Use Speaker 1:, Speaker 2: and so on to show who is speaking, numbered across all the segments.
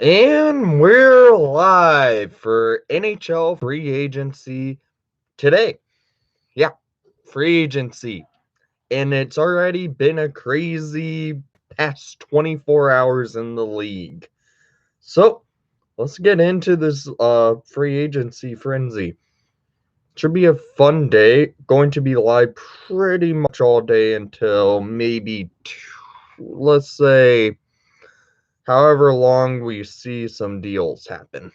Speaker 1: And we're live for NHL free agency today. Yeah, free agency. And it's already been a crazy past 24 hours in the league. So let's get into this free agency frenzy. Should be a fun day. Going to be live pretty much all day until maybe, let's say, however long we see some deals happen.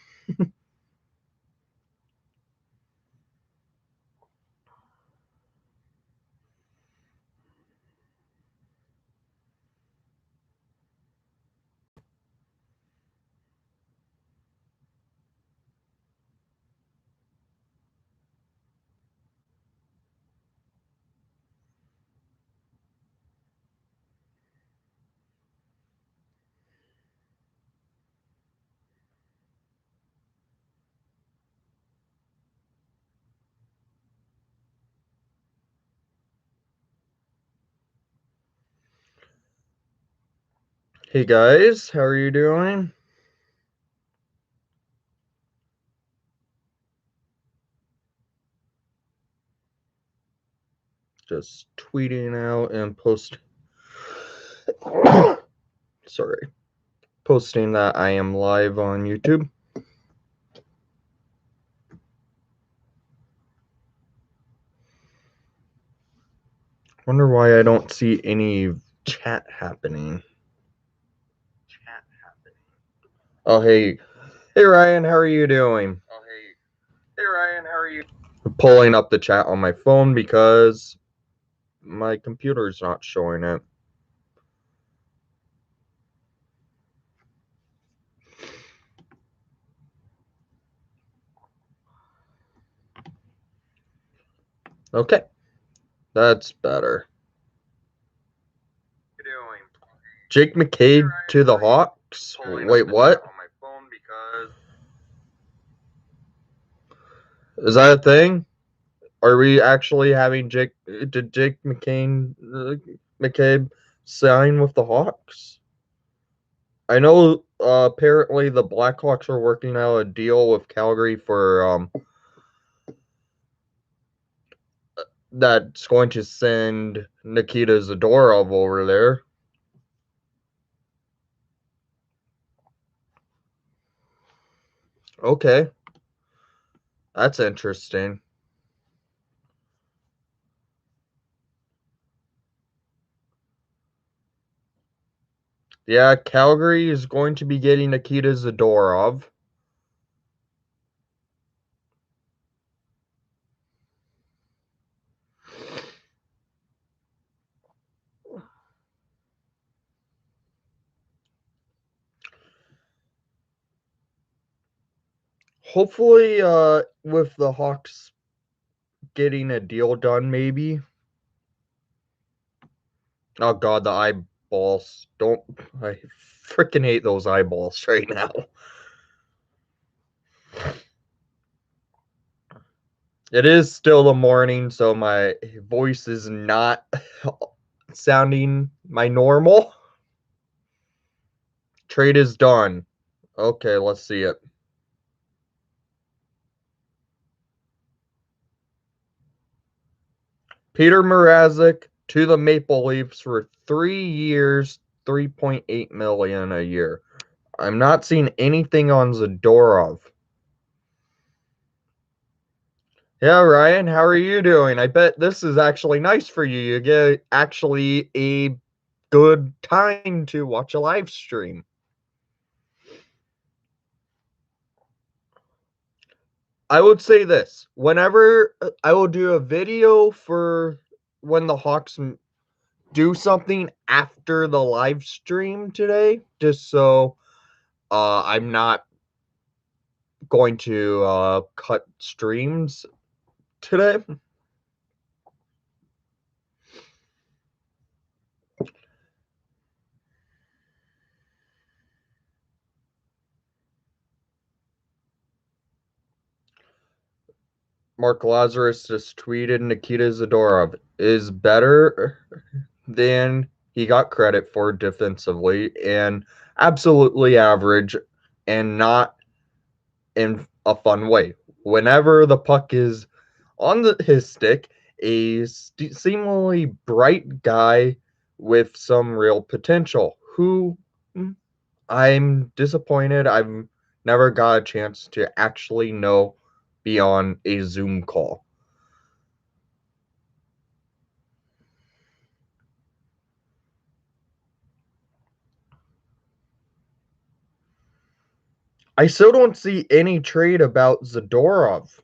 Speaker 1: Hey guys, how are you doing? Just tweeting out and sorry, posting that I am live on YouTube. Wonder why I don't see any chat happening. Oh hey Ryan, how are you doing?
Speaker 2: Hey Ryan, how are you?
Speaker 1: I'm pulling up the chat on my phone because my computer's not showing it. Okay, that's better.
Speaker 2: How you doing?
Speaker 1: Jake
Speaker 2: Hey
Speaker 1: McCabe
Speaker 2: Ryan,
Speaker 1: to
Speaker 2: how
Speaker 1: the
Speaker 2: are you?
Speaker 1: Hawks.
Speaker 2: Pulling up
Speaker 1: Wait,
Speaker 2: the chat
Speaker 1: what?
Speaker 2: on my phone because
Speaker 1: Is that a thing? Are we actually having Jake? Did Jake McCabe sign with the Hawks? I know. Apparently, the Blackhawks are working out a deal with Calgary for that's going to send Nikita Zadorov over there. Okay, that's interesting. Yeah, Calgary is going to be getting Nikita Zadorov. Hopefully, with the Hawks getting a deal done, maybe. Oh god, the eyeballs. Don't I freaking hate those eyeballs right now. It is still the morning, so my voice is not sounding my normal. Trade is done. Okay, let's see it. Peter Mrazek to the Maple Leafs for 3 years, 3.8 million a year. I'm not seeing anything on Zadorov. Yeah, Ryan, how are you doing? I bet this is actually nice for you. You get actually a good time to watch a live stream. I would say this whenever I will do a video for when the Hawks do something after the live stream today, just so I'm not going to cut streams today. Mark Lazarus just tweeted Nikita Zadorov is better than he got credit for defensively and absolutely average. and not in a fun way. Whenever the puck is on his stick, a seemingly bright guy with some real potential who I'm disappointed I've never got a chance to actually know beyond a Zoom call. I still don't see any trade about Zadorov.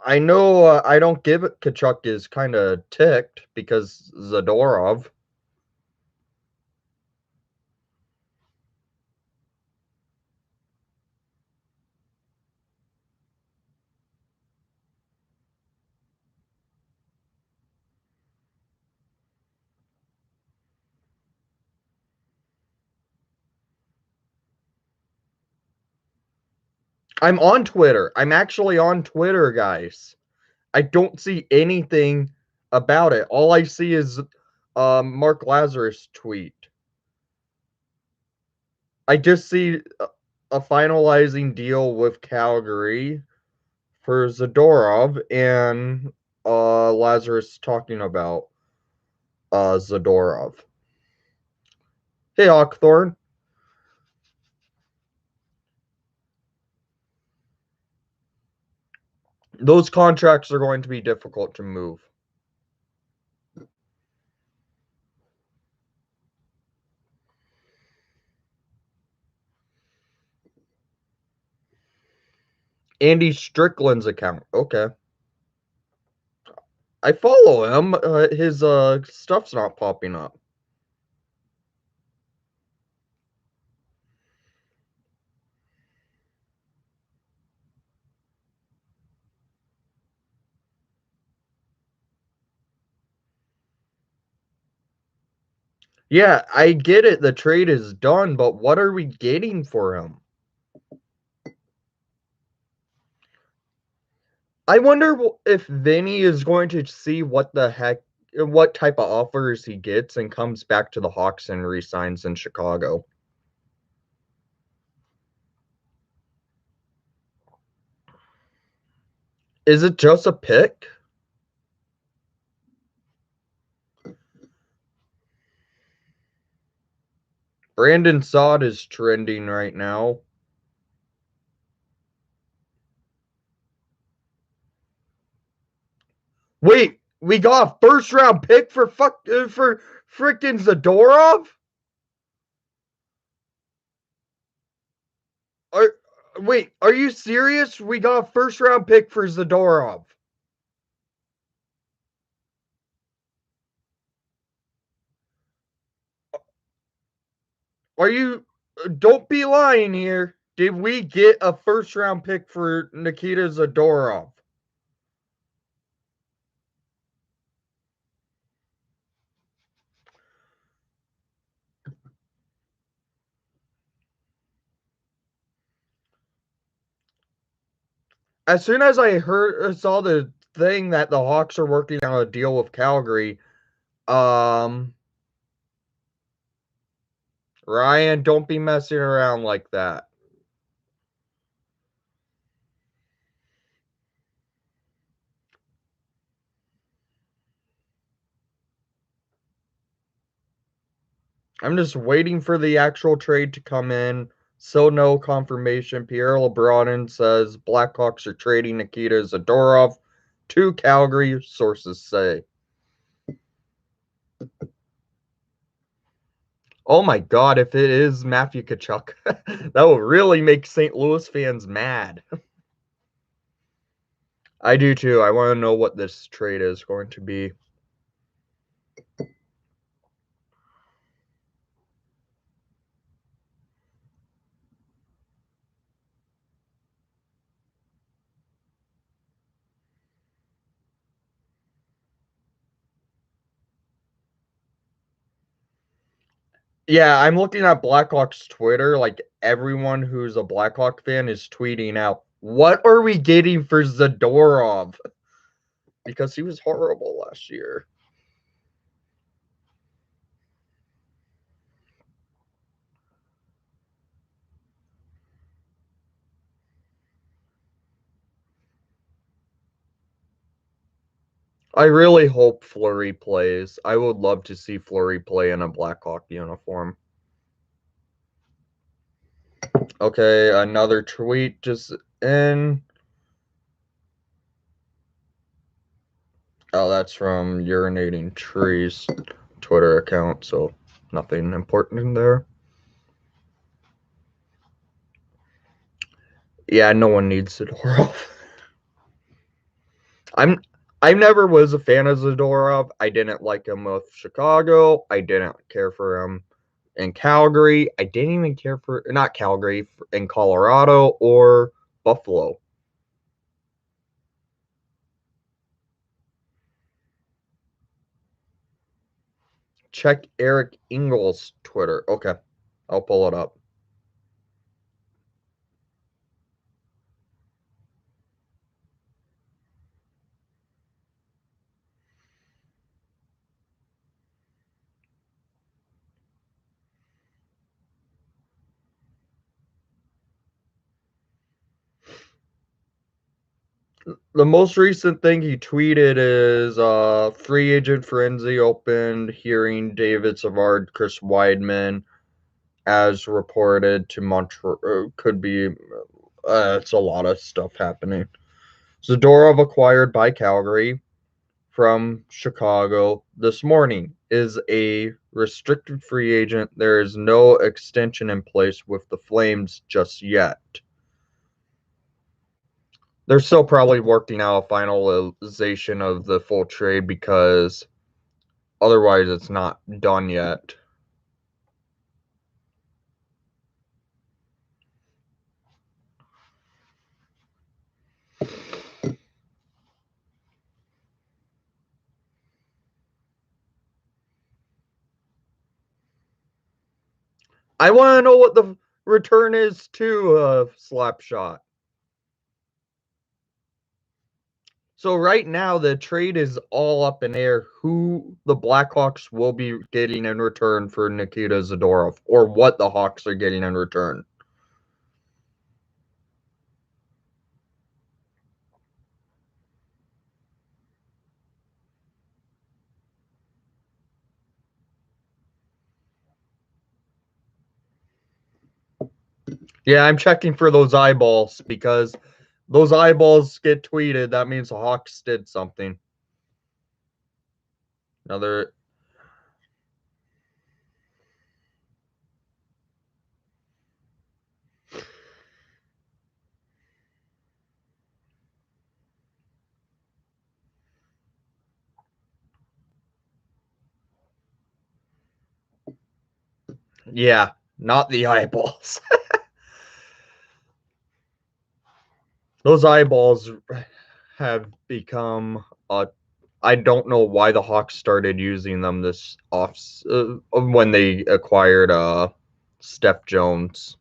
Speaker 1: I know I don't give it Kachuk is kind of ticked because Zadorov. I'm on Twitter. I'm actually on Twitter, guys. I don't see anything about it. All I see is Mark Lazarus tweet. I just see a finalizing deal with Calgary for Zadorov and Lazarus talking about Zadorov. Hey, Hawkthorne. Those contracts are going to be difficult to move. Andy Strickland's account. Okay. I follow him. His stuff's not popping up. Yeah, I get it. The trade is done, but what are we getting for him? I wonder if Vinny is going to see what the heck, what type of offers he gets and comes back to the Hawks and resigns in Chicago. Is it just a pick? Brandon Saad is trending right now. Wait, we got a first round pick for for freaking Zadorov? Are Wait, are you serious? We got a first round pick for Zadorov. Are you Don't be lying here. Did we get a first round pick for Nikita Zadorov? As soon as I saw the thing that the Hawks are working on a deal with Calgary, um Ryan, don't be messing around like that. I'm just waiting for the actual trade to come in. Still no confirmation. Pierre LeBron says Blackhawks are trading Nikita Zadorov to Calgary, sources say. Oh my god, if it is Matthew Tkachuk, that will really make St. Louis fans mad. I do too. I want to know what this trade is going to be. Yeah, I'm looking at Blackhawks Twitter. Like everyone who's a Blackhawk fan is tweeting out, "What are we getting for Zadorov?" Because he was horrible last year. I really hope Fleury plays. I would love to see Fleury play in a Blackhawk uniform. Okay, another tweet just in. Oh, that's from Urinating Trees Twitter account, so nothing important in there. Yeah, no one needs Zadorov. I'm I never was a fan of Zadorov. I didn't like him with Chicago. I didn't care for him in Calgary. I didn't even care for not Calgary in Colorado or Buffalo. Check Eric Ingles' Twitter. Okay, I'll pull it up. The most recent thing he tweeted is free agent frenzy opened, hearing David Savard, Chris Weidman, as reported to Montreal. Could be, it's a lot of stuff happening. Zadorov acquired by Calgary from Chicago this morning is a restricted free agent. There is no extension in place with the Flames just yet. They're still probably working out a finalization of the full trade because otherwise it's not done yet. I want to know what the return is to Slapshot. So right now the trade is all up in air who the Blackhawks will be getting in return for Nikita Zadorov or what the Hawks are getting in return. Yeah, I'm checking for those eyeballs because those eyeballs get tweeted. That means the Hawks did something. Another. Yeah, not the eyeballs. Those eyeballs have become. I don't know why the Hawks started using them this off when they acquired Steph Jones.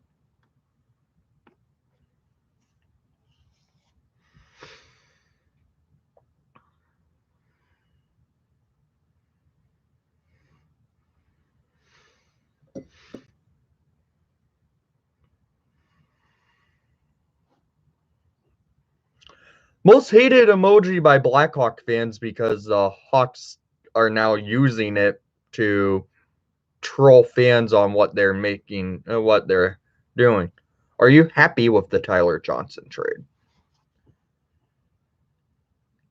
Speaker 1: Most hated emoji by Blackhawk fans because the Hawks are now using it to troll fans on what they're making and what they're doing. Are you happy with the Tyler Johnson trade?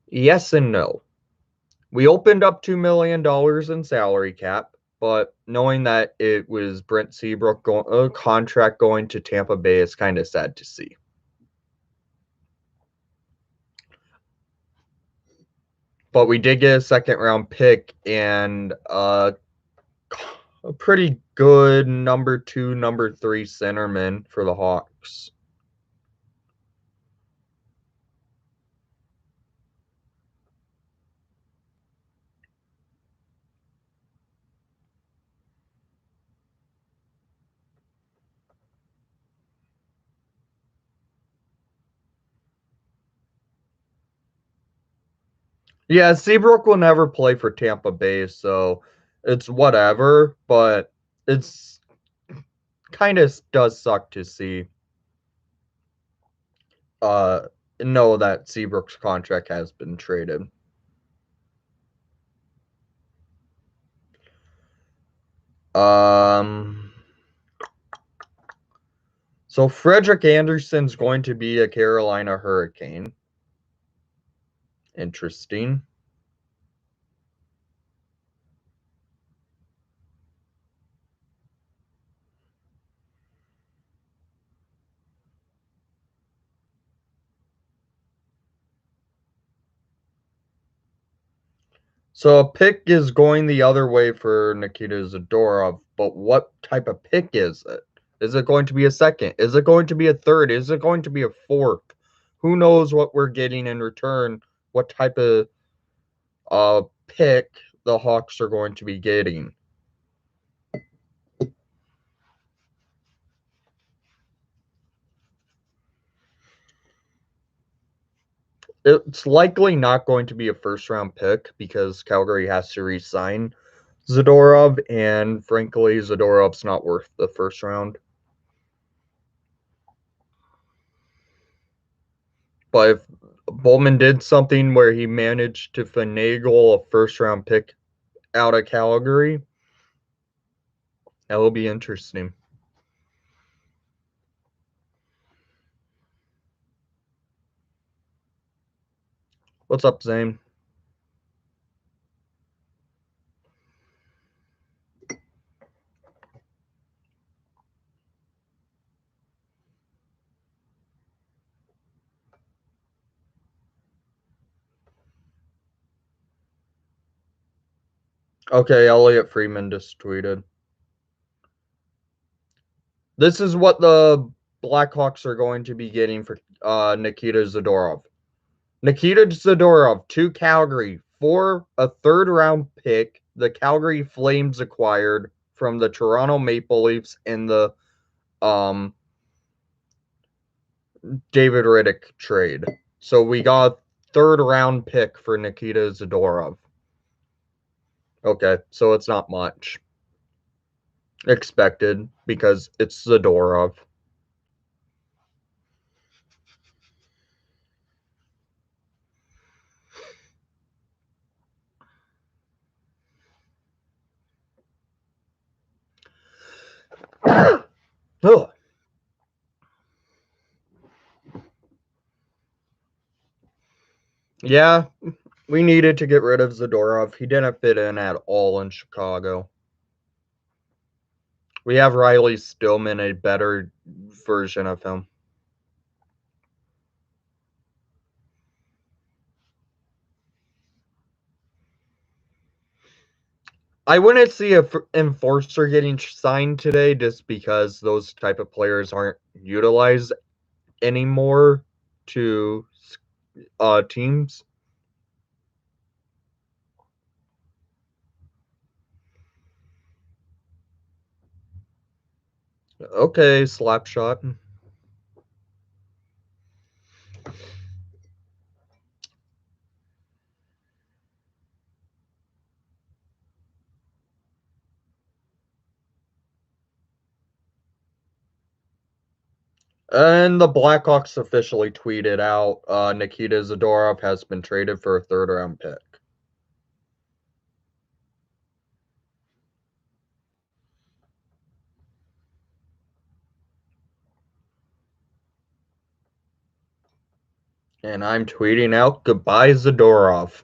Speaker 1: Yes and no. We opened up $2 million in salary cap, but knowing that it was Brent Seabrook contract going to Tampa Bay is kind of sad to see. But we did get a second round pick and a pretty good number 2, number 3 centerman for the Hawks. Yeah, Seabrook will never play for Tampa Bay, so it's whatever, but it's kind of does suck to see uh know that Seabrook's contract has been traded. Um, so Frederick Anderson's going to be a Carolina Hurricane. Interesting. So a pick is going the other way for Nikita Zadorov, but what type of pick is it? Is it going to be a second? Is it going to be a third? Is it going to be a fourth? Who knows what we're getting in return? What type of pick the Hawks are going to be getting? It's likely not going to be a first round pick because Calgary has to re-sign Zadorov, and frankly, Zadorov's not worth the first round. But if Bowman did something where he managed to finagle a first round pick out of Calgary, that will be interesting. What's up, Zane? Okay, Elliot Freeman just tweeted. This is what the Blackhawks are going to be getting for Nikita Zadorov. Nikita Zadorov to Calgary for a third round pick the Calgary Flames acquired from the Toronto Maple Leafs in the David Riddick trade. So we got a third round pick for Nikita Zadorov. Okay, so it's not much expected because it's Zadorov. Ugh. Yeah, we needed to get rid of Zadorov. He didn't fit in at all in Chicago. We have Riley Stillman, a better version of him. I wouldn't see a enforcer getting signed today just because those type of players aren't utilized anymore to teams. Okay, slap shot. And the Blackhawks officially tweeted out Nikita Zadorov has been traded for a third round pick. And I'm tweeting out goodbye Zadorov.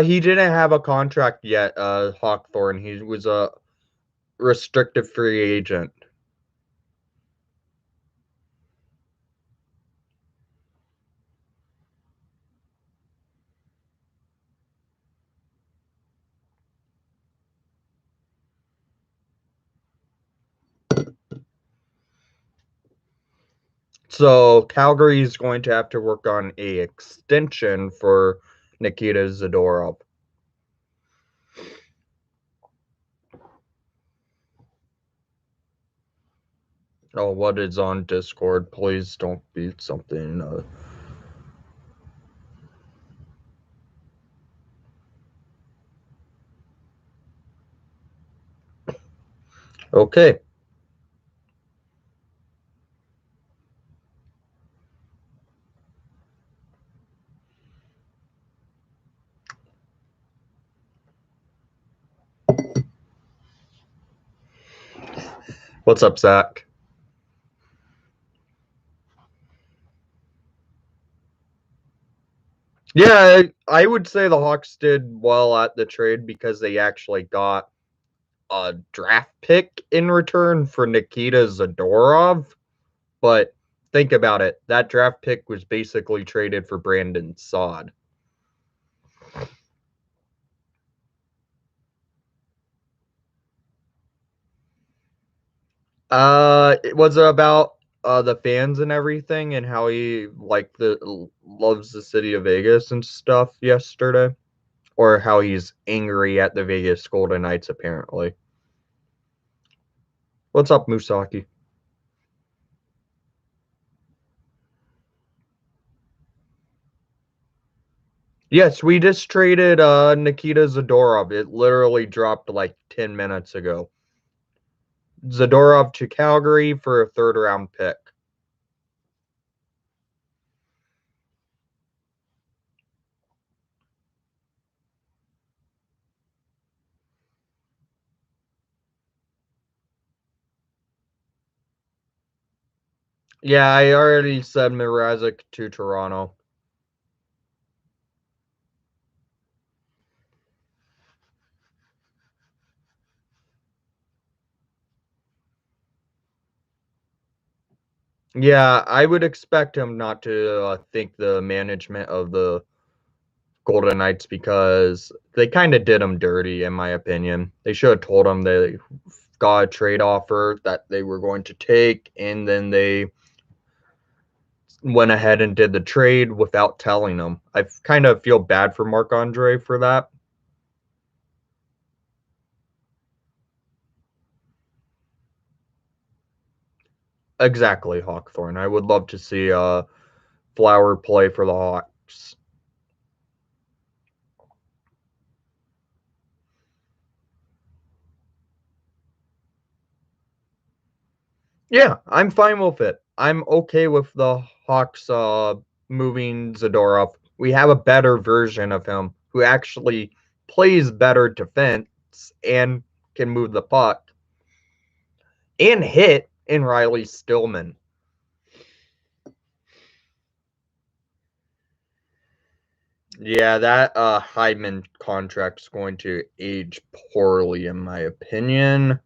Speaker 1: He didn't have a contract yet, Hawthorne. He was a restricted free agent. So Calgary is going to have to work on a extension for Nikita Zadorov. Oh, what is on Discord? Please don't be something. Okay. What's up, Zach? Yeah, I would say the Hawks did well at the trade because they actually got a draft pick in return for Nikita Zadorov. But think about it. That draft pick was basically traded for Brandon Saad. It was about the fans and everything and how he like the loves the city of Vegas and stuff yesterday, or how he's angry at the Vegas Golden Knights apparently. What's up, Musaki? Yes, we just traded Nikita Zadorov. It literally dropped like 10 minutes ago. Zadorov to Calgary for a third round pick. Yeah, I already said Mrazek to Toronto. Yeah, I would expect him not to think the management of the Golden Knights because they kind of did him dirty, in my opinion. They should have told him they got a trade offer that they were going to take, and then they went ahead and did the trade without telling him. I kind of feel bad for Marc Andre for that. Exactly, Hawkthorne. I would love to see Flower play for the Hawks. Yeah, I'm fine with it. I'm okay with the Hawks moving Zadorov. We have a better version of him who actually plays better defense and can move the puck and hit in Riley Stillman. Yeah, that Hyman contract's going to age poorly, in my opinion.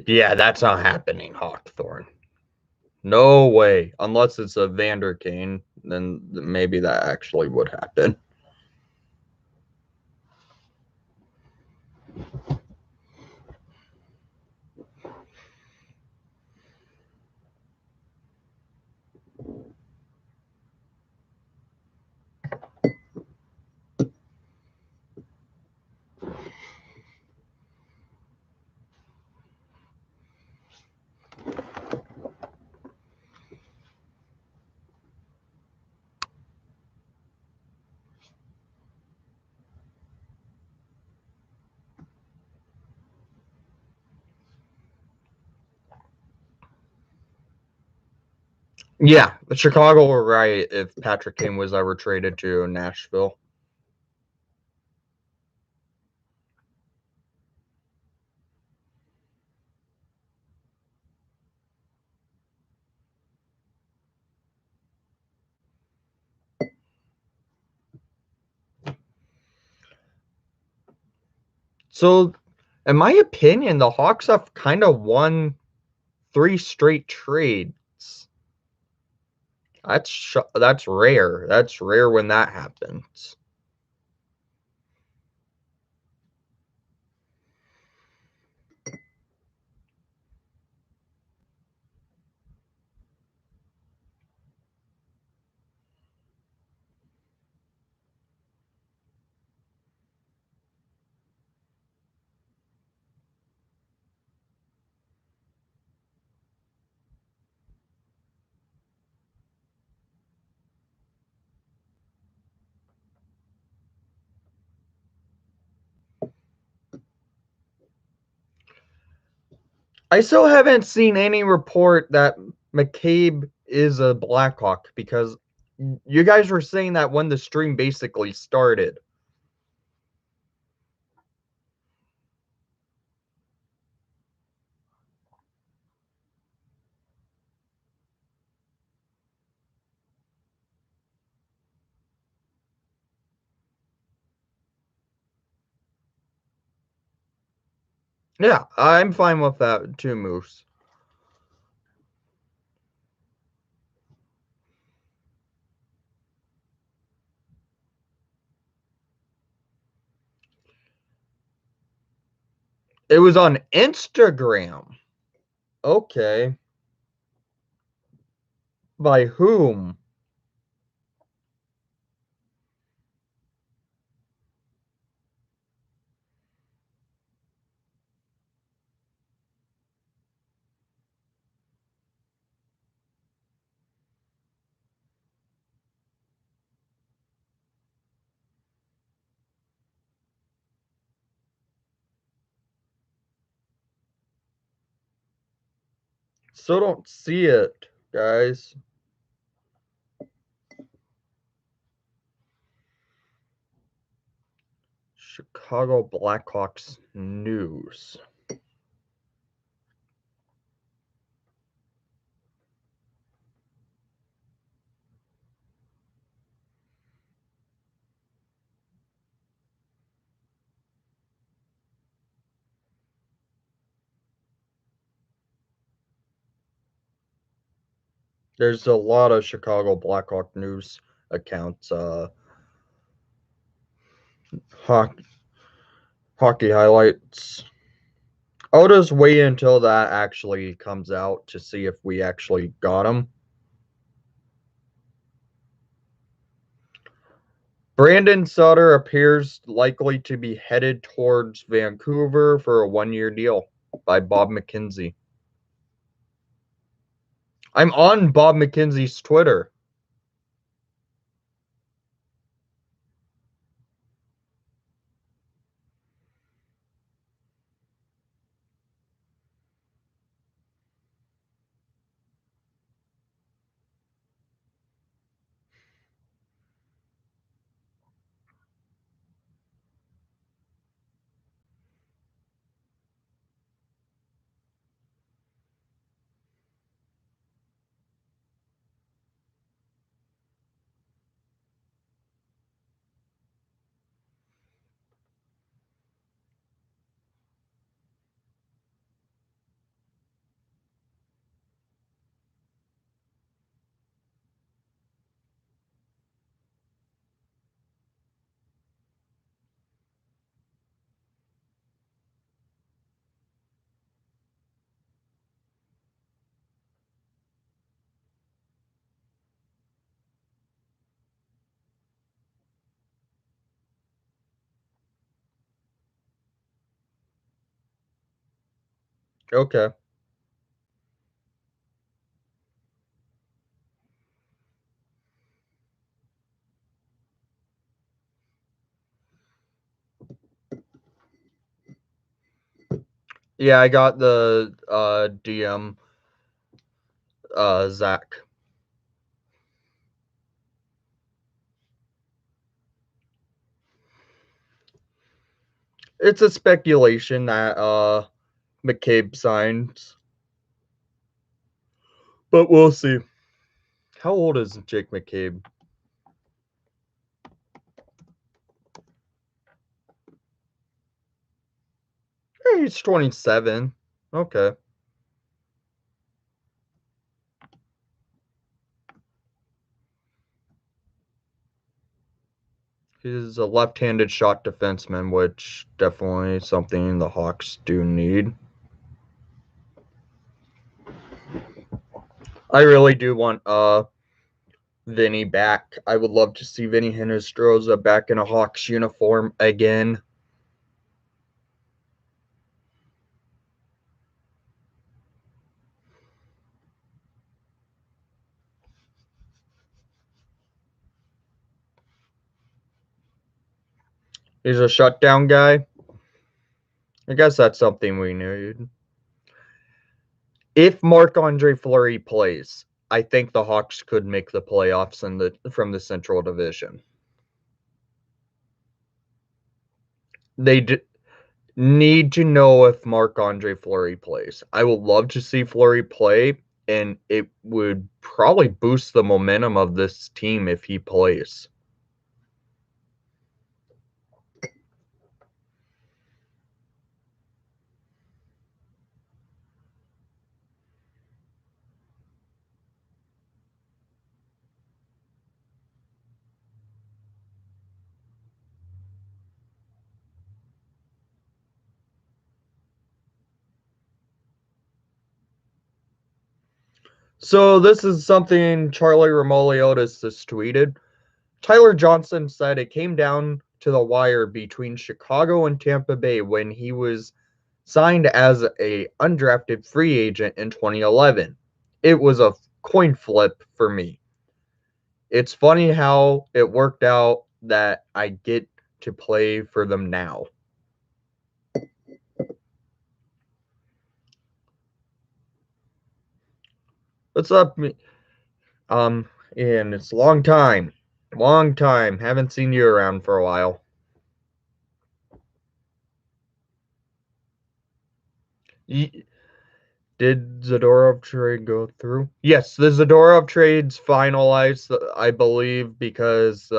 Speaker 1: Yeah, that's not happening, Hawkthorne. No way. Unless it's a Vander Kane, then maybe that actually would happen. Yeah, but Chicago were right if Patrick Kane was ever traded to Nashville. So, in my opinion, the Hawks have kind of won three straight trades. That's rare. That's rare when that happens. I still haven't seen any report that McCabe is a Blackhawk because you guys were saying that when the stream basically started. Yeah, I'm fine with that too, Moose. It was on Instagram. Okay. By whom? Still don't see it, guys. Chicago Blackhawks news. There's a lot of Chicago Blackhawk news accounts. Hockey, hockey highlights. I'll just wait until that actually comes out to see if we actually got him. Brandon Sutter appears likely to be headed towards Vancouver for a 1-year deal by Bob McKenzie. I'm on Bob McKenzie's Twitter. Okay. Yeah, I got the DM Zach. It's a speculation that McCabe signs, but we'll see. How old is Jake McCabe? Hey, he's 27. Okay. He's a left-handed shot defenseman, which definitely something the Hawks do need. I really do want Vinny back. I would love to see Vinny Hinostroza back in a Hawks uniform again. He's a shutdown guy. I guess that's something we need. If Marc-Andre Fleury plays, I think the Hawks could make the playoffs from the Central Division. They need to know if Marc-Andre Fleury plays. I would love to see Fleury play, and it would probably boost the momentum of this team if he plays. So this is something Charlie Remoliotis just tweeted. Tyler Johnson said it came down to the wire between Chicago and Tampa Bay when he was signed as a undrafted free agent in 2011. It was a coin flip for me. It's funny how it worked out that I get to play for them now. What's up? Ian, it's a long time. Long time. Haven't seen you around for a while. Did Zadorov trade go through? Yes, the Zadorov trade's finalized, I believe, because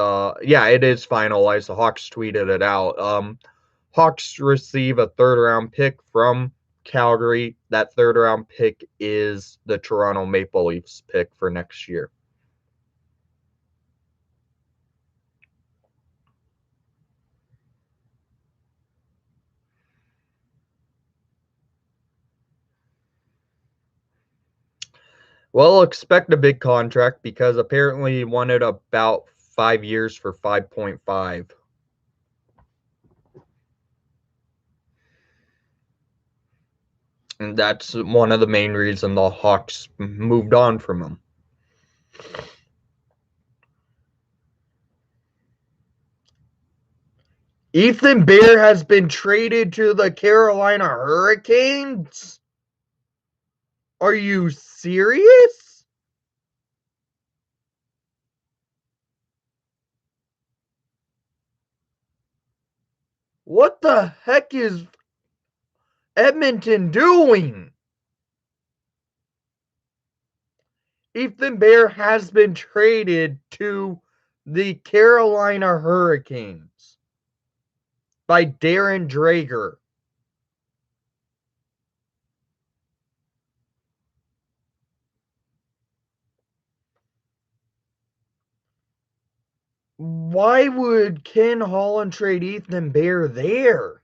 Speaker 1: yeah, it is finalized. The Hawks tweeted it out. Hawks receive a third round pick from Calgary. That third round pick is the Toronto Maple Leafs pick for next year. Well, expect a big contract because apparently he wanted about 5 years for 5.5. And that's one of the main reasons the Hawks moved on from him. Ethan Bear has been traded to the Carolina Hurricanes? Are you serious? What the heck is Edmonton doing? Ethan Bear has been traded to the Carolina Hurricanes by Darren Dreger. Why would Ken Holland trade Ethan Bear there?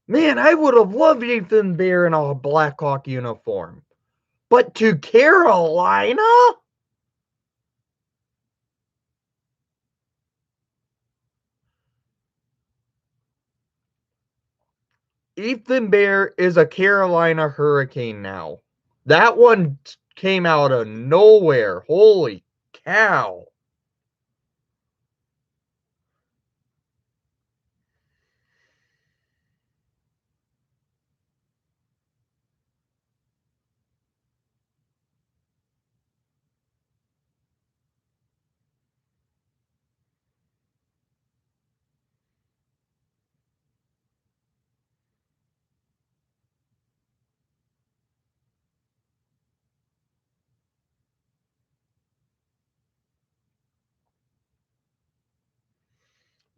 Speaker 1: Man, I would have loved Ethan Bear in a Blackhawk uniform. But to Carolina? Ethan Bear is a Carolina Hurricane now. That one came out of nowhere. Holy cow.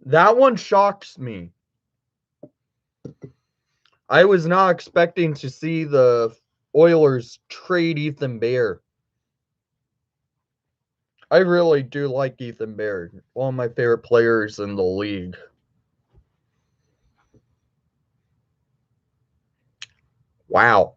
Speaker 1: That one shocks me. I was not expecting to see the Oilers trade Ethan Bear. I really do like Ethan Bear, one of my favorite players in the league. Wow.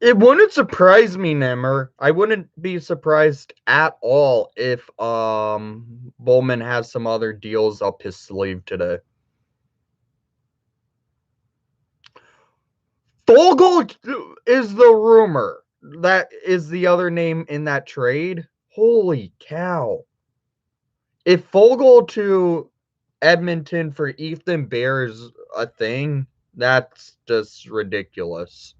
Speaker 1: It wouldn't surprise me, Nimmer. I wouldn't be surprised at all if Bowman has some other deals up his sleeve today. Fogel is the rumor. That is the other name in that trade. Holy cow. If Fogel to Edmonton for Ethan Bear is a thing, that's just ridiculous.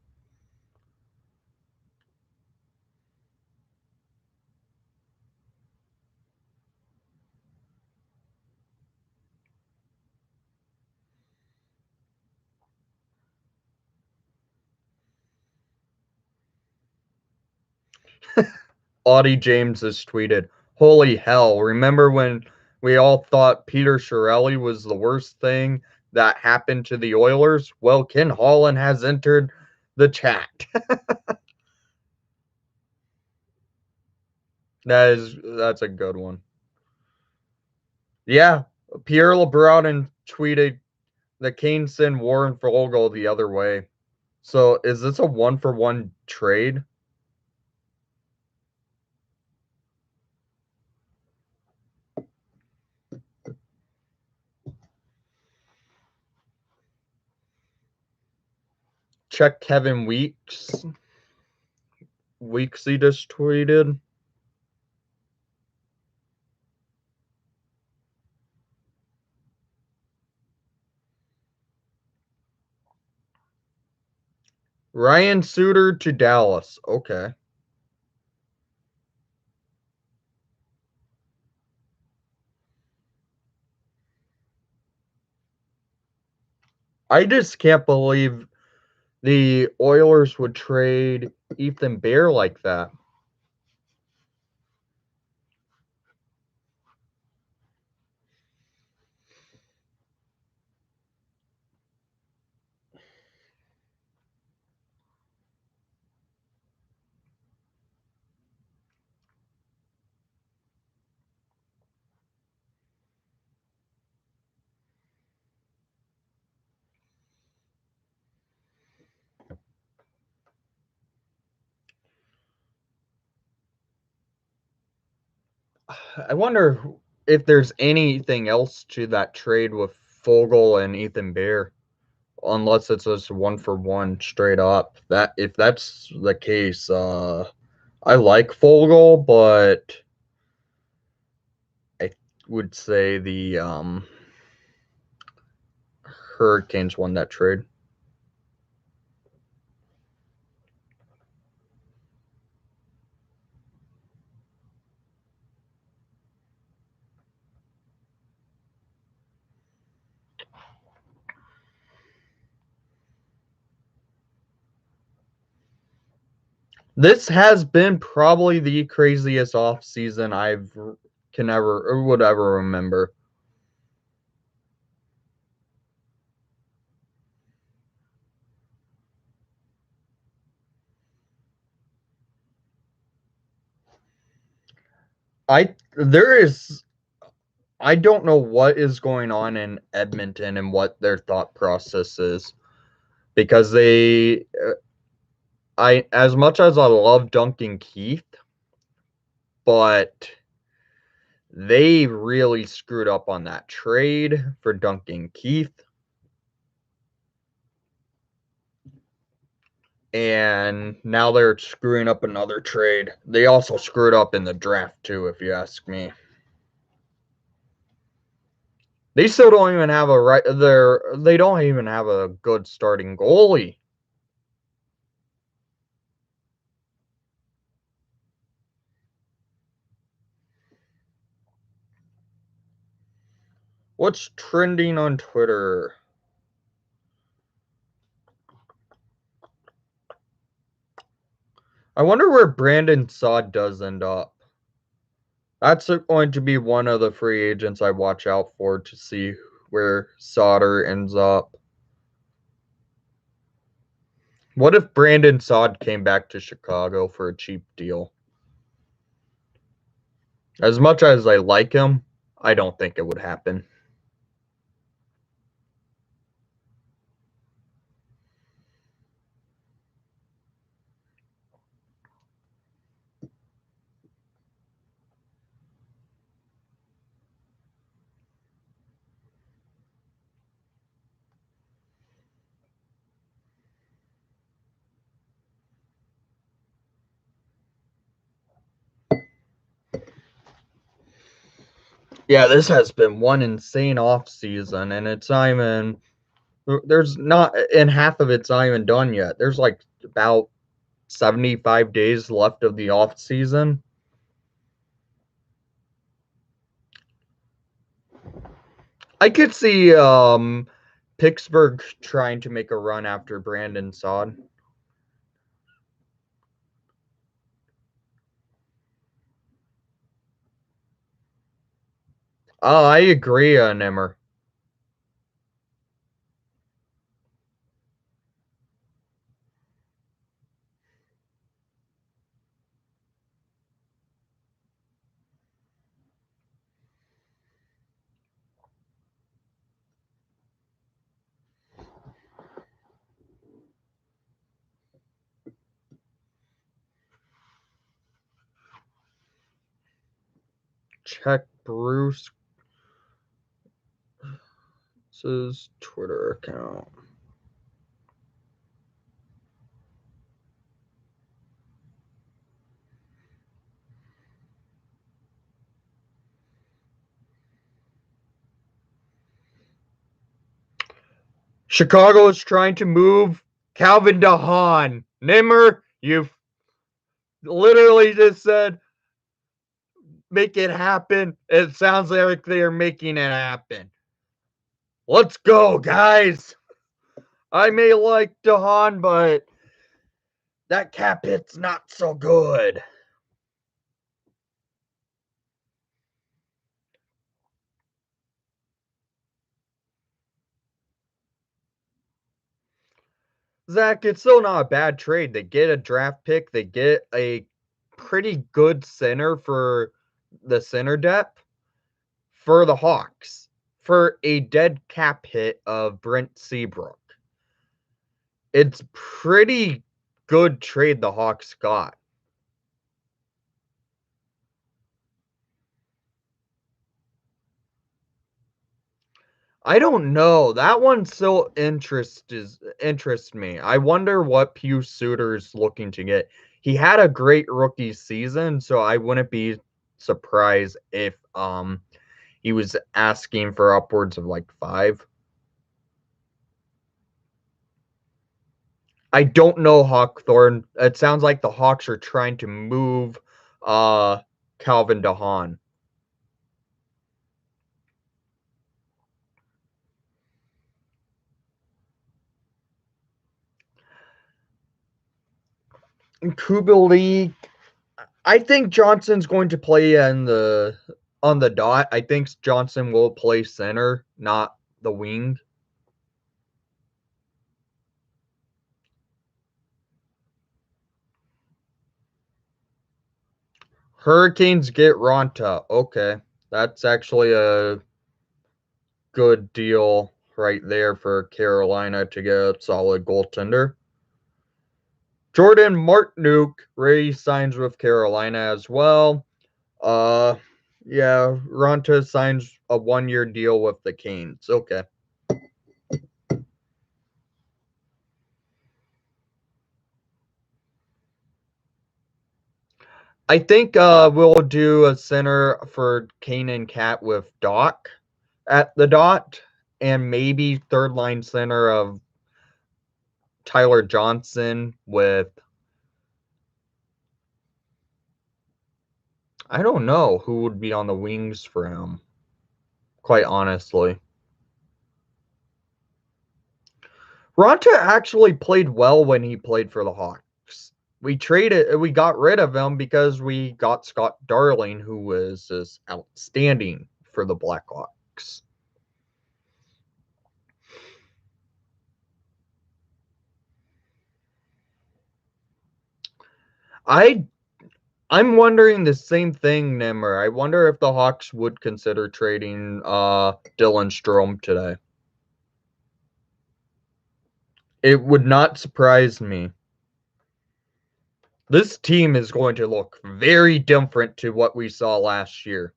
Speaker 1: Audie James has tweeted, "Holy hell, remember when we all thought Peter Chiarelli was the worst thing that happened to the Oilers? Well, Ken Holland has entered the chat." That's a good one. Yeah, Pierre LeBron tweeted the Kane send Warren Fogle the other way. So is this a 1-for-1 trade? Check Kevin Weeks. Weeksy just tweeted. Ryan Suter to Dallas. Okay. I just can't believe the Oilers would trade Ethan Bear like that. I wonder if there's anything else to that trade with Fogle and Ethan Bear, unless it's just 1-for-1 straight up. That if that's the case, I like Fogle, but I would say the Hurricanes won that trade. This has been probably the craziest off season I've can ever or would ever remember. I don't know what is going on in Edmonton and what their thought process is, because I as much as I love Duncan Keith, but they really screwed up on that trade for Duncan Keith. And now they're screwing up another trade. They also screwed up in the draft too, if you ask me. They still don't even have they don't even have a good starting goalie. What's trending on Twitter? I wonder where Brandon Saad does end up. That's going to be one of the free agents I watch out for to see where Sauter ends up. What if Brandon Saad came back to Chicago for a cheap deal? As much as I like him, I don't think it would happen. Yeah, this has been one insane off season, and it's not even. There's not, and half of it's not even done yet. There's like about 75 days left of the off season. I could see Pittsburgh trying to make a run after Brandon Saad. Oh, I agree, Nimmer. Check Bruce's Twitter account. Chicago is trying to move Calvin DeHaan. Nimmer, you've literally just said make it happen. It sounds like they are making it happen. Let's go, guys. I may like DeHaan, but that cap hit's not so good. Zach, it's still not a bad trade. They get a draft pick, they get a pretty good center for the center depth for the Hawks for a dead cap hit of Brent Seabrook. It's pretty good trade the Hawks got. I don't know. That one still interests me. I wonder what Pew Suter's looking to get. He had a great rookie season, so I wouldn't be surprised if he was asking for upwards of like 5. I don't know Hawkthorne. It sounds like the Hawks are trying to move Calvin DeHaan. Kubalik, I think Johnson's going to play on the dot. I think Johnson will play center, not the wing. Hurricanes get Ronta. Okay. That's actually a good deal right there for Carolina to get a solid goaltender. Jordan Martinook signs with Carolina as well. Uh yeah, Ronta signs a 1-year deal with the Canes. Okay. I think we'll do a center for Kane and Cat with Doc at the dot, and maybe third line center of Tyler Johnson with, I don't know who would be on the wings for him, quite honestly. Ronta actually played well when he played for the Hawks. We got rid of him because we got Scott Darling, who was just outstanding for the Blackhawks. I I'm wondering the same thing, Nimmer. I wonder if the Hawks would consider trading Dylan Strome today. It would not surprise me. This team is going to look very different to what we saw last year.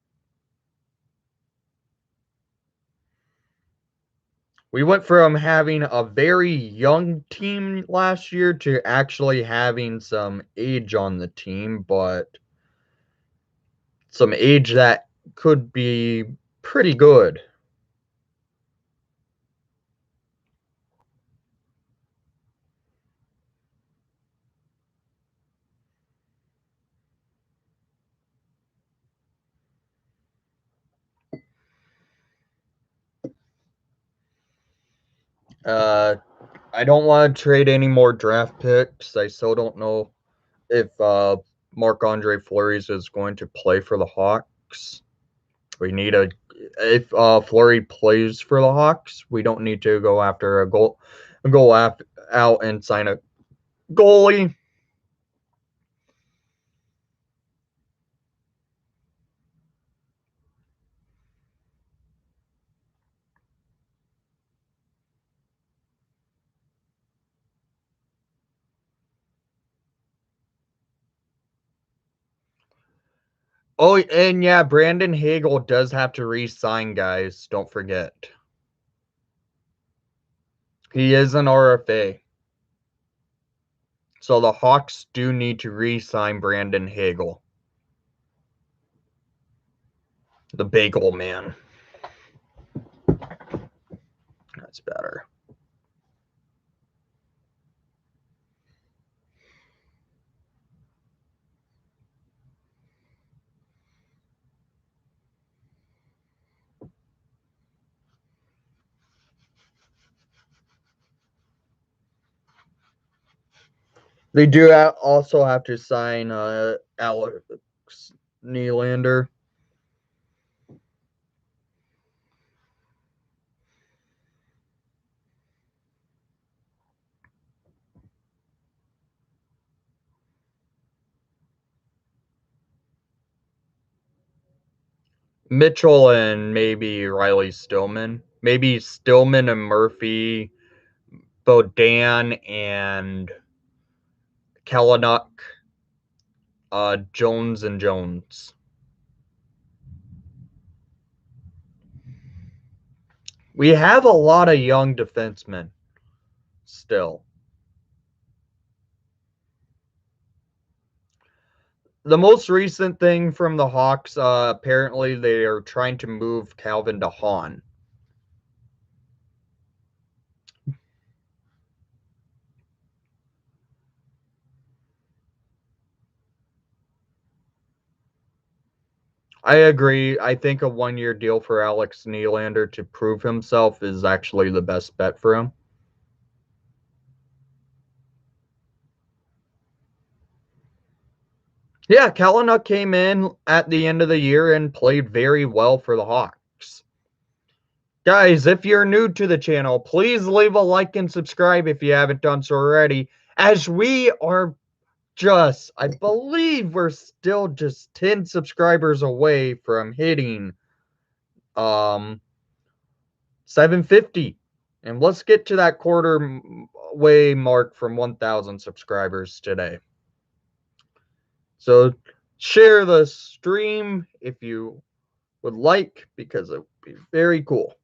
Speaker 1: We went from having a very young team last year to actually having some age on the team, but some age that could be pretty good. I don't want to trade any more draft picks. I still don't know if Marc-Andre Fleury is going to play for the Hawks. We need a if Fleury plays for the Hawks, we don't need to go after out and sign a goalie. Oh, and yeah, Brandon Hagel does have to re-sign, guys. Don't forget. He is an RFA. So the Hawks do need to re-sign Brandon Hagel. The Bagel Man. That's better. They do also have to sign Alex Nylander. Mitchell and maybe Riley Stillman. Maybe Stillman and Murphy, Bodan and Kalinuk, Jones and Jones. We have a lot of young defensemen still. The most recent thing from the Hawks, apparently they are trying to move Calvin DeHaan. I agree. I think a 1 year deal for Alex Nylander to prove himself is actually the best bet for him. Yeah, Kalinuk came in at the end of the year and played very well for the Hawks. Guys, if you're new to the channel, please leave a like and subscribe if you haven't done so already, as we are I believe we're still just 10 subscribers away from hitting um 750. And let's get to that quarter way mark from 1,000 subscribers today. So share the stream if you would like, because it would be very cool.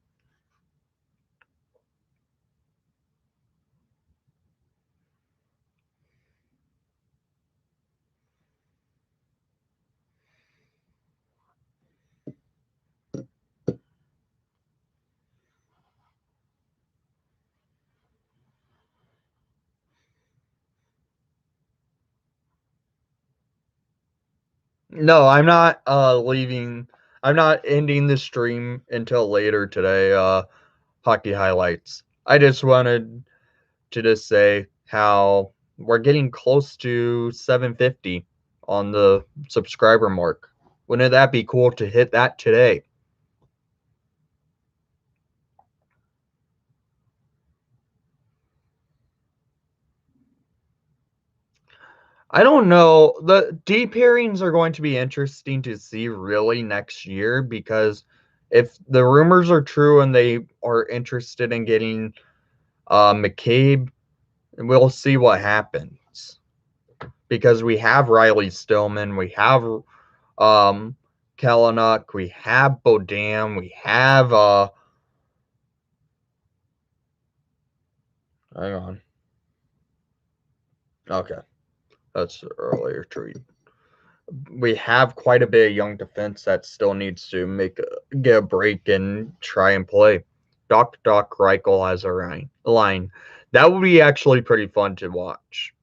Speaker 1: No, I'm not leaving. I'm not ending the stream until later today. Hockey highlights. I just wanted to just say how we're getting close to 750 on the subscriber mark. Wouldn't that be cool to hit that today? I don't know. The deep pairings are going to be interesting to see really next year, because if the rumors are true and they are interested in getting McCabe, we'll see what happens. Because we have Riley Stillman, we have Kalinuk, we have Bodan, we have hang on. Okay. That's the earlier tweet. we have quite a bit of young defense that still needs to get a break and try and play. Doc Reichel has a line. That would be actually pretty fun to watch.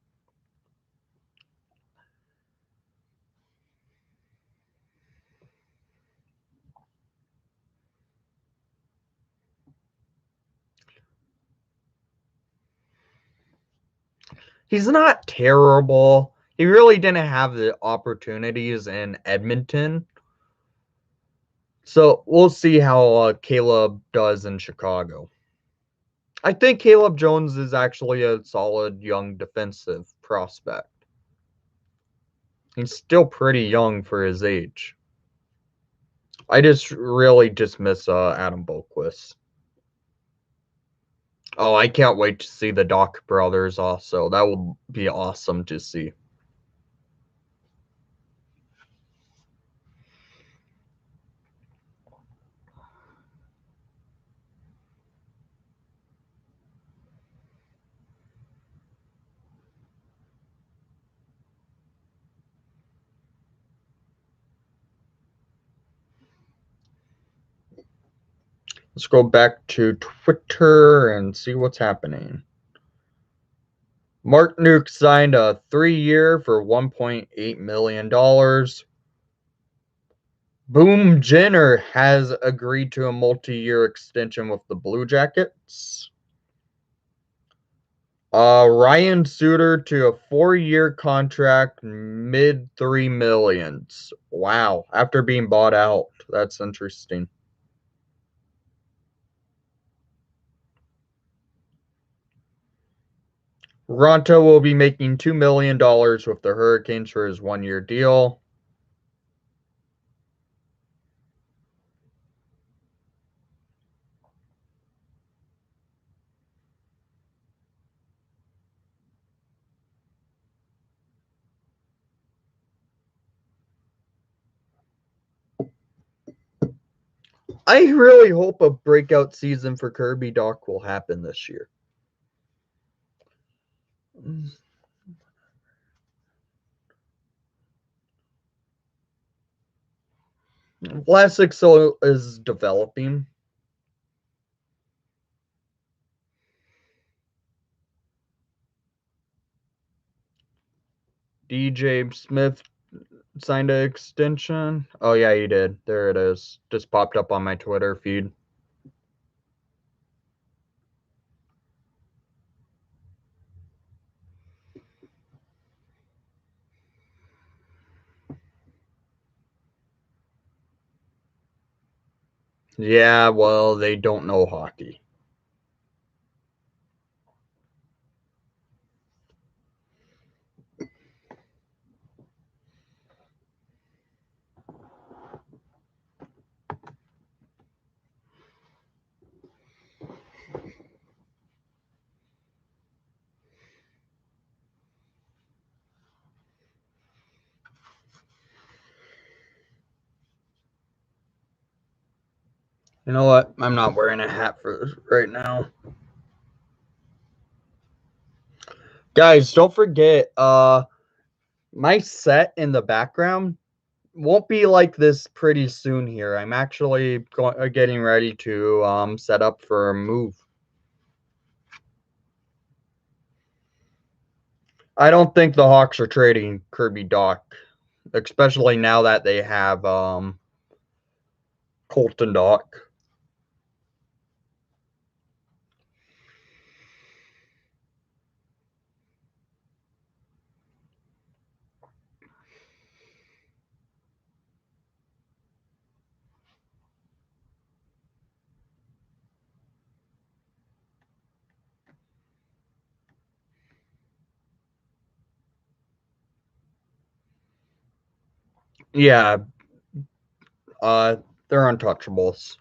Speaker 1: He's not terrible. He really didn't have the opportunities in Edmonton. So we'll see how Caleb does in Chicago. I think Caleb Jones is actually a solid young defensive prospect. He's still pretty young for his age. I just miss Adam Boquist. Oh, I can't wait to see the Doc brothers also. That would be awesome to see. Let's go back to Twitter and see what's happening. Mark Nuke signed a 3-year for $1.8 million. Boom Jenner has agreed to a multi-year extension with the Blue Jackets. Ryan Suter to a 4-year contract, mid 3 millions. Wow, after being bought out. That's interesting. Ronto will be making $2 million with the Hurricanes for his 1-year deal. I really hope a breakout season for Kirby Dach will happen this year. Vlasic still is developing. DJ Smith signed an extension. Oh, yeah, he did. There it is. Just popped up on my Twitter feed. Yeah, well, they don't know hockey. You know what? I'm not wearing a hat for this right now. Guys, don't forget, my set in the background won't be like this pretty soon here. I'm actually getting ready to set up for a move. I don't think the Hawks are trading Kirby Dach, especially now that they have Colton Dach. Yeah, they're untouchables.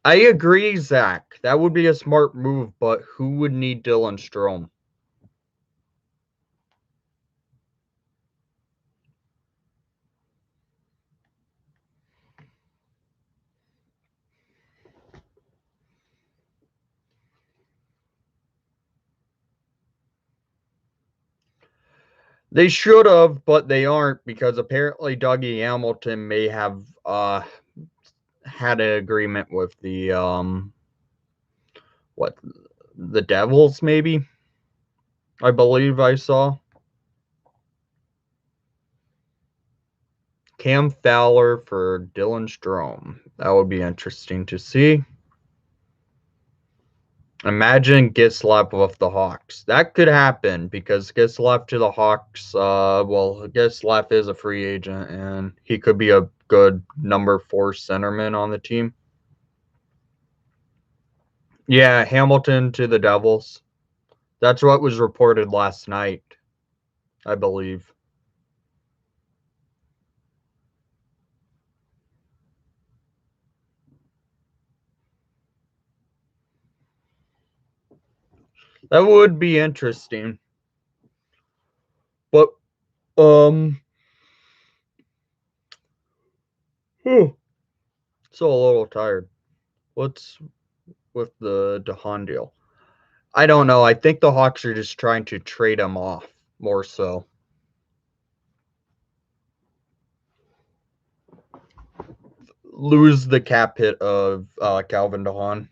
Speaker 1: I agree, Zach. That would be a smart move, but who would need Dylan Strome? They should have, but they aren't because apparently Dougie Hamilton may have had an agreement with the what the Devils, maybe. I believe I saw. Cam Fowler for Dylan Strome. That would be interesting to see. Imagine Getzlaf with the Hawks. That could happen because Getzlaf to the Hawks, well, Getzlaf is a free agent and he could be a good number 4 centerman on the team. Yeah, Hamilton to the Devils. That's what was reported last night, I believe. That would be interesting. But so a little tired. What's with the DeHaan deal? I don't know. I think the Hawks are just trying to trade him off more so. Lose the cap hit of Calvin DeHaan.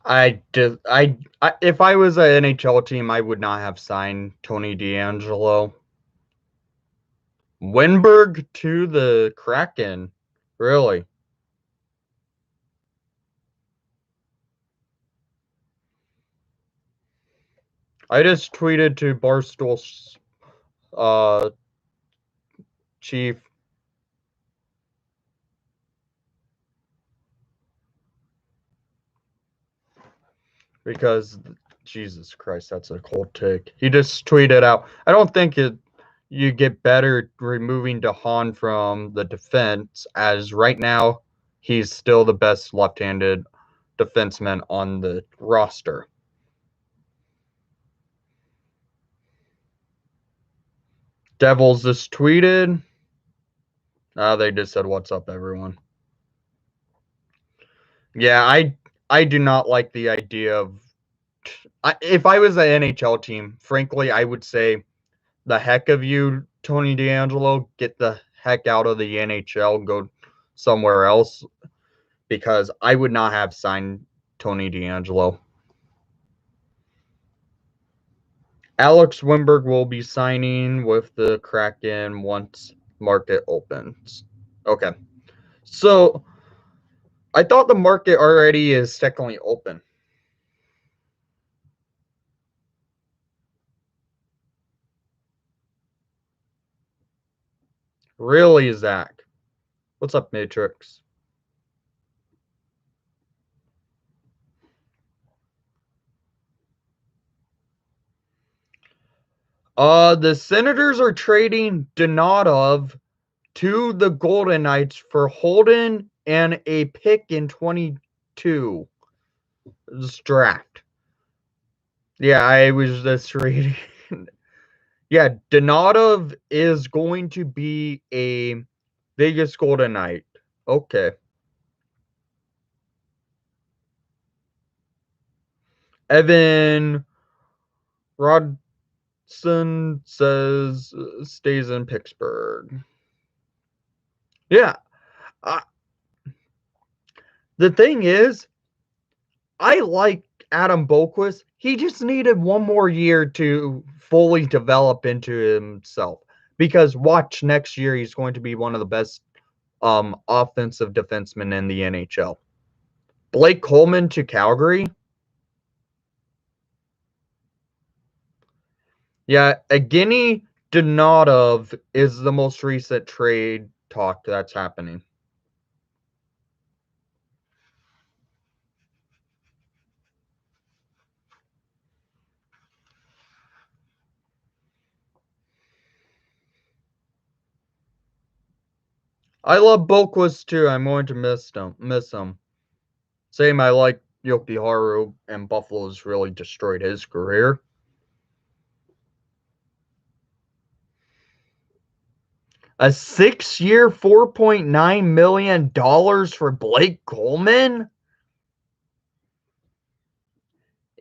Speaker 1: If I was an NHL team, I would not have signed Tony DeAngelo. Winberg to the Kraken. Really? I just tweeted to Barstool's chief. Because Jesus Christ, that's a cold take. He just tweeted out. I don't think you get better removing DeHaan from the defense, as right now he's still the best left-handed defenseman on the roster. Devils just tweeted. They just said, "What's up, everyone?" Yeah, I do not like the idea of. If I was an NHL team, frankly, I would say, the heck of you, Tony DeAngelo, get the heck out of the NHL, go somewhere else, because I would not have signed Tony DeAngelo. Alex Wimberg will be signing with the Kraken once market opens. Okay. So I thought the market already is technically open. Really, Zach? What's up, Matrix? The Senators are trading Donatov to the Golden Knights for Holden and a pick in 22. This draft. Yeah, I was just reading. Yeah, Donatov is going to be a Vegas Golden Knight. Okay. Evan Rodson says stays in Pittsburgh. Yeah. Uh, the thing is, I like Adam Boqvist. He just needed one more year to fully develop into himself. Because watch next year, he's going to be one of the best offensive defensemen in the NHL. Blake Coleman to Calgary. Yeah, Evgeny Donatov is the most recent trade talk that's happening. I love Boqvist too. I'm going to miss him. Same, I like Yokiharu, and Buffalo's really destroyed his career. A 6-year, $4.9 million for Blake Coleman?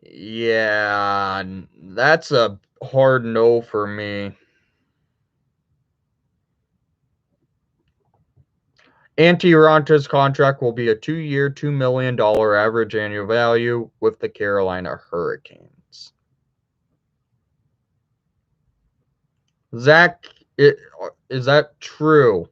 Speaker 1: Yeah, that's a hard no for me. Antti Ranta's contract will be a 2-year, $2 million average annual value with the Carolina Hurricanes. Zach, is that true?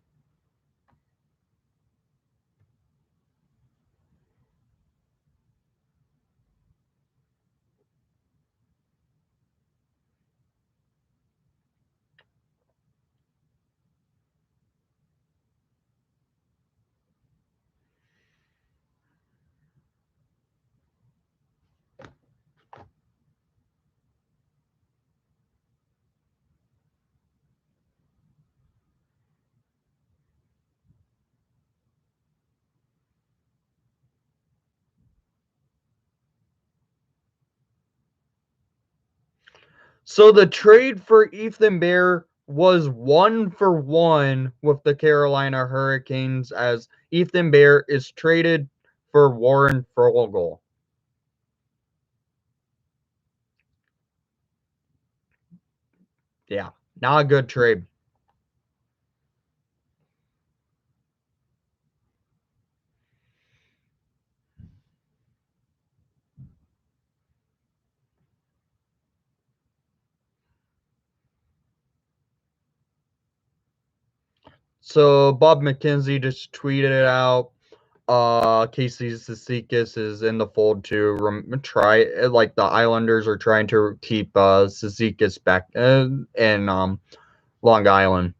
Speaker 1: So the trade for Ethan Bear was 1-for-1 with the Carolina Hurricanes as Ethan Bear is traded for Warren Foegele. Yeah, not a good trade. So Bob McKenzie just tweeted it out. Casey Cizikas is in the fold to try. Like the Islanders are trying to keep Cizikas back in Long Island.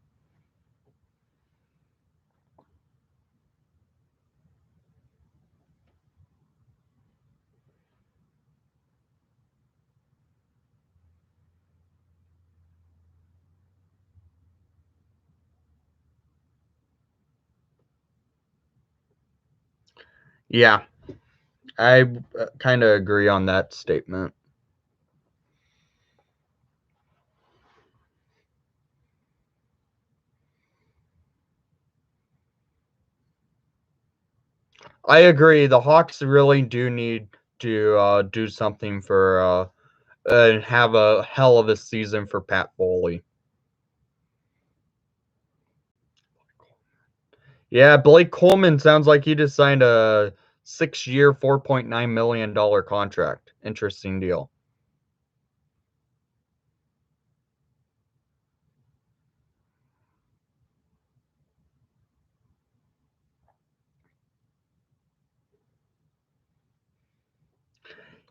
Speaker 1: Yeah, I kind of agree on that statement. I agree. The Hawks really do need to do something for and have a hell of a season for Pat Foley. Yeah, Blake Coleman sounds like he just signed a 6-year, $4.9 million contract. Interesting deal.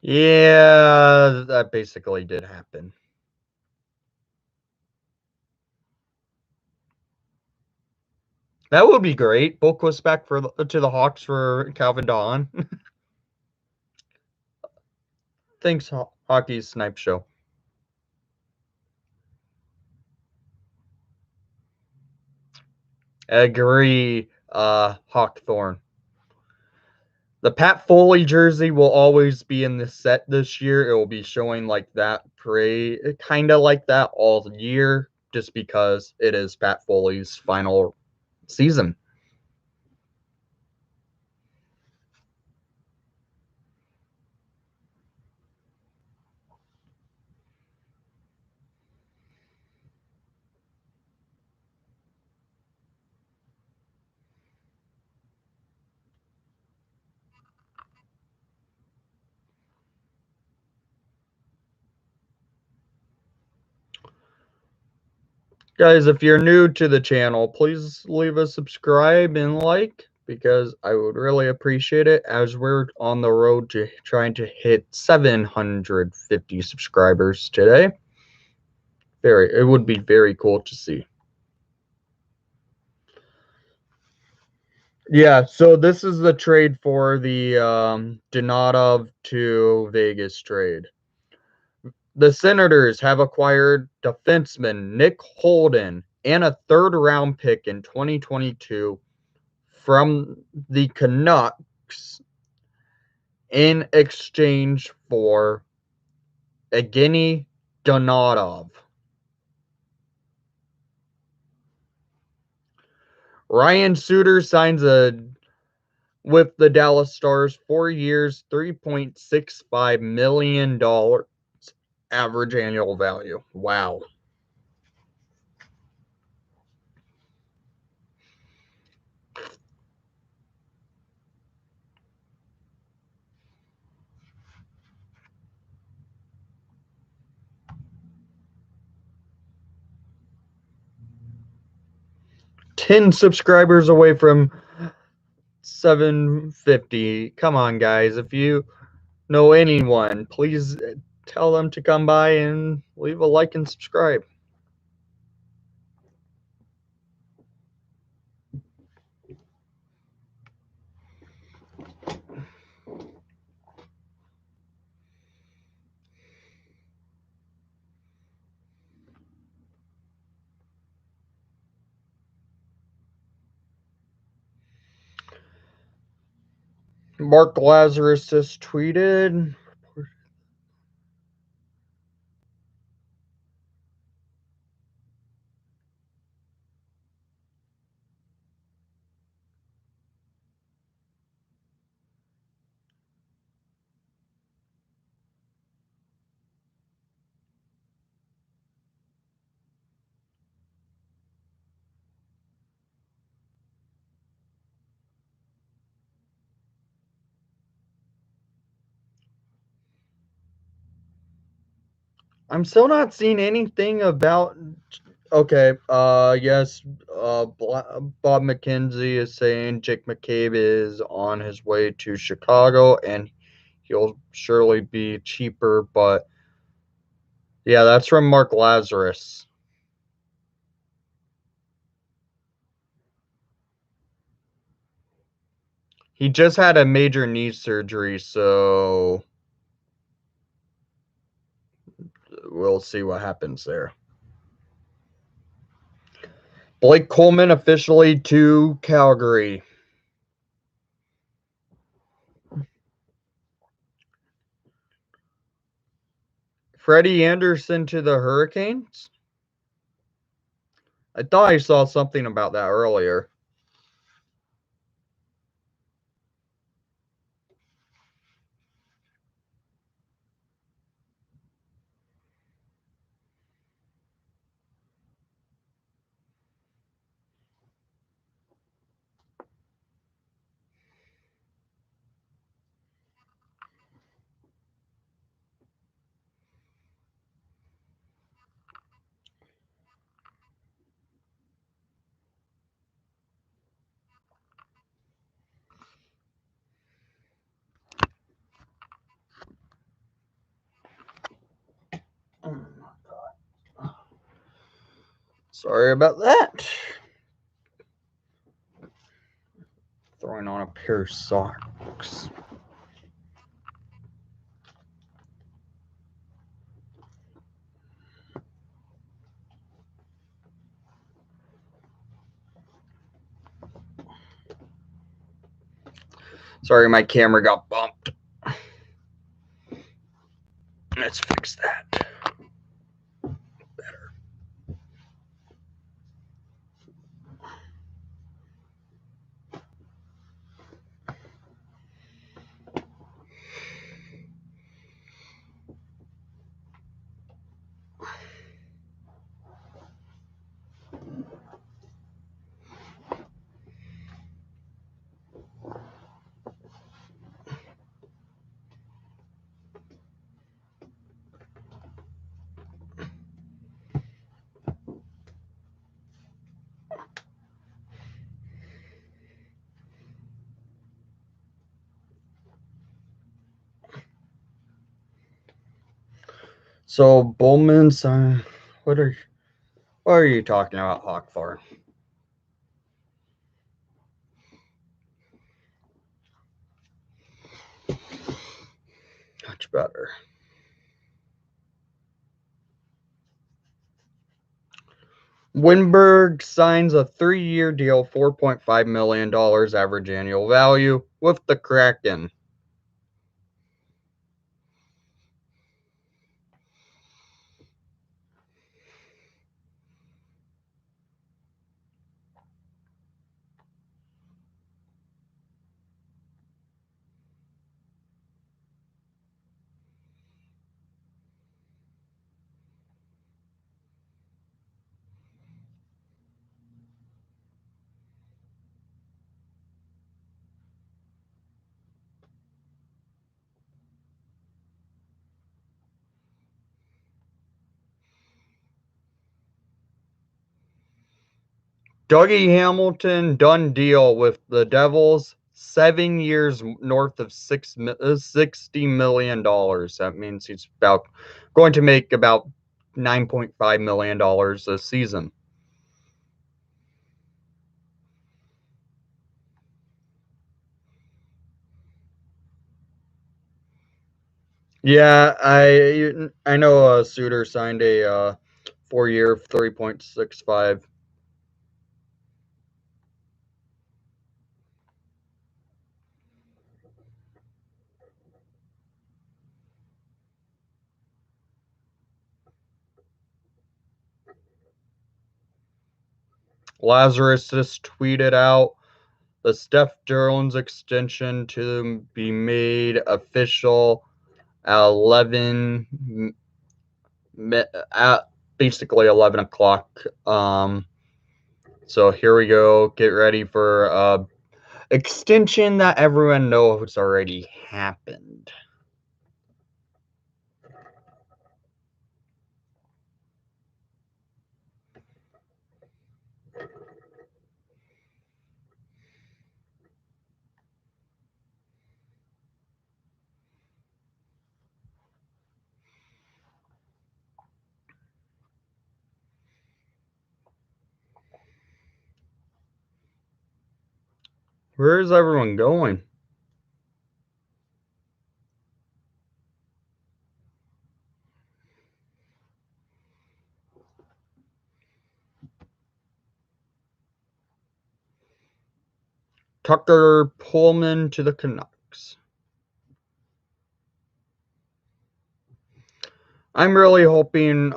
Speaker 1: Yeah, that basically did happen. That would be great. Boquist back to the Hawks for Calvin Dawn. Thanks, Hockey Snipe Show. Agree, Hawkthorne. The Pat Foley jersey will always be in the set this year. It will be showing like that kind of like that all year, just because it is Pat Foley's final season. Guys, if you're new to the channel, please leave a subscribe and like, because I would really appreciate it, as we're on the road to trying to hit 750 subscribers today. It would be very cool to see. Yeah, so this is the trade for the Donatov to Vegas trade. The Senators have acquired defenseman Nick Holden and a third-round pick in 2022 from the Canucks in exchange for Evgeny Donatov. Ryan Suter signs with the Dallas Stars 4 years, $3.65 million average annual value. Wow. $10 subscribers away from 750. Come on, guys. If you know anyone, please tell them to come by and leave a like and subscribe. Mark Lazarus just tweeted. I'm still not seeing anything about. Okay, yes, Bob McKenzie is saying Jake McCabe is on his way to Chicago and he'll surely be cheaper, but yeah, that's from Mark Lazarus. He just had a major knee surgery, so we'll see what happens there. Blake Coleman officially to Calgary. Freddie Anderson to the Hurricanes? I thought I saw something about that earlier. Oh my God. Sorry about that. Throwing on a pair of socks. Sorry, my camera got bumped. Let's fix that. Better. So Bowman's, what are you talking about Hawk for? Much better. Winberg signs a 3-year deal, $4.5 million average annual value with the Kraken. Dougie Hamilton done deal with the Devils. 7 years north of $60 million. That means he's going to make about $9.5 million this season. Yeah, I know Suter signed a 4-year, 3.65. Lazarus just tweeted out the Steph Jones extension to be made official at 11 at basically 11 o'clock. So here we go. Get ready for extension that everyone knows already happened. Where is everyone going? Tucker Pullman to the Canucks. I'm really hoping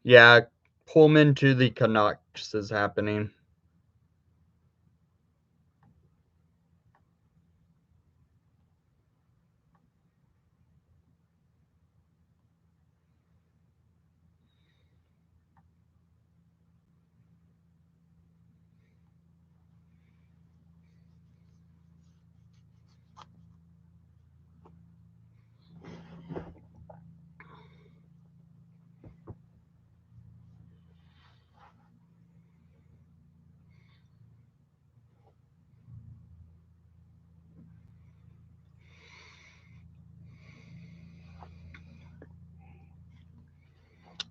Speaker 1: yeah, Pullman to the Canucks is happening.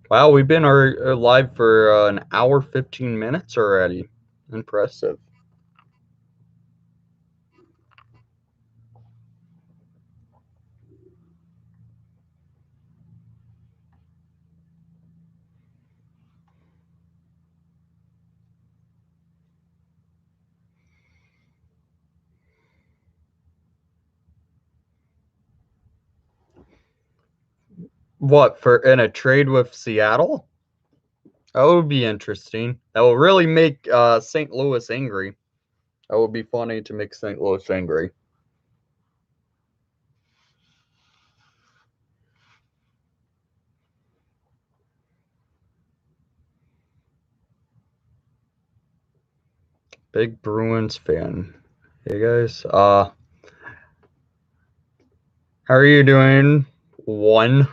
Speaker 1: Wow, we've been live for an hour 15 minutes already. Impressive. What, for in a trade with Seattle? That would be interesting. That will really make St. Louis angry. That would be funny to make St. Louis angry. Big Bruins fan. Hey guys, how are you doing? One.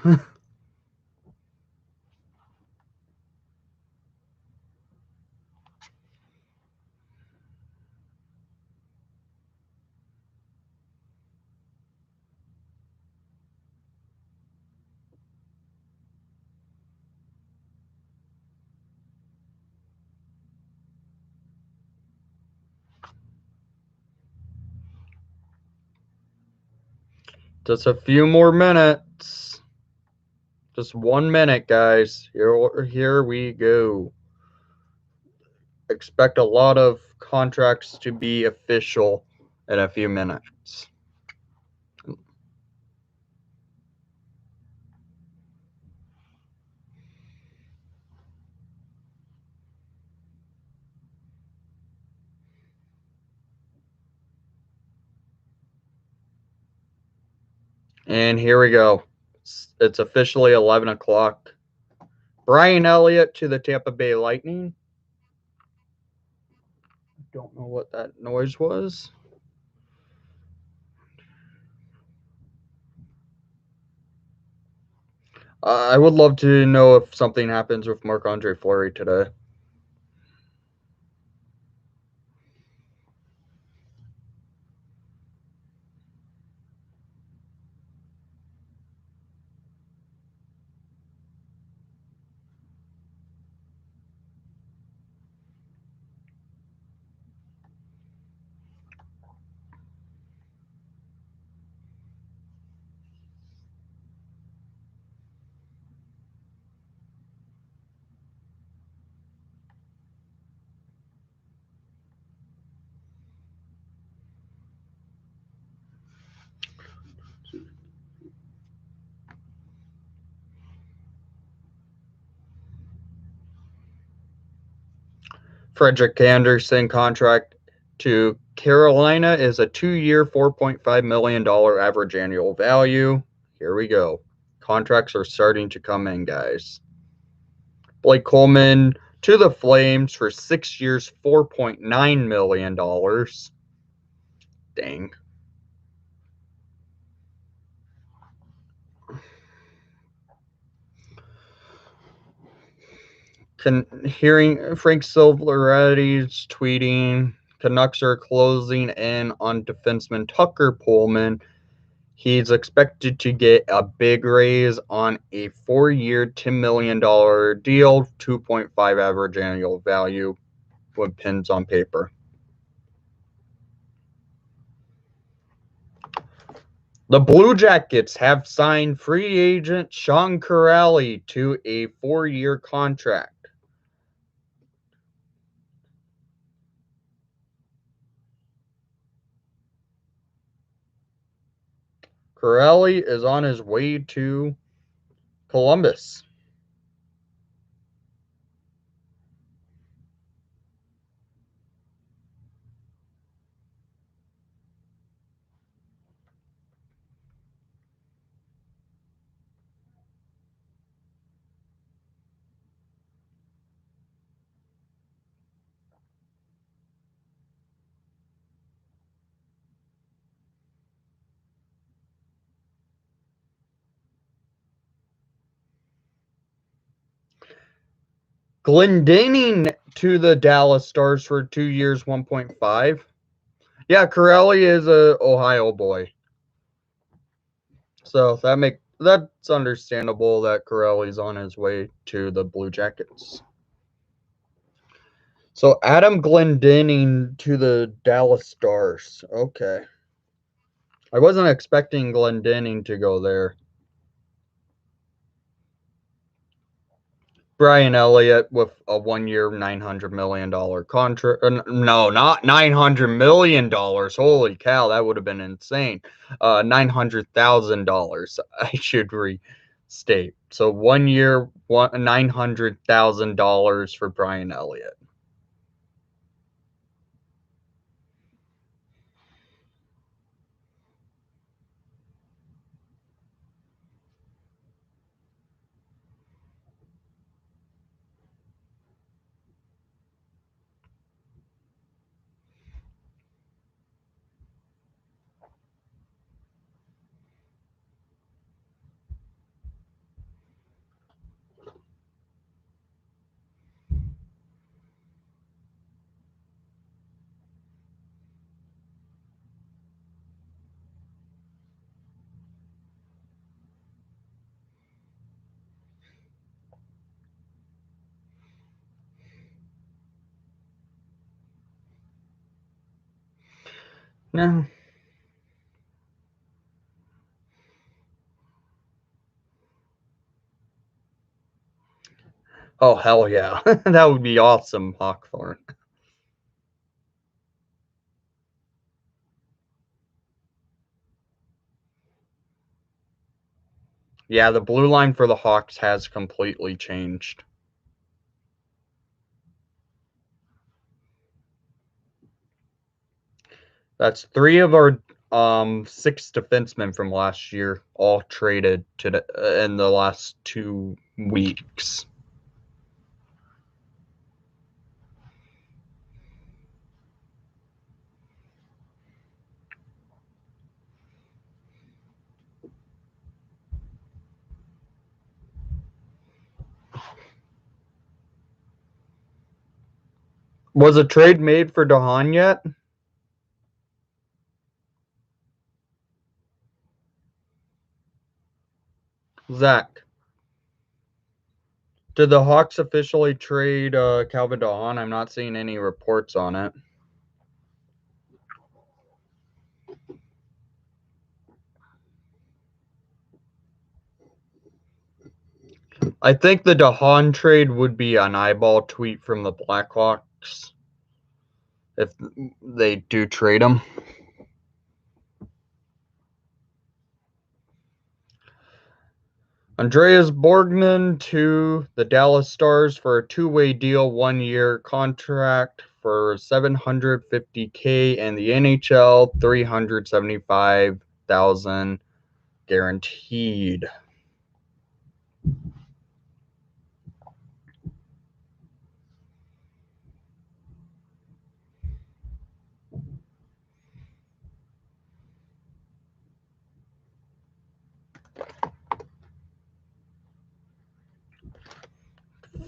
Speaker 1: Just a few more minutes. Just 1 minute, guys. Here we go. Expect a lot of contracts to be official in a few minutes. And here we go. It's officially 11 o'clock. Brian Elliott to the Tampa Bay Lightning. Don't know what that noise was. I would love to know if something happens with Marc-Andre Fleury today. Frederik Andersen contract to Carolina is a 2-year, $4.5 million average annual value. Here we go. Contracts are starting to come in, guys. Blake Coleman to the Flames for 6 years, $4.9 million. Dang. Hearing Frank Silveretti's tweeting, Canucks are closing in on defenseman Tucker Pullman. He's expected to get a big raise on a 4-year, $10 million deal, 2.5 average annual value with pins on paper. The Blue Jackets have signed free agent Sean Kuraly to a 4-year contract. Kuraly is on his way to Columbus. Glendening to the Dallas Stars for 2 years, 1.5. Yeah, Kuraly is a Ohio boy. So that's understandable that Kuraly's on his way to the Blue Jackets. So Adam Glendening to the Dallas Stars. Okay. I wasn't expecting Glendening to go there. Brian Elliott with a 1-year, $900 million contract. No, not $900 million. Holy cow, that would have been insane. $900,000, I should restate. So 1 year, $900,000 for Brian Elliott. No. Oh, hell yeah. That would be awesome, Hawkthorne. Yeah, the blue line for the Hawks has completely changed. That's three of our six defensemen from last year all traded in the last 2 weeks. Was a trade made for Dahan yet? Zach, did the Hawks officially trade Calvin Dahan? I'm not seeing any reports on it. I think the Dahan trade would be an eyeball tweet from the Blackhawks if they do trade him. Andreas Borgman to the Dallas Stars for a two-way deal, 1-year contract for $750K, and the NHL $375,000 guaranteed.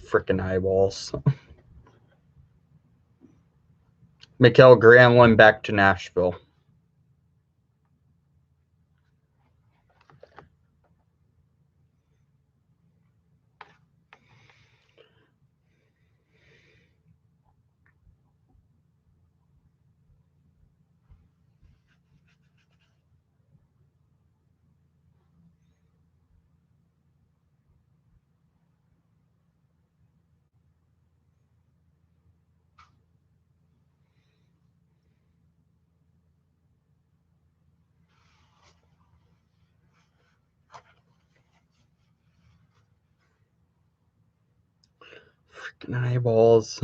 Speaker 1: Freaking eyeballs. Mikael Granlund back to Nashville. Freaking eyeballs.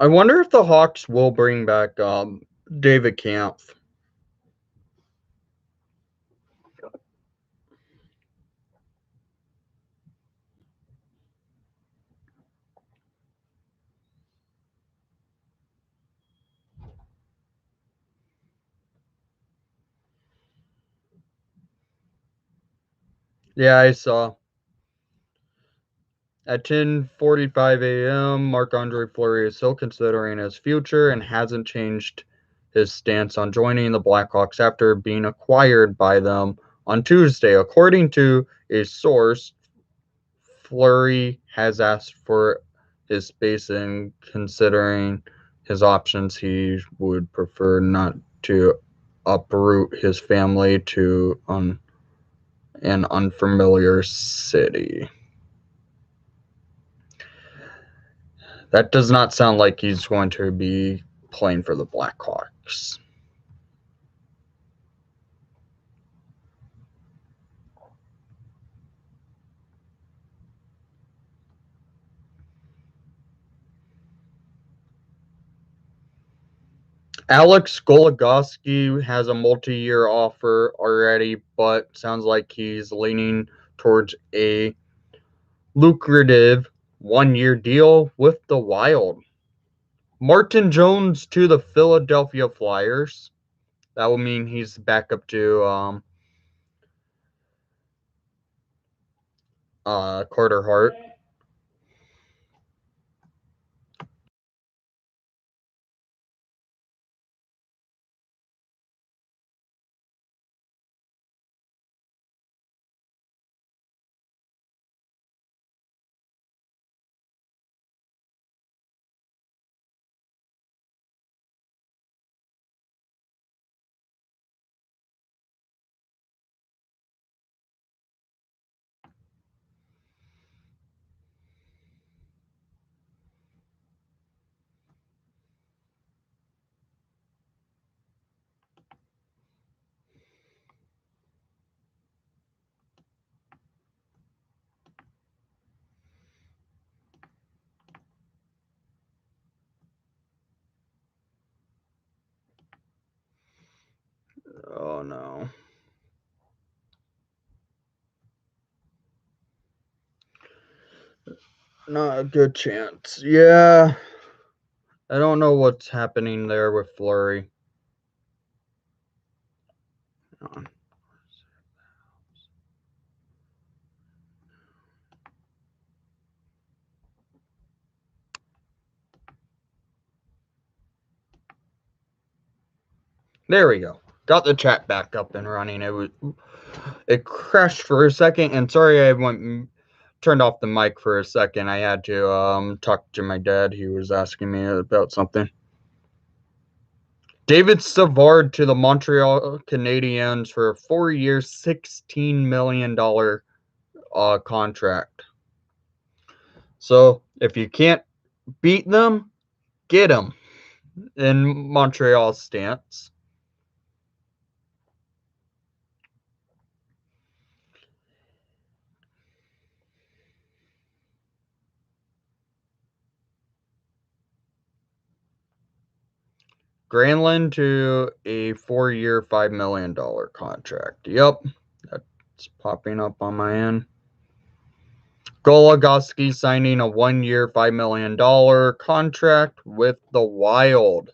Speaker 1: I wonder if the Hawks will bring back David Kampf. Yeah, I saw. At 10:45 a.m., Marc-Andre Fleury is still considering his future and hasn't changed his stance on joining the Blackhawks after being acquired by them on Tuesday. According to a source, Fleury has asked for his space and considering his options, he would prefer not to uproot his family to an unfamiliar city. That does not sound like he's going to be playing for the Blackhawks. Alex Goligoski has a multi-year offer already, but sounds like he's leaning towards a lucrative 1-year deal with the Wild. Martin Jones to the Philadelphia Flyers. That will mean he's back up to Carter Hart. Oh no. Not a good chance. Yeah. I don't know what's happening there with Fleury. There we go. Got the chat back up and running. It crashed for a second, and sorry I turned off the mic for a second. I had to talk to my dad. He was asking me about something. David Savard to the Montreal Canadiens for a 4-year, $16 million contract. So if you can't beat them, get them in Montreal's stance. Granlund to a 4-year, $5 million contract. Yep, that's popping up on my end. Goligoski signing a 1-year, $5 million contract with the Wild.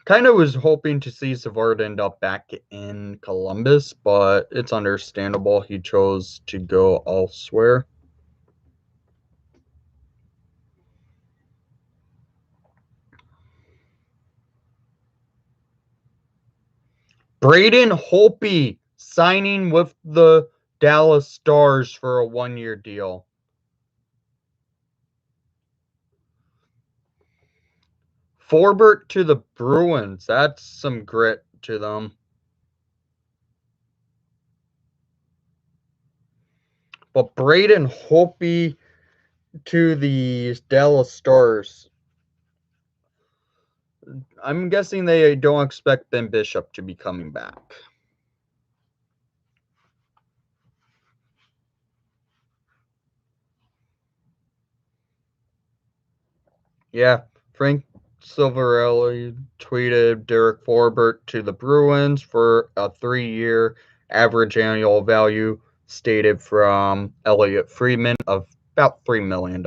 Speaker 1: Kind of was hoping to see Savard end up back in Columbus, but it's understandable he chose to go elsewhere. Braden Holtby signing with the Dallas Stars for a 1-year deal. Forbert to the Bruins. That's some grit to them. But Braden Holtby to the Dallas Stars. I'm guessing they don't expect Ben Bishop to be coming back. Yeah, Frank Silverelli tweeted Derek Forbert to the Bruins for a 3-year average annual value stated from Elliot Friedman of about $3 million.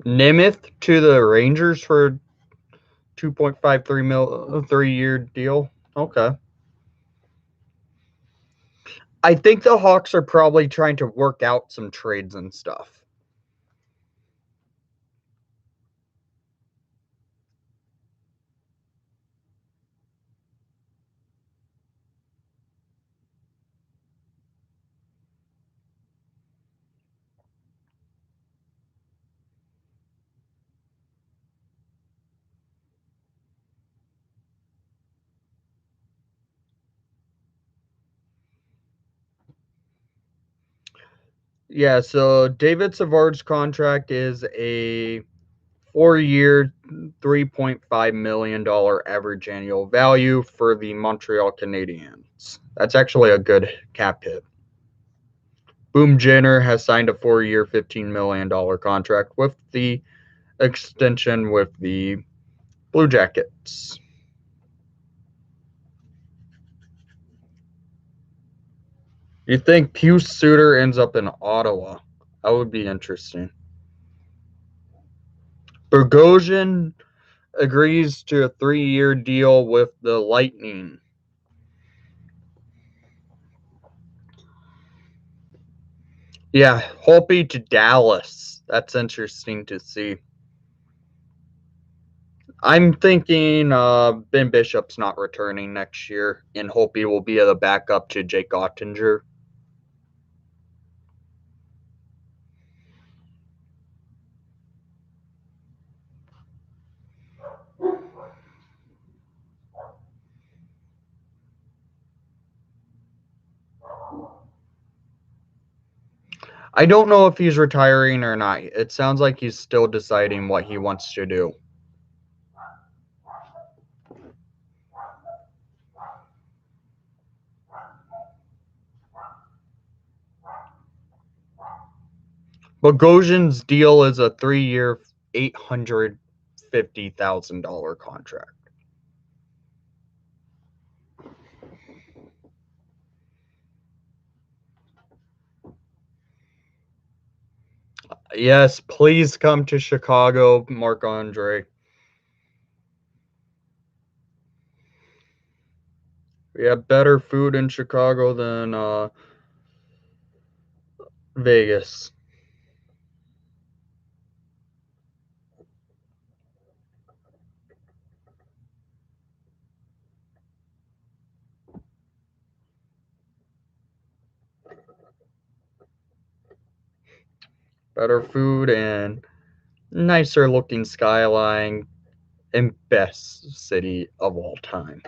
Speaker 1: Nemeth to the Rangers for 2.53 mil 3-year deal. Okay. I think the Hawks are probably trying to work out some trades and stuff. Yeah, so David Savard's contract is a 4-year, $3.5 million average annual value for the Montreal Canadiens. That's actually a good cap hit. Boom Jenner has signed a 4-year, $15 million contract with the extension with the Blue Jackets. You think Pius Suter ends up in Ottawa? That would be interesting. Bogosian agrees to a 3-year deal with the Lightning. Yeah, Holtby to Dallas. That's interesting to see. I'm thinking Ben Bishop's not returning next year, and Holtby will be the backup to Jake Ottinger. I don't know if he's retiring or not. It sounds like he's still deciding what he wants to do. Bogosian's deal is a 3-year, $850,000 contract. Yes, please come to Chicago, Marc-Andre. We have better food in Chicago than Vegas. Better food and nicer looking skyline and best city of all time.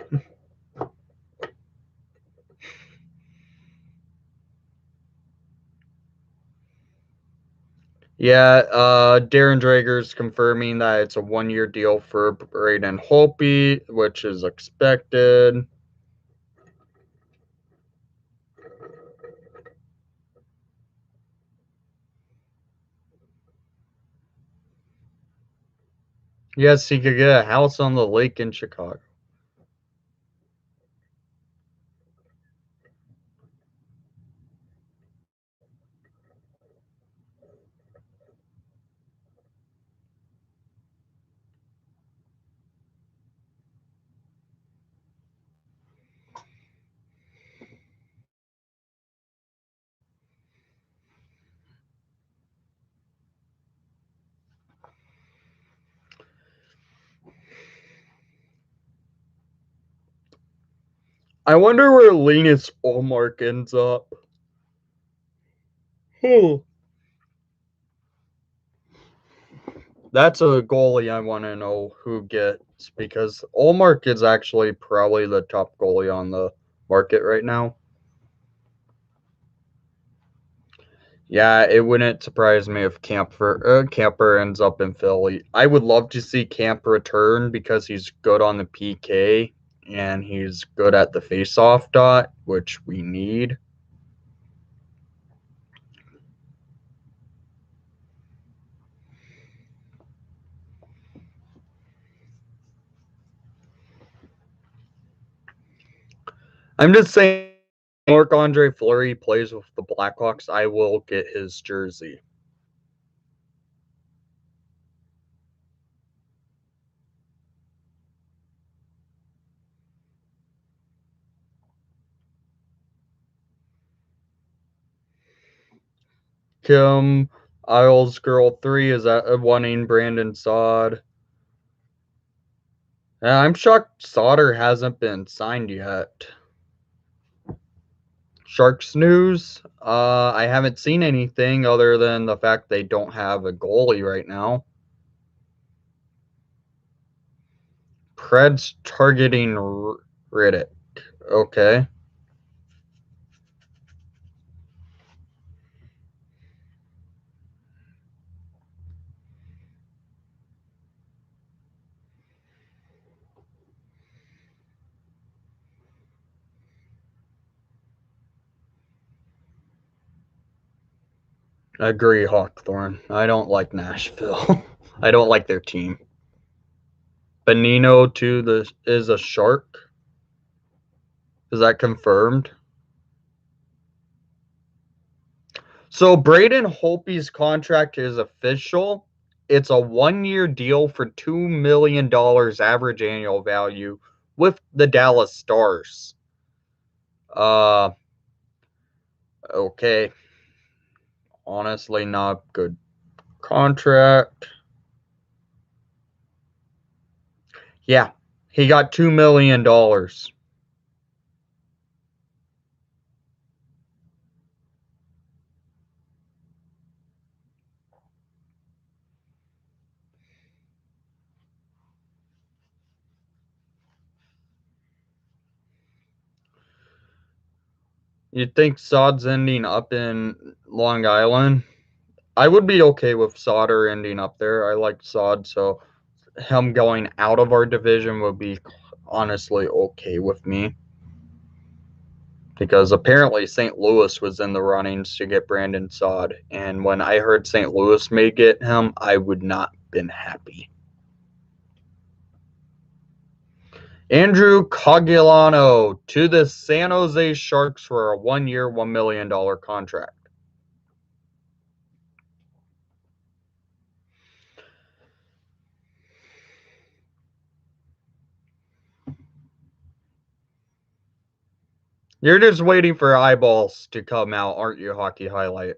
Speaker 1: Yeah, Darren Drager's confirming that it's a 1-year deal for Braden Holtby, which is expected. Yes, he could get a house on the lake in Chicago. I wonder where Linus Olmark ends up. That's a goalie I want to know who gets because Olmark is actually probably the top goalie on the market right now. Yeah, it wouldn't surprise me if Camper ends up in Philly. I would love to see Camp return because he's good on the PK and he's good at the face-off dot, which we need. I'm just saying, Marc-Andre Fleury plays with the Blackhawks, I will get his jersey. Kim Isles Girl 3 is wanting Brandon Saad. Yeah, I'm shocked Sauter hasn't been signed yet. Sharks news. I haven't seen anything other than the fact they don't have a goalie right now. Preds targeting Riddick. Okay. I agree, Hawthorne. I don't like Nashville. I don't like their team. Benino too is a shark. Is that confirmed? So Braden Holtby's contract is official. It's a 1-year deal for $2 million average annual value with the Dallas Stars. Okay. Honestly, not good contract. Yeah, he got $2 million. You'd think Sod's ending up in Long Island. I would be okay with Sauter ending up there. I like Sod, so him going out of our division would be honestly okay with me. Because apparently St. Louis was in the runnings to get Brandon Sod. And when I heard St. Louis may get him, I would not been happy. Andrew Cogliano to the San Jose Sharks for a 1-year, $1 million contract. You're just waiting for eyeballs to come out, aren't you, Hockey Highlight?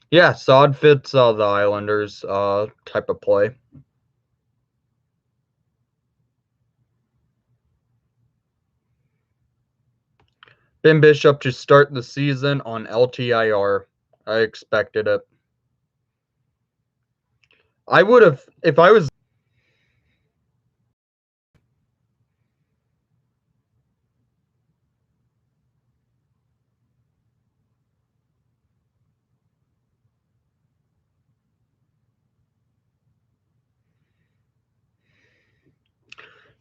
Speaker 1: Yeah, Sod fits the Islanders type of play. Ben Bishop to start the season on LTIR. I expected it. I would have, if I was.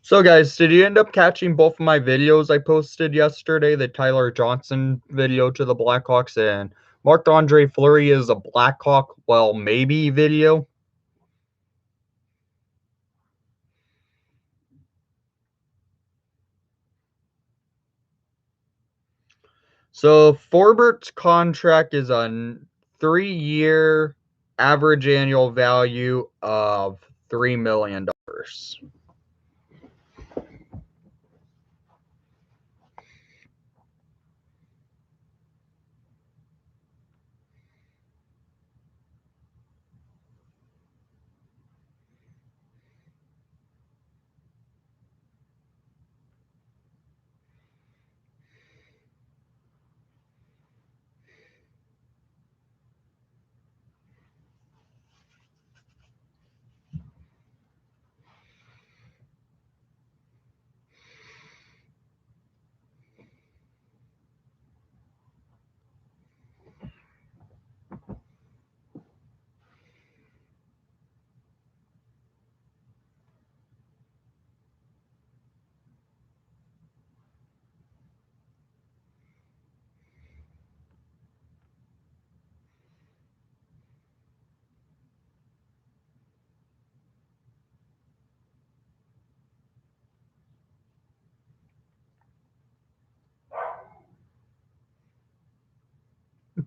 Speaker 1: So, guys, did you end up catching both of my videos I posted yesterday? The Tyler Johnson video to the Blackhawks and Marc-Andre Fleury is a Blackhawk, well, maybe video. So Forbert's contract is a 3-year average annual value of $3 million.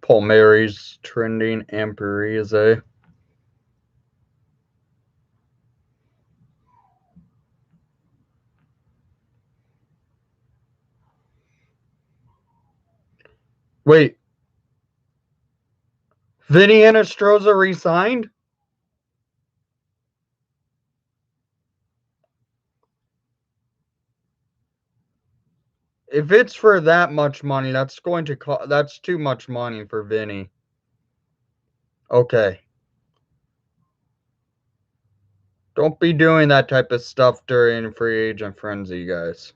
Speaker 1: Palmieri's trending and Parise. Wait, Vinny Anastroza resigned? If it's for that much money, that's going to that's too much money for Vinny. Okay. Don't be doing that type of stuff during free agent frenzy, guys.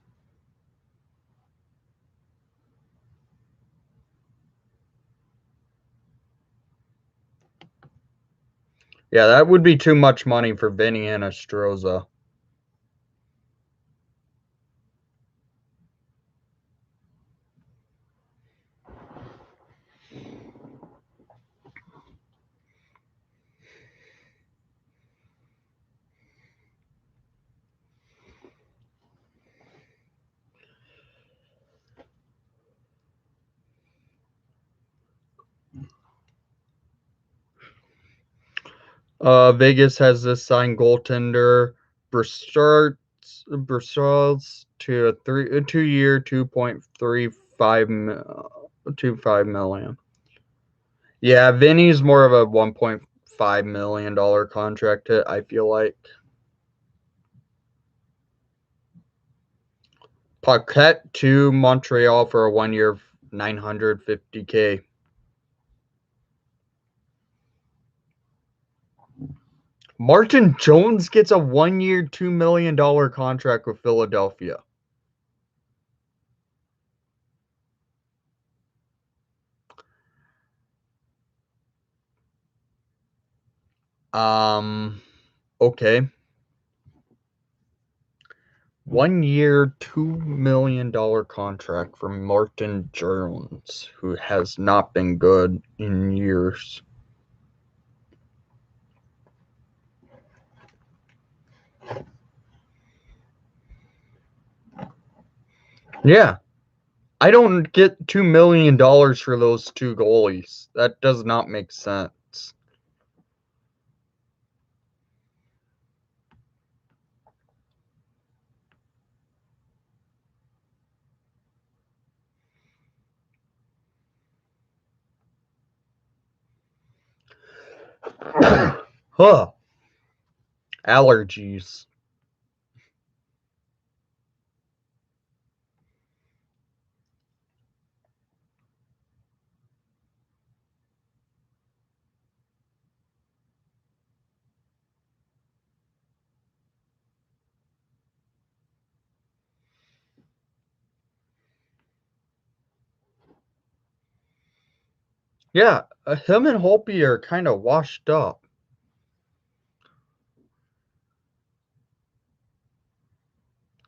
Speaker 1: Yeah, that would be too much money for Vinny Anastroza. Vegas has this signed goaltender Brissards to a 2-year, 2.25 million. Yeah, Vinny's more of a $1.5 million contract hit, I feel like. Paquette to Montreal for a 1-year, $950K. Martin Jones gets a 1-year, $2 million contract with Philadelphia. Okay. 1-year, $2 million contract for Martin Jones, who has not been good in years. Yeah. I don't get $2 million for those two goalies. That does not make sense. Huh. Allergies. Yeah, him and Holpe are kind of washed up.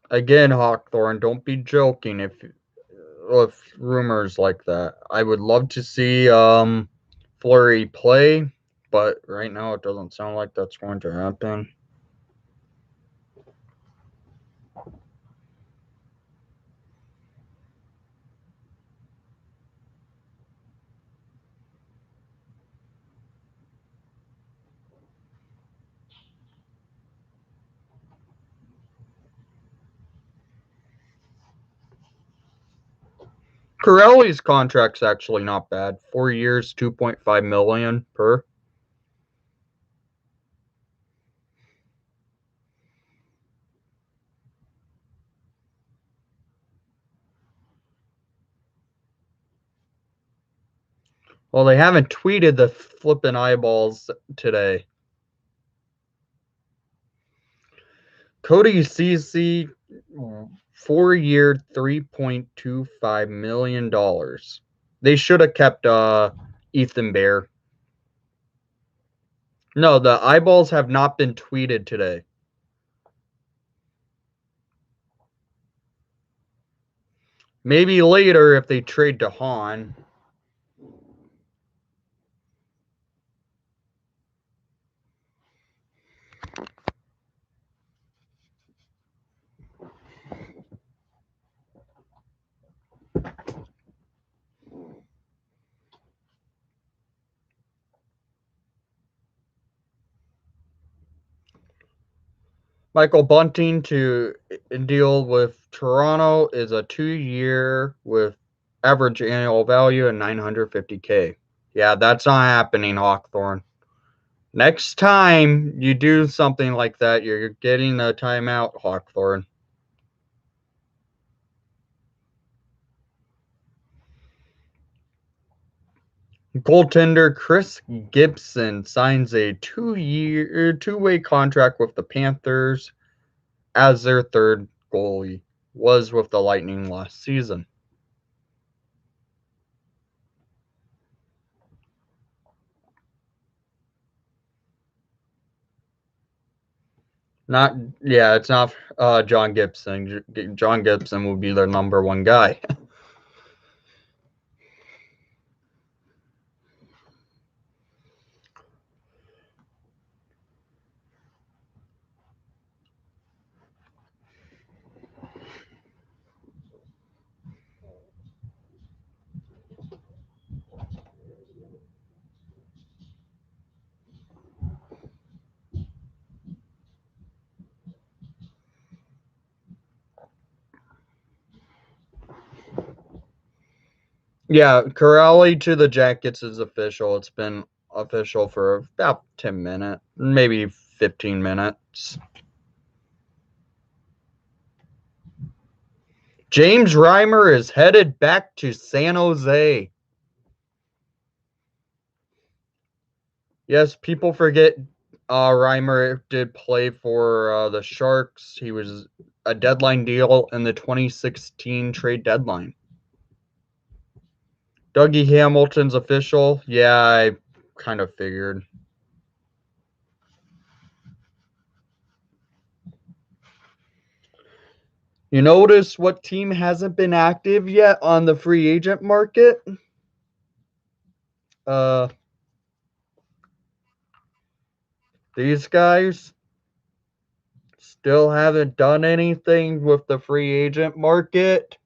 Speaker 1: Again, Hawkthorne, don't be joking if with rumors like that. I would love to see Fleury play, but right now it doesn't sound like that's going to happen. Corelli's contract's actually not bad. 4 years, 2.5 million per. Well, they haven't tweeted the flippin' eyeballs today. Cody Ceci, 4-year, $3.25 million. They should have kept Ethan Bear. No, the eyeballs have not been tweeted today. Maybe later if they trade to Han. Michael Bunting to deal with Toronto is a 2-year with average annual value of $950K. Yeah, that's not happening, Hawkthorne. Next time you do something like that, you're getting a timeout, Hawkthorne. Goaltender Chris Gibson signs a 2-way contract with the Panthers as their third goalie. Was with the Lightning last season. Not, yeah, it's not John Gibson. John Gibson would be their number one guy. Yeah, Corrali to the Jackets is official. It's been official for about 10 minutes, maybe 15 minutes. James Reimer is headed back to San Jose. Yes, people forget Reimer did play for the Sharks. He was a deadline deal in the 2016 trade deadline. Dougie Hamilton's official. Yeah, I kind of figured. You notice what team hasn't been active yet on the free agent market? Uh, these guys still haven't done anything with the free agent market.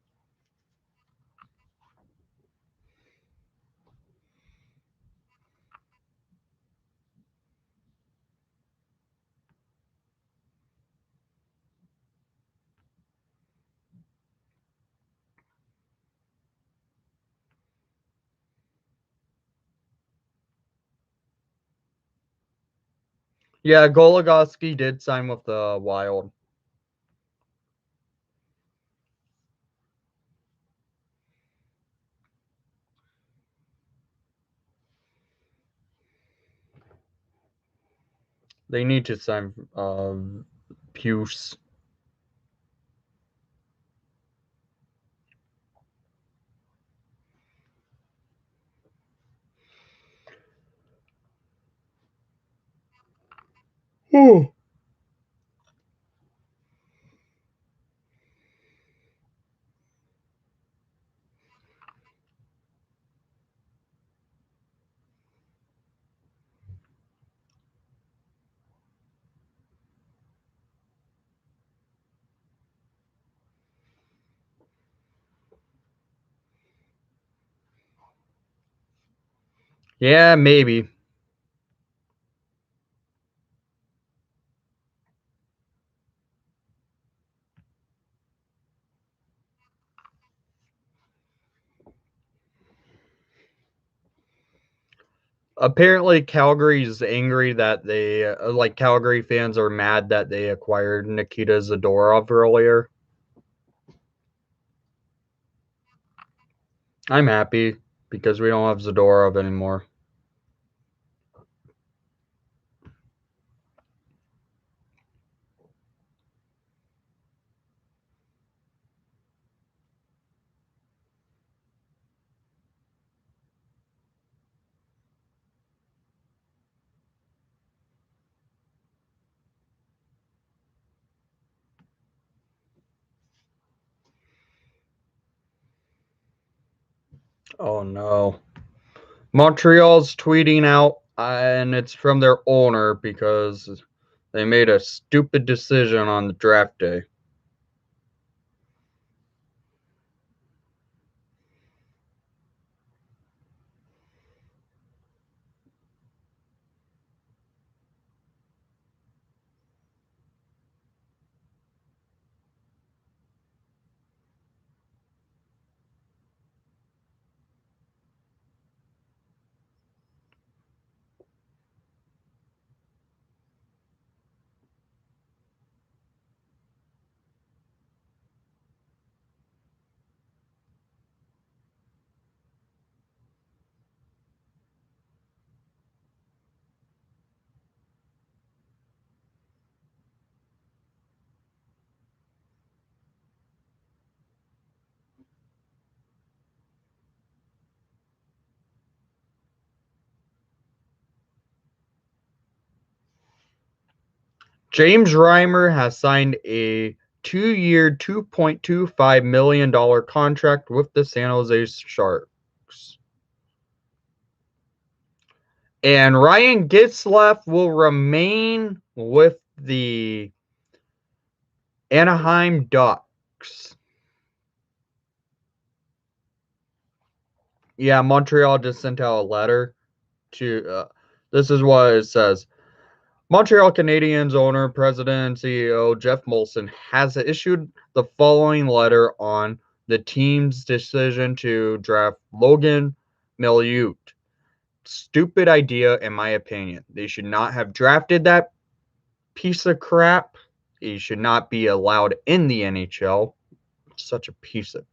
Speaker 1: Yeah, Goligoski did sign with the Wild. They need to sign Puce. Yeah, maybe. Apparently, Calgary's angry that Calgary fans are mad that they acquired Nikita Zadorov earlier. I'm happy because we don't have Zadorov anymore. Oh no. Montreal's tweeting out, and it's from their owner because they made a stupid decision on the draft day. James Reimer has signed a 2-year, $2.25 million contract with the San Jose Sharks. And Ryan Getzlaf will remain with the Anaheim Ducks. Yeah, Montreal just sent out a letter to. This is what it says. Montreal Canadiens owner, president, and CEO Jeff Molson has issued the following letter on the team's decision to draft Logan Mailloux. Stupid idea, in my opinion. They should not have drafted that piece of crap. He should not be allowed in the NHL. Such a piece of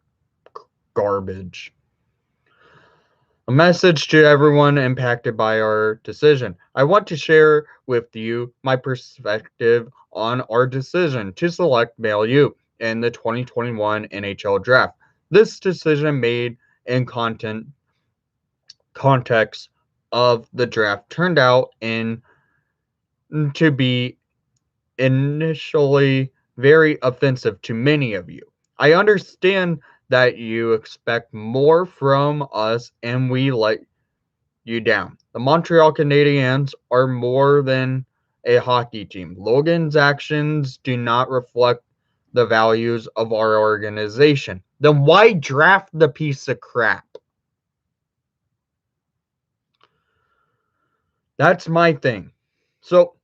Speaker 1: garbage. A message to everyone impacted by our decision. I want to share with you my perspective on our decision to select Mailloux in the 2021 NHL draft. This decision made in context of the draft turned out to be initially very offensive to many of you. I understand that you expect more from us and we let you down. The Montreal Canadiens are more than a hockey team. Logan's actions do not reflect the values of our organization. Then why draft the piece of crap? That's my thing. So,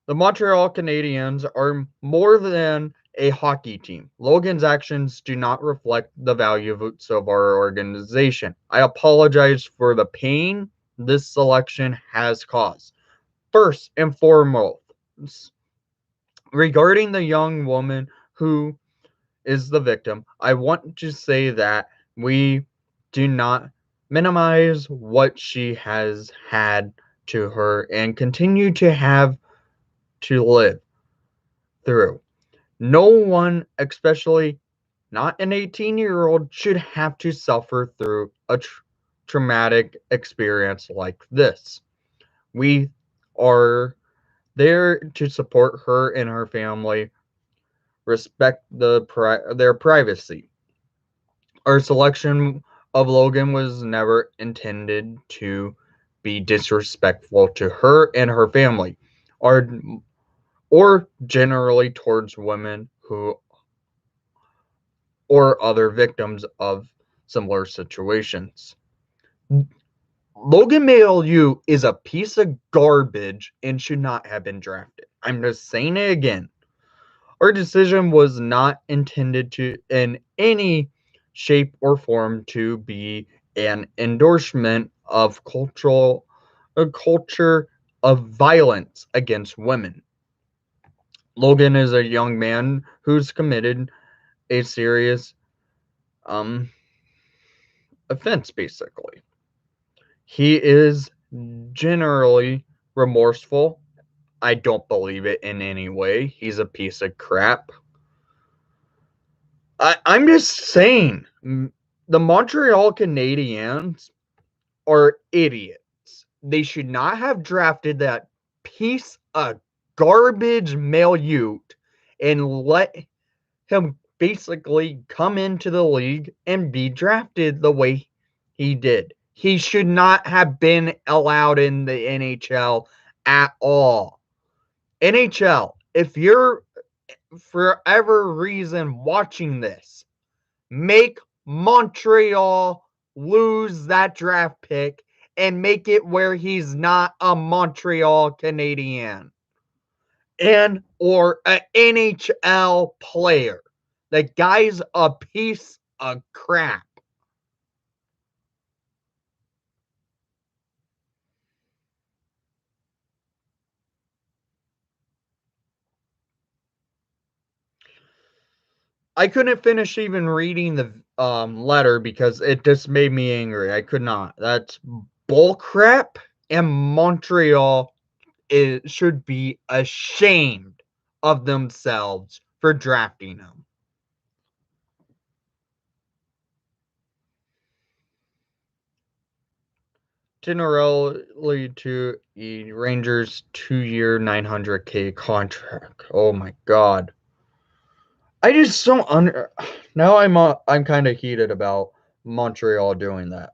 Speaker 1: the Montreal Canadiens are more than a hockey team. Logan's actions do not reflect the values of our organization. I apologize for the pain this selection has caused. First and foremost, regarding the young woman who is the victim, I want to say that we do not minimize what she has had to her and continue to have to live through. No one, especially not an 18-year-old, should have to suffer through a traumatic experience like this. We are there to support her and her family, respect their privacy. Our selection of Logan was never intended to be disrespectful to her and her family, or generally towards women who or other victims of similar situations. Logan Mailloux is a piece of garbage and should not have been drafted. I'm just saying it again. Our decision was not intended to, in any shape or form, to be an endorsement of a culture of violence against women. Logan is a young man who's committed a serious um, offense, basically. He is generally remorseful. I don't believe it in any way. He's a piece of crap. I'm just saying, the Montreal Canadiens are idiots. They should not have drafted that piece of garbage Mailloux and let him basically come into the league and be drafted the way he did. He should not have been allowed in the NHL at all. NHL, if you're for whatever reason watching this, make Montreal lose that draft pick and make it where he's not a Montreal Canadian and or an NHL player. The guy's a piece of crap. I couldn't finish even reading the letter because it just made me angry. I could not. That's bull crap, and Montreal should be ashamed of themselves for drafting him. Generally to the Rangers 2-year $900K contract. Oh my god. I just don't under now I'm kind of heated about Montreal doing that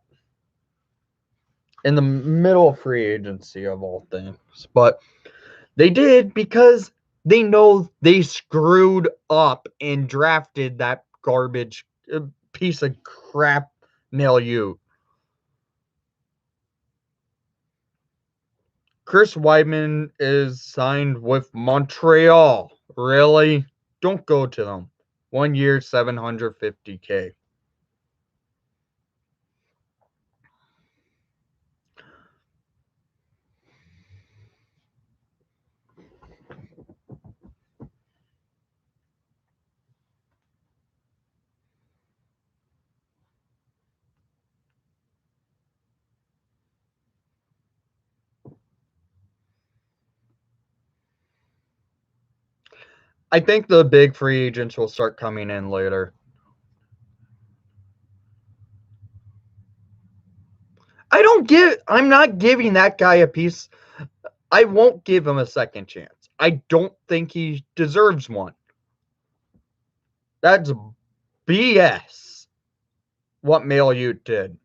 Speaker 1: in the middle of free agency of all things. But they did because they know they screwed up and drafted that garbage piece of crap Mailloux. Chris Weidman is signed with Montreal. Really? Don't go to them. 1 year, $750K. I think the big free agents will start coming in later. I'm not giving that guy a piece. I won't give him a second chance. I don't think he deserves one. That's BS what Mailute did.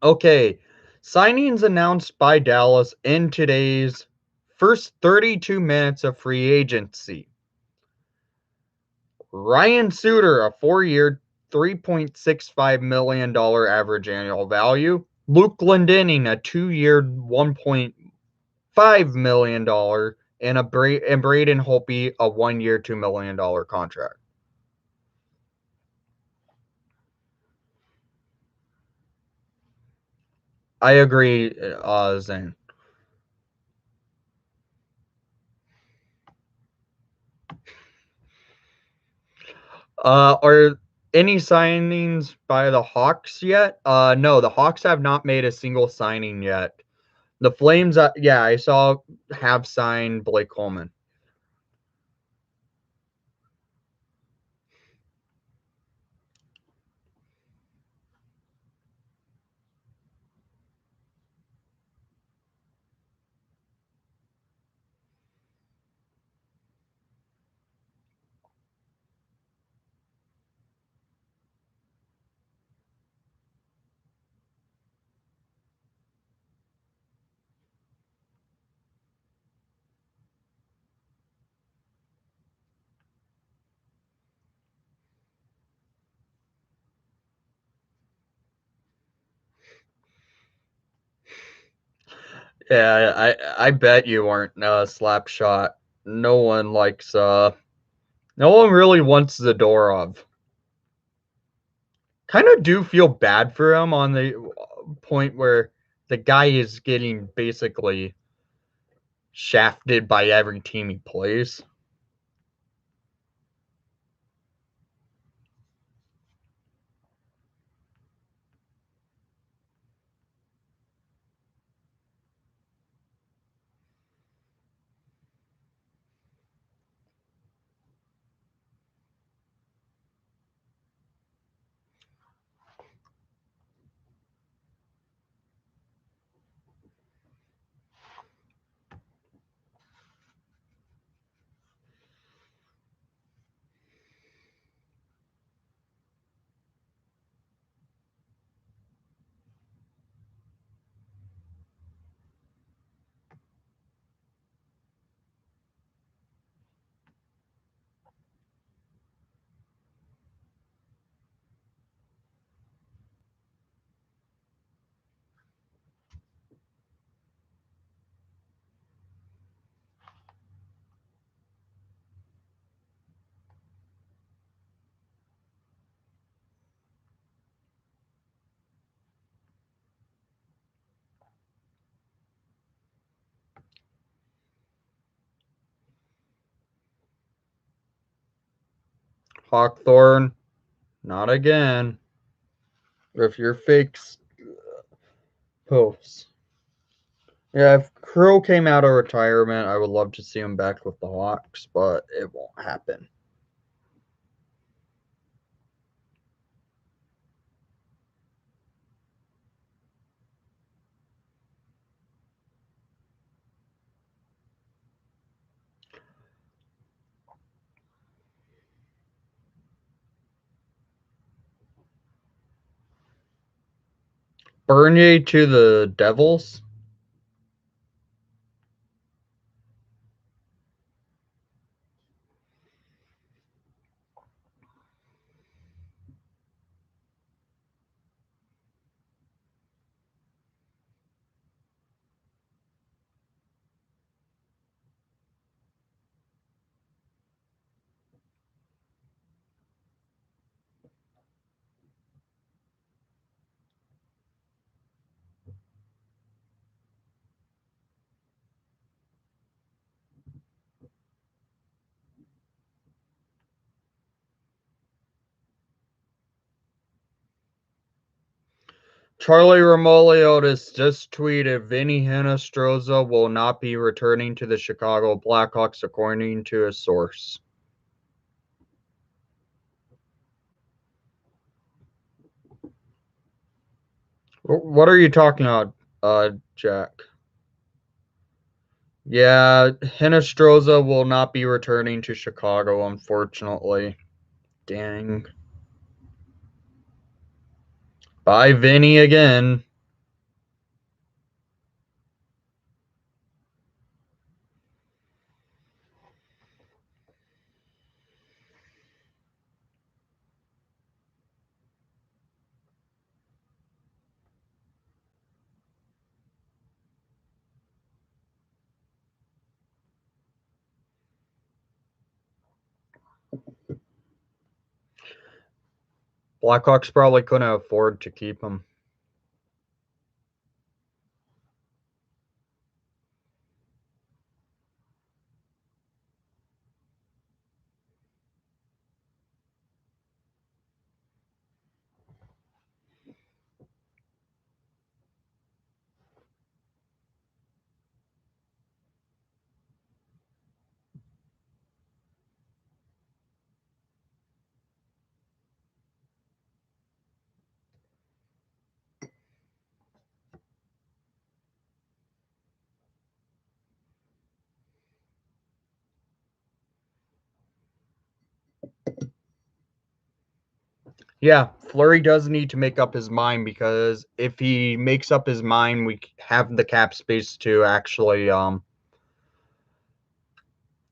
Speaker 1: Okay, signings announced by Dallas in today's first 32 minutes of free agency. Ryan Suter, a 4-year, $3.65 million average annual value. Luke Glendening, a 2-year, $1.5 million, and Braden Holtby, a 1-year, $2 million contract. I agree, Zane. Are any signings by the Hawks yet? No, the Hawks have not made a single signing yet. The Flames, yeah, I saw have signed Blake Coleman. Yeah, I bet you aren't slap shot. No one likes no one really wants Zadorov. Kind of do feel bad for him on the point where the guy is getting basically shafted by every team he plays. Hawkthorne, not again. If your fakes posts. Yeah, if Crow came out of retirement, I would love to see him back with the Hawks, but it won't happen. Bernier to the Devils. Charlie Romoliotis just tweeted Vinny Hinostroza will not be returning to the Chicago Blackhawks, according to a source. What are you talking about, Jack? Yeah, Hinostroza will not be returning to Chicago, unfortunately. Dang. Bye, Vinny, again. Blackhawks probably couldn't afford to keep him. Yeah, Fleury does need to make up his mind, because if he makes up his mind, we have the cap space to actually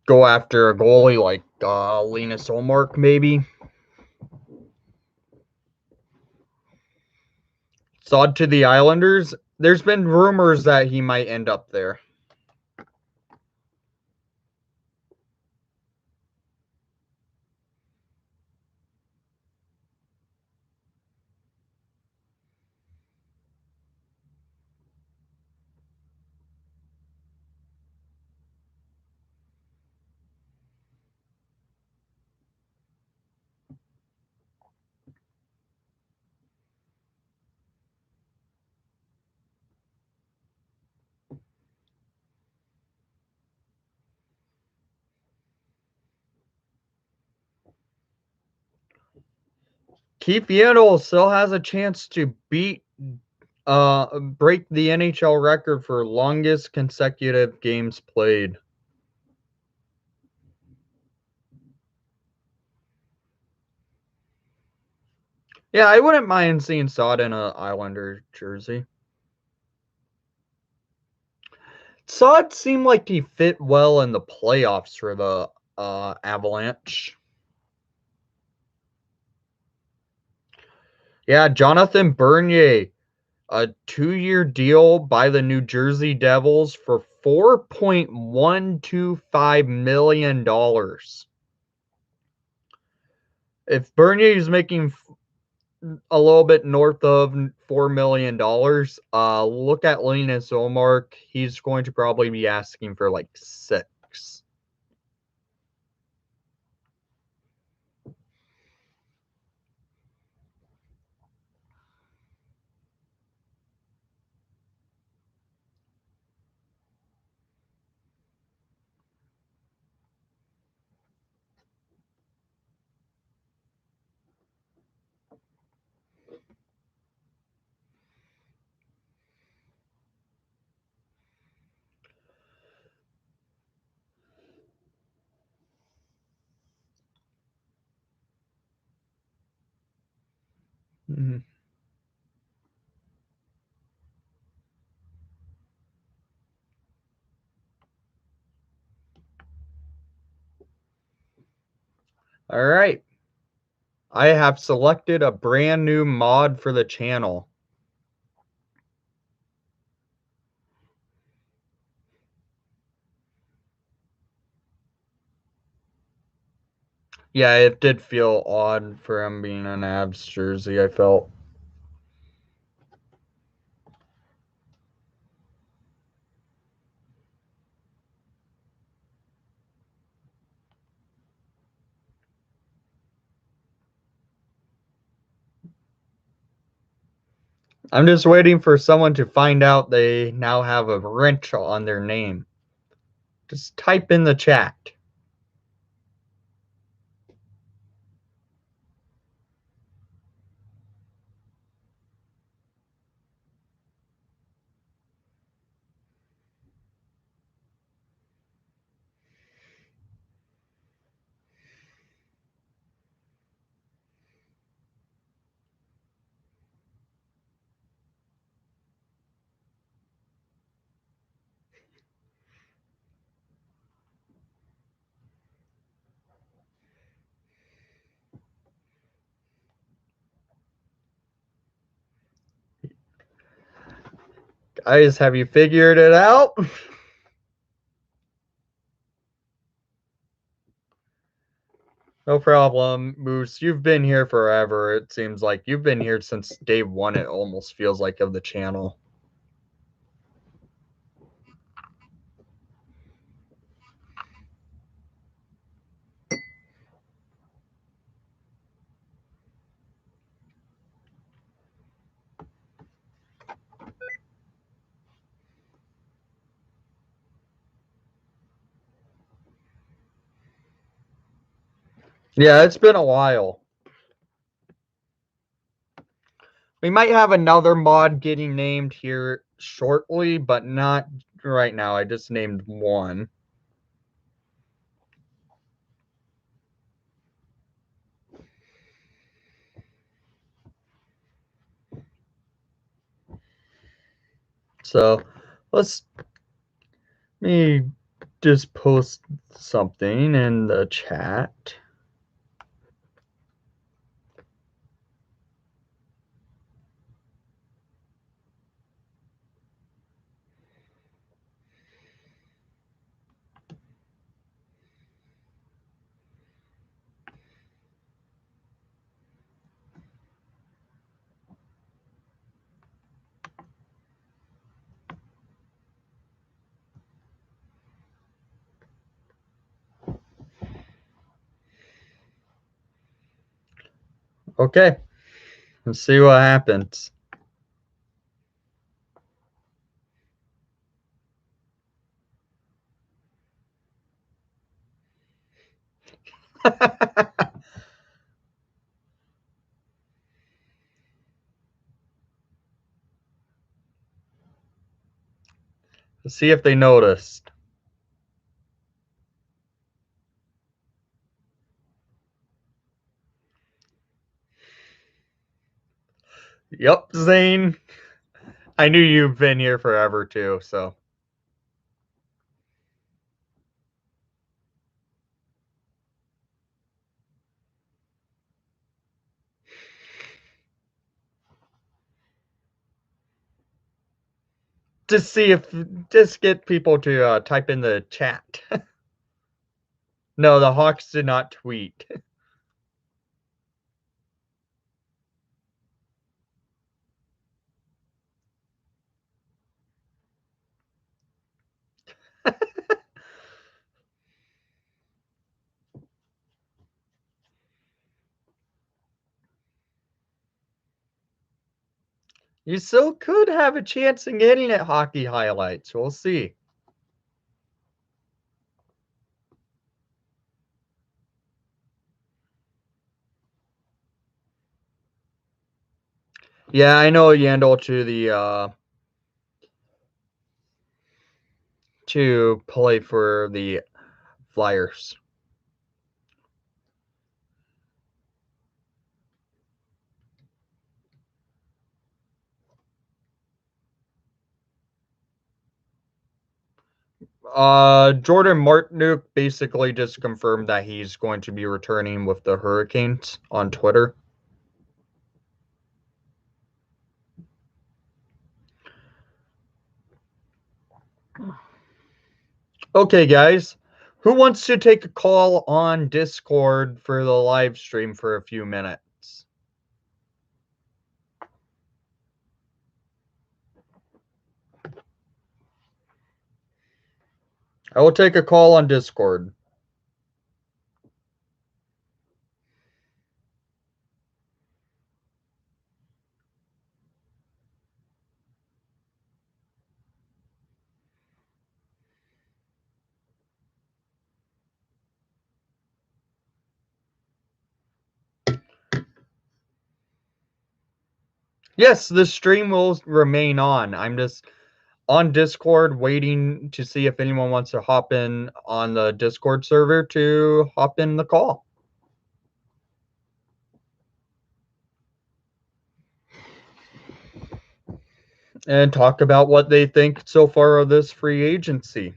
Speaker 1: go after a goalie like Linus Olmark, maybe. Sod to the Islanders. There's been rumors that he might end up there. Keith Yandel still has a chance to break the NHL record for longest consecutive games played. Yeah, I wouldn't mind seeing Sod in a Islander jersey. Sod seemed like he fit well in the playoffs for the Avalanche. Yeah, Jonathan Bernier, a 2-year deal by the New Jersey Devils for $4.125 million. If Bernier is making a little bit north of $4 million, look at Linus Olmark. He's going to probably be asking for like 6. Mhm. All right. I have selected a brand new mod for the channel. Yeah, it did feel odd for him being an Avs jersey, I felt. I'm just waiting for someone to find out they now have a wrench on their name. Just type in the chat. Guys, have you figured it out? No problem, Moose. You've been here forever. It seems like you've been here since day one, it almost feels like, of the channel. Yeah, it's been a while. We might have another mod getting named here shortly, but not right now. I just named one. So let me just post something in the chat. Okay, let's see what happens. Let's see if they noticed. Yep, Zane. I knew you've been here forever too, so. Just get people to type in the chat. No, the Hawks did not tweet. You still could have a chance in getting it, Hawkey highlights. We'll see. Yeah, I know Yandel to play for the Flyers. Jordan Martinook basically just confirmed that he's going to be returning with the Hurricanes on Twitter. Okay, guys. Who wants to take a call on Discord for the live stream for a few minutes? I will take a call on Discord. Yes, the stream will remain on. I'm just on Discord waiting to see if anyone wants to hop in on the Discord server to hop in the call. And talk about what they think so far of this free agency.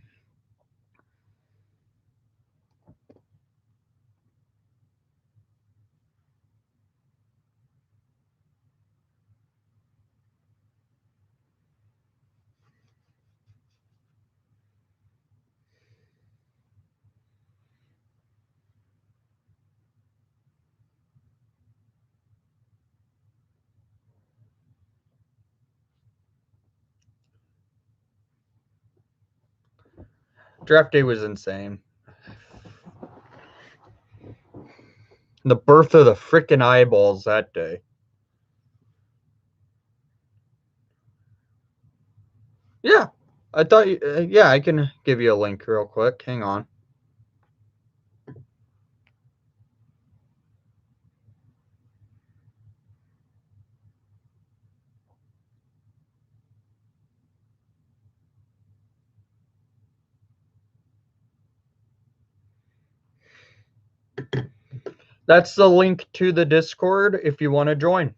Speaker 1: Draft day was insane. The birth of the freaking eyeballs that day. Yeah, I thought. Yeah, I can give you a link real quick. Hang on. That's the link to the Discord if you want to join.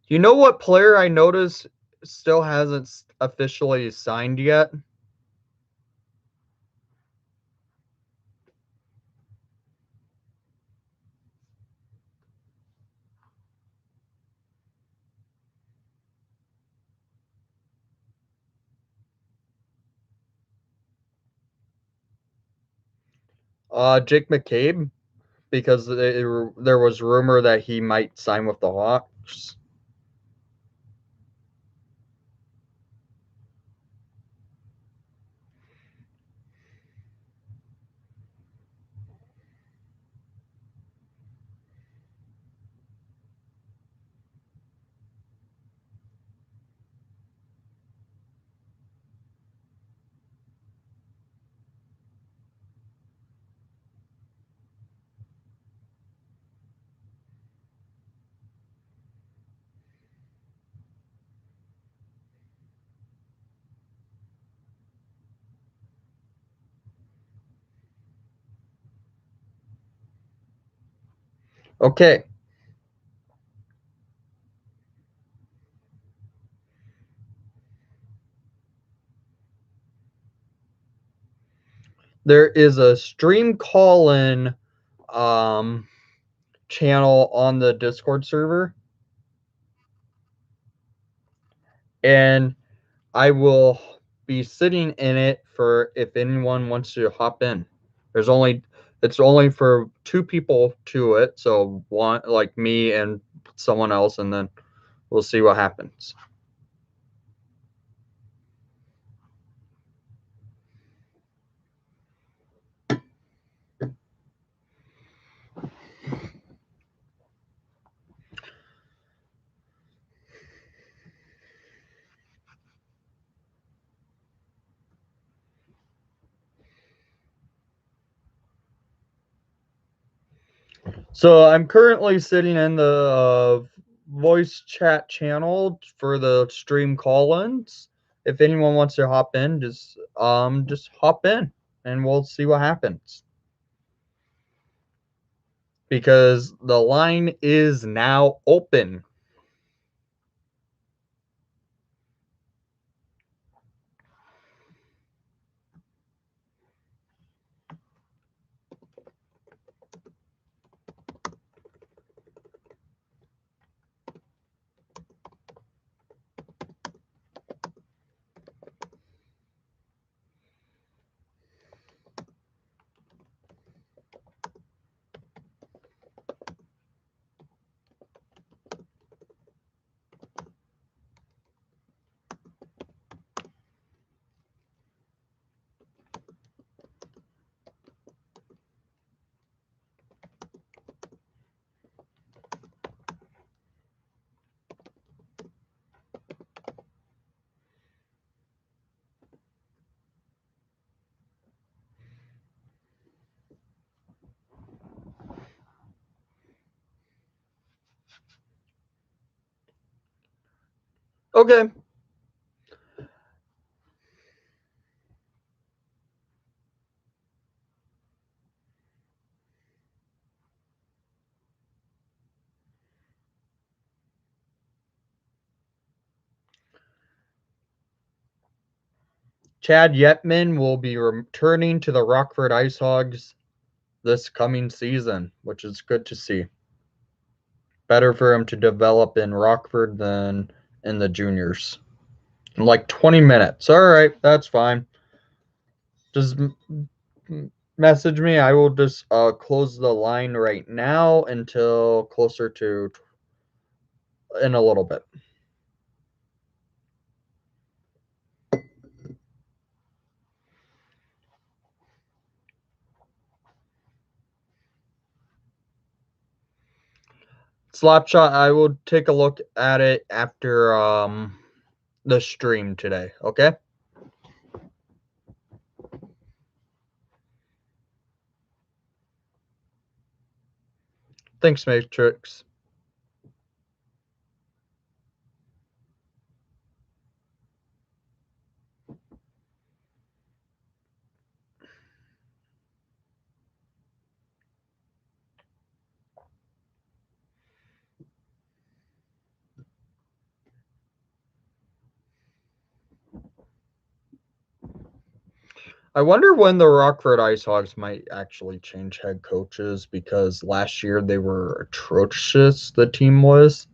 Speaker 1: You know what player I noticed still hasn't officially signed yet? Jake McCabe, because there was rumor that he might sign with the Hawks. Okay. There is a stream call-in channel on the Discord server, and I will be sitting in it for if anyone wants to hop in. There's only it's only for 2 people to it, so one like me and someone else, and then we'll see what happens. So I'm currently sitting in the voice chat channel for the stream call-ins. If anyone wants to hop in, just hop in and we'll see what happens. Because the line is now open. Okay. Chad Yetman will be returning to the Rockford Ice Hogs this coming season, which is good to see. Better for him to develop in Rockford than in the juniors. In like 20 minutes. All right, that's fine. Just message me. I will just close the line right now until closer to in a little bit. Slapshot, I will take a look at it after the stream today, okay? Thanks, Matrix. I wonder when the Rockford Ice Hogs might actually change head coaches because last year they were atrocious, the team was.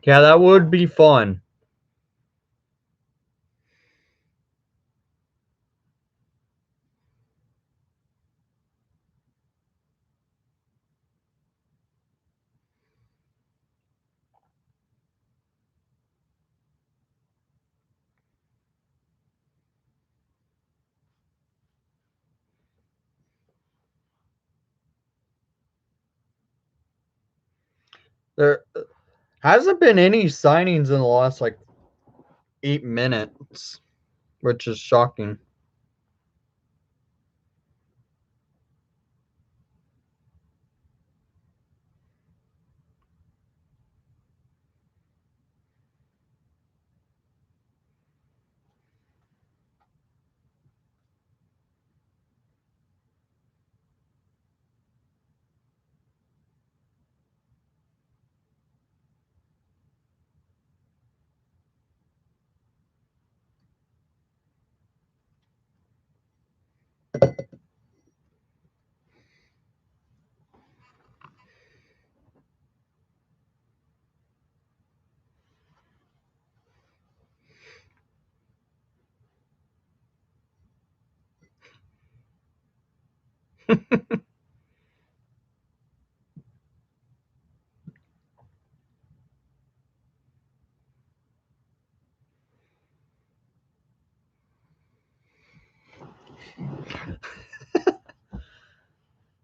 Speaker 1: Yeah, that would be fun. There hasn't been any signings in the last like 8 minutes, which is shocking.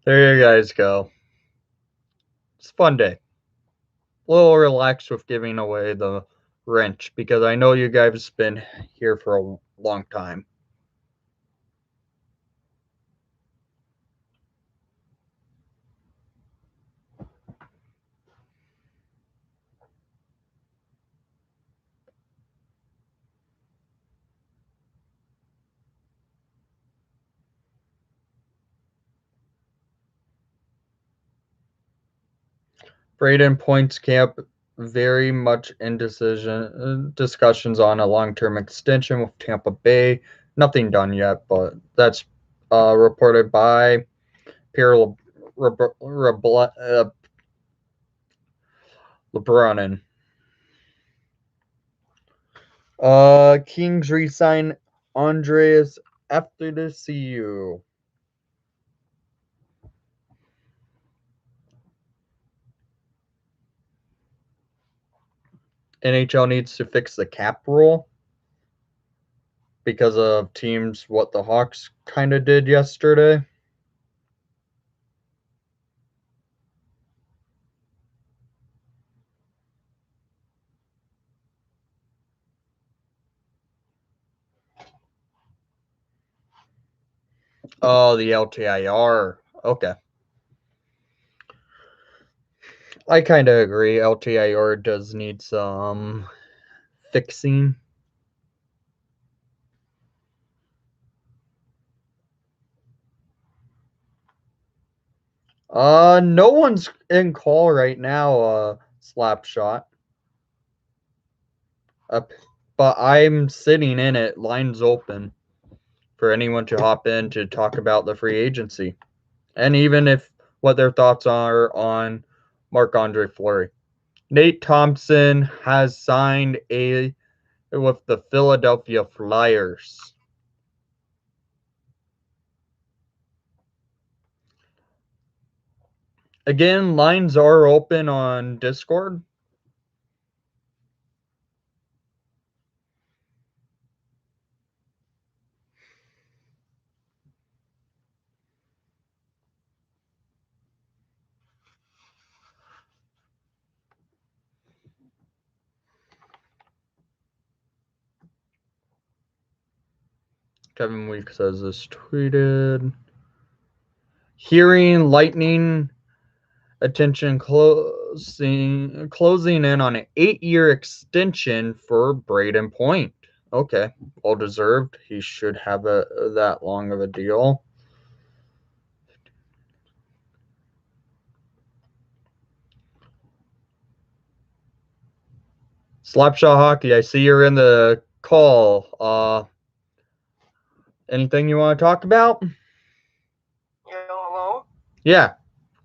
Speaker 1: There you guys go. It's a fun day. A little relaxed with giving away the wrench because I know you guys have been here for a long time. Braden points camp very much indecision discussions on a long-term extension with Tampa Bay. Nothing done yet, but that's reported by Pierre LeBron. Kings re-sign Andreas after the CU. NHL needs to fix the cap rule because of teams what the Hawks kind of did yesterday. Oh, the LTIR. Okay. I kind of agree. LTIR does need some fixing. No one's in call right now, slap shot. But I'm sitting in it, lines open for anyone to hop in to talk about the free agency. And even if what their thoughts are on Marc-Andre Fleury. Nate Thompson has signed with the Philadelphia Flyers. Again, lines are open on Discord. Kevin Week says this tweeted. Hearing Lightning attention closing in on an 8-year extension for Braden Point. Okay, well deserved. He should have that long of a deal. Slapshot Hockey, I see you're in the call. Anything you want to talk about?
Speaker 3: Yo, hello?
Speaker 1: Yeah,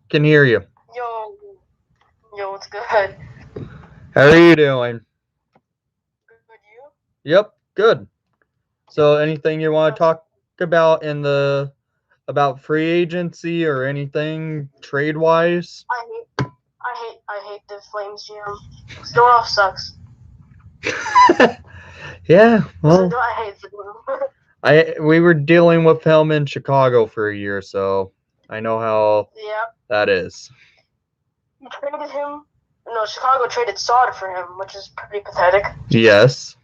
Speaker 1: can hear you.
Speaker 3: Yo, what's good?
Speaker 1: How are you doing?
Speaker 3: Good, you?
Speaker 1: Yep, good. So anything you want to talk about about free agency or anything trade wise?
Speaker 3: I hate the Flames GM. Stornoff sucks.
Speaker 1: Yeah, well,
Speaker 3: I hate the
Speaker 1: we were dealing with him in Chicago for a year, so I know how that is.
Speaker 3: You traded him. No, Chicago traded Sod for him, which is pretty pathetic.
Speaker 1: Yes.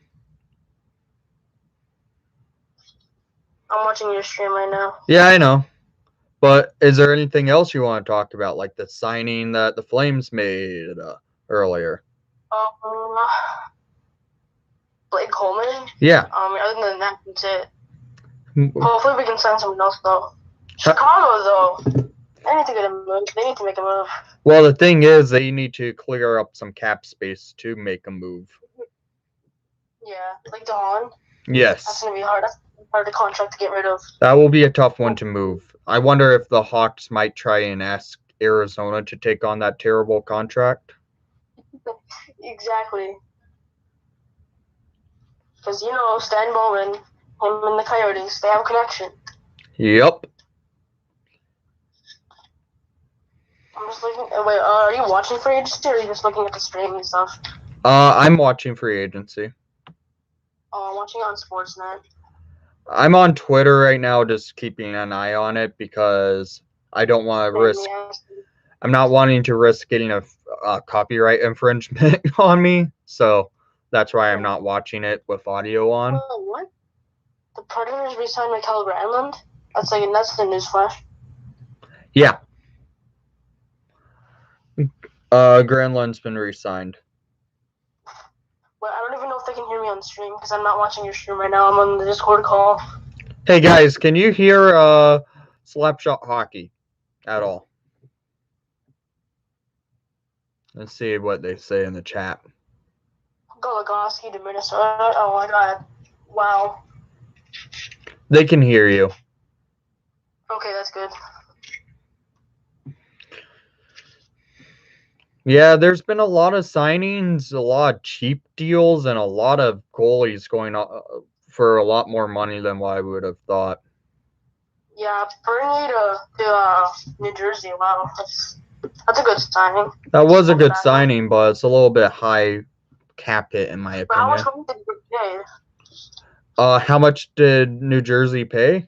Speaker 3: I'm watching your stream right now.
Speaker 1: Yeah, I know. But is there anything else you want to talk about, like the signing that the Flames made earlier?
Speaker 3: Blake Coleman?
Speaker 1: Yeah.
Speaker 3: Other than that, that's it. Hopefully we can sign someone else, though. Chicago, though, they need to get a move. They need to make a move.
Speaker 1: Well, the thing is, they need to clear up some cap space to make a move.
Speaker 3: Yeah, like DeHaan.
Speaker 1: Yes.
Speaker 3: That's going to be hard. That's hard to contract to get rid of.
Speaker 1: That will be a tough one to move. I wonder if the Hawks might try and ask Arizona to take on that terrible contract.
Speaker 3: Exactly. Because, Stan Bowman, him and the Coyotes, they have a connection.
Speaker 1: Yep.
Speaker 3: I'm just looking. Wait, are you watching free agency or are you just looking at the stream and stuff?
Speaker 1: I'm watching free agency.
Speaker 3: Oh, I'm watching it on Sportsnet.
Speaker 1: I'm on Twitter right now, just keeping an eye on it because I don't want to risk. I'm not wanting to risk getting a copyright infringement on me, so that's why I'm not watching it with audio on.
Speaker 3: What? The Predators re-signed Mikael Granlund? That's the newsflash.
Speaker 1: Yeah. Granlund's been re-signed.
Speaker 3: Well, I don't even know if they can hear me on stream because I'm not watching your stream right now. I'm on the Discord call.
Speaker 1: Hey guys, can you hear Slapshot Hockey at all? Let's see what they say in the chat.
Speaker 3: Goligoski to Minnesota. Oh my god. Wow.
Speaker 1: They can hear you.
Speaker 3: Okay, that's good.
Speaker 1: Yeah, there's been a lot of signings, a lot of cheap deals, and a lot of goalies going for a lot more money than what I would have thought.
Speaker 3: Yeah, Bernie to New Jersey. Wow, that's a good signing.
Speaker 1: That was a good signing, but it's a little bit high cap hit in my
Speaker 3: But how much
Speaker 1: opinion.
Speaker 3: money did he get paid?
Speaker 1: How much did New Jersey pay?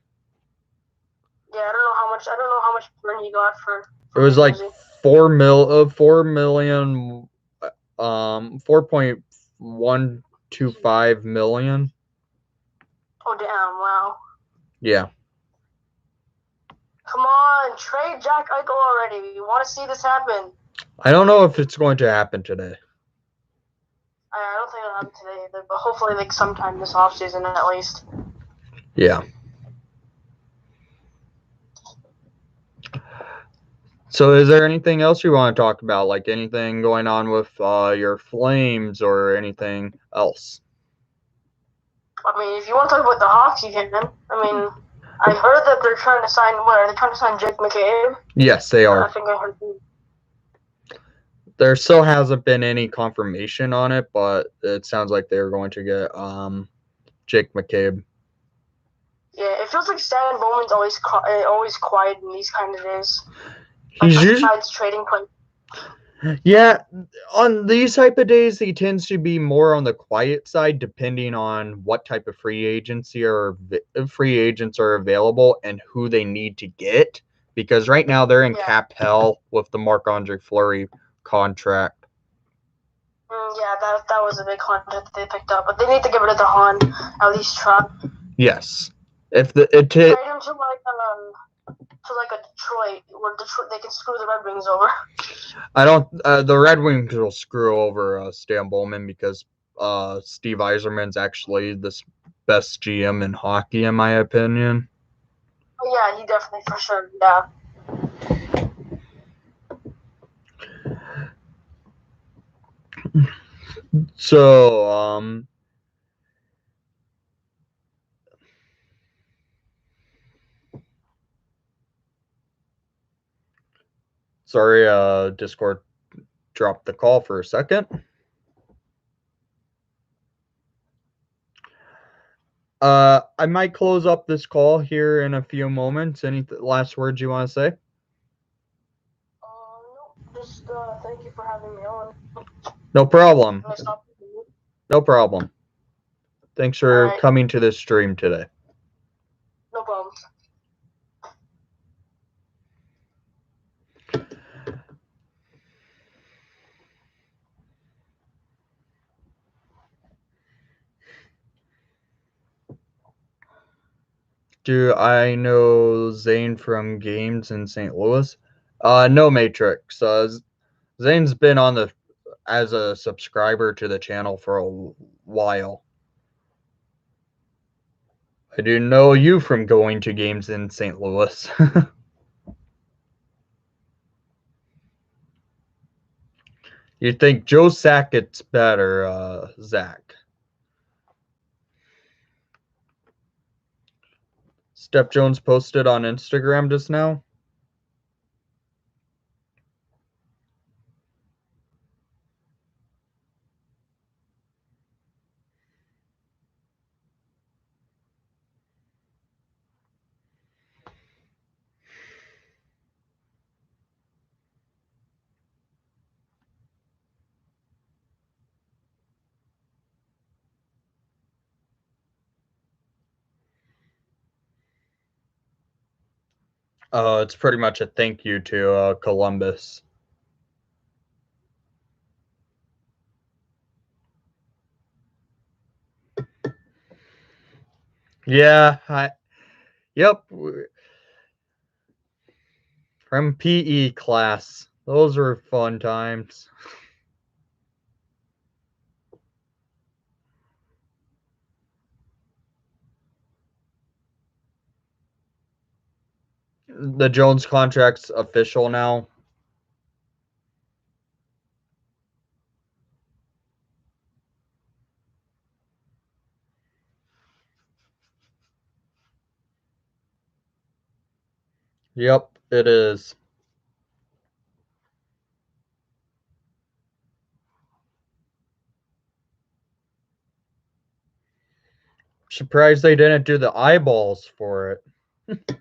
Speaker 3: Yeah, I don't know how much. I don't know how much Bernie got for
Speaker 1: It was
Speaker 3: New
Speaker 1: like
Speaker 3: Jersey.
Speaker 1: 4 million, 4.125 million.
Speaker 3: Oh damn! Wow.
Speaker 1: Yeah.
Speaker 3: Come on, trade Jack Eichel already. We want to see this happen.
Speaker 1: I don't know if it's going to happen today.
Speaker 3: I don't think it'll happen today either, but hopefully like sometime this offseason at least.
Speaker 1: Yeah. So is there anything else you want to talk about? Like anything going on with your Flames or anything else?
Speaker 3: I mean, if you want to talk about the Hawks, you can. I mean, I heard that they're trying to sign. What are they trying to sign? Jake McCabe?
Speaker 1: Yes, they are.
Speaker 3: I think I heard.
Speaker 1: There still hasn't been any confirmation on it, but it sounds like they're going to get Jake McCabe.
Speaker 3: Yeah, it feels like Stan Bowman's always quiet in these kind of days.
Speaker 1: He's
Speaker 3: like,
Speaker 1: usually
Speaker 3: trading point.
Speaker 1: Yeah, on these type of days, he tends to be more on the quiet side, depending on what type of free agents are available and who they need to get. Because right now they're in cap hell with the Marc-Andre Fleury contract.
Speaker 3: Yeah, that was a big contract that they picked up, but they need to get rid of the Han, at least try.
Speaker 1: Yes, if trade
Speaker 3: him to like a Detroit, where Detroit they can screw the Red Wings over.
Speaker 1: I don't. The Red Wings will screw over Stan Bowman because Steve Yzerman's actually the best GM in hockey, in my opinion.
Speaker 3: Oh yeah, he definitely for sure. Yeah.
Speaker 1: So sorry, Discord dropped the call for a second. I might close up this call here in a few moments. Any last words you want to say?
Speaker 3: No, just thank you for having me on.
Speaker 1: No problem. No problem. Thanks for coming to this stream today.
Speaker 3: No problem.
Speaker 1: Do I know Zane from games in St. Louis? No, Matrix. Zane's been on as a subscriber to the channel for a while. I do know you from going to games in St. Louis. You think Joe Sackett's better, Zach? Steph Jones posted on Instagram just now. It's pretty much a thank you to Columbus. Yeah, yep. From PE class. Those were fun times. The Jones contract's official now. Yep, it is. Surprised they didn't do the eyeballs for it.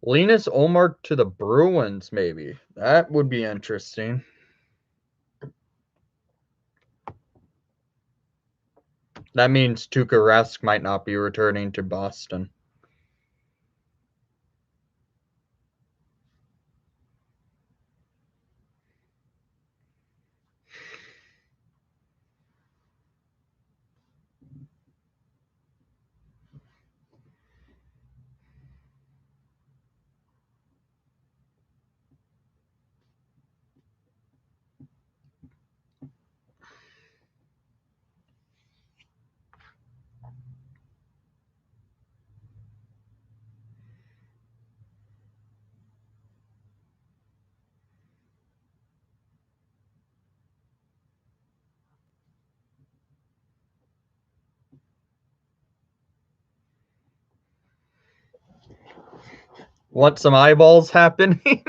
Speaker 1: Linus Ullmark to the Bruins, maybe. That would be interesting. That means Tuukka Rask might not be returning to Boston. Want some eyeballs happening?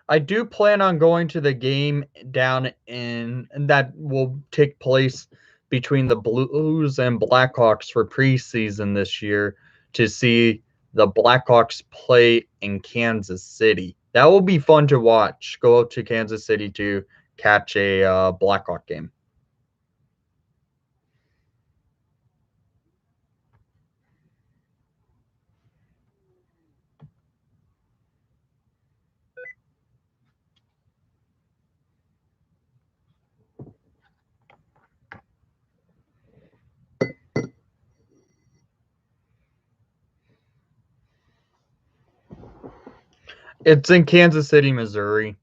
Speaker 1: I do plan on going to the game down in that will take place between the Blues and Blackhawks for preseason this year to see the Blackhawks play in Kansas City. That will be fun to watch. Go to Kansas City to catch a Blackhawk game. It's in Kansas City, Missouri.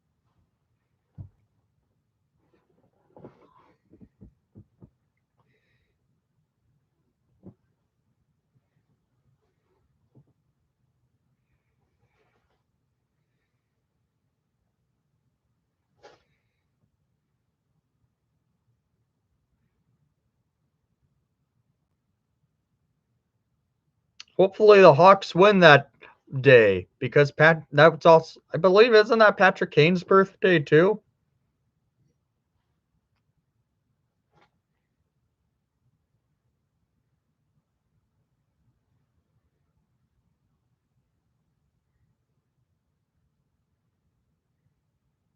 Speaker 1: Hopefully the Hawks win that day because that's also, I believe, isn't that Patrick Kane's birthday too?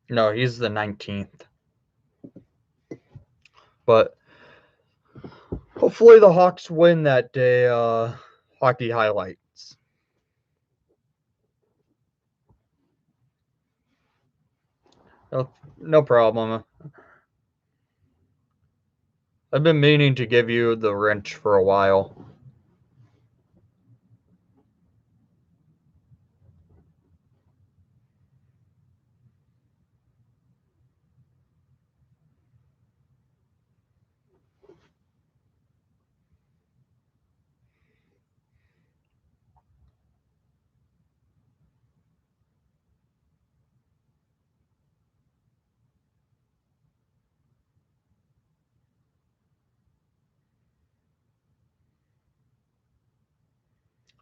Speaker 1: No, he's the 19th. But hopefully the Hawks win that day. Hockey highlights. No problem. I've been meaning to give you the wrench for a while.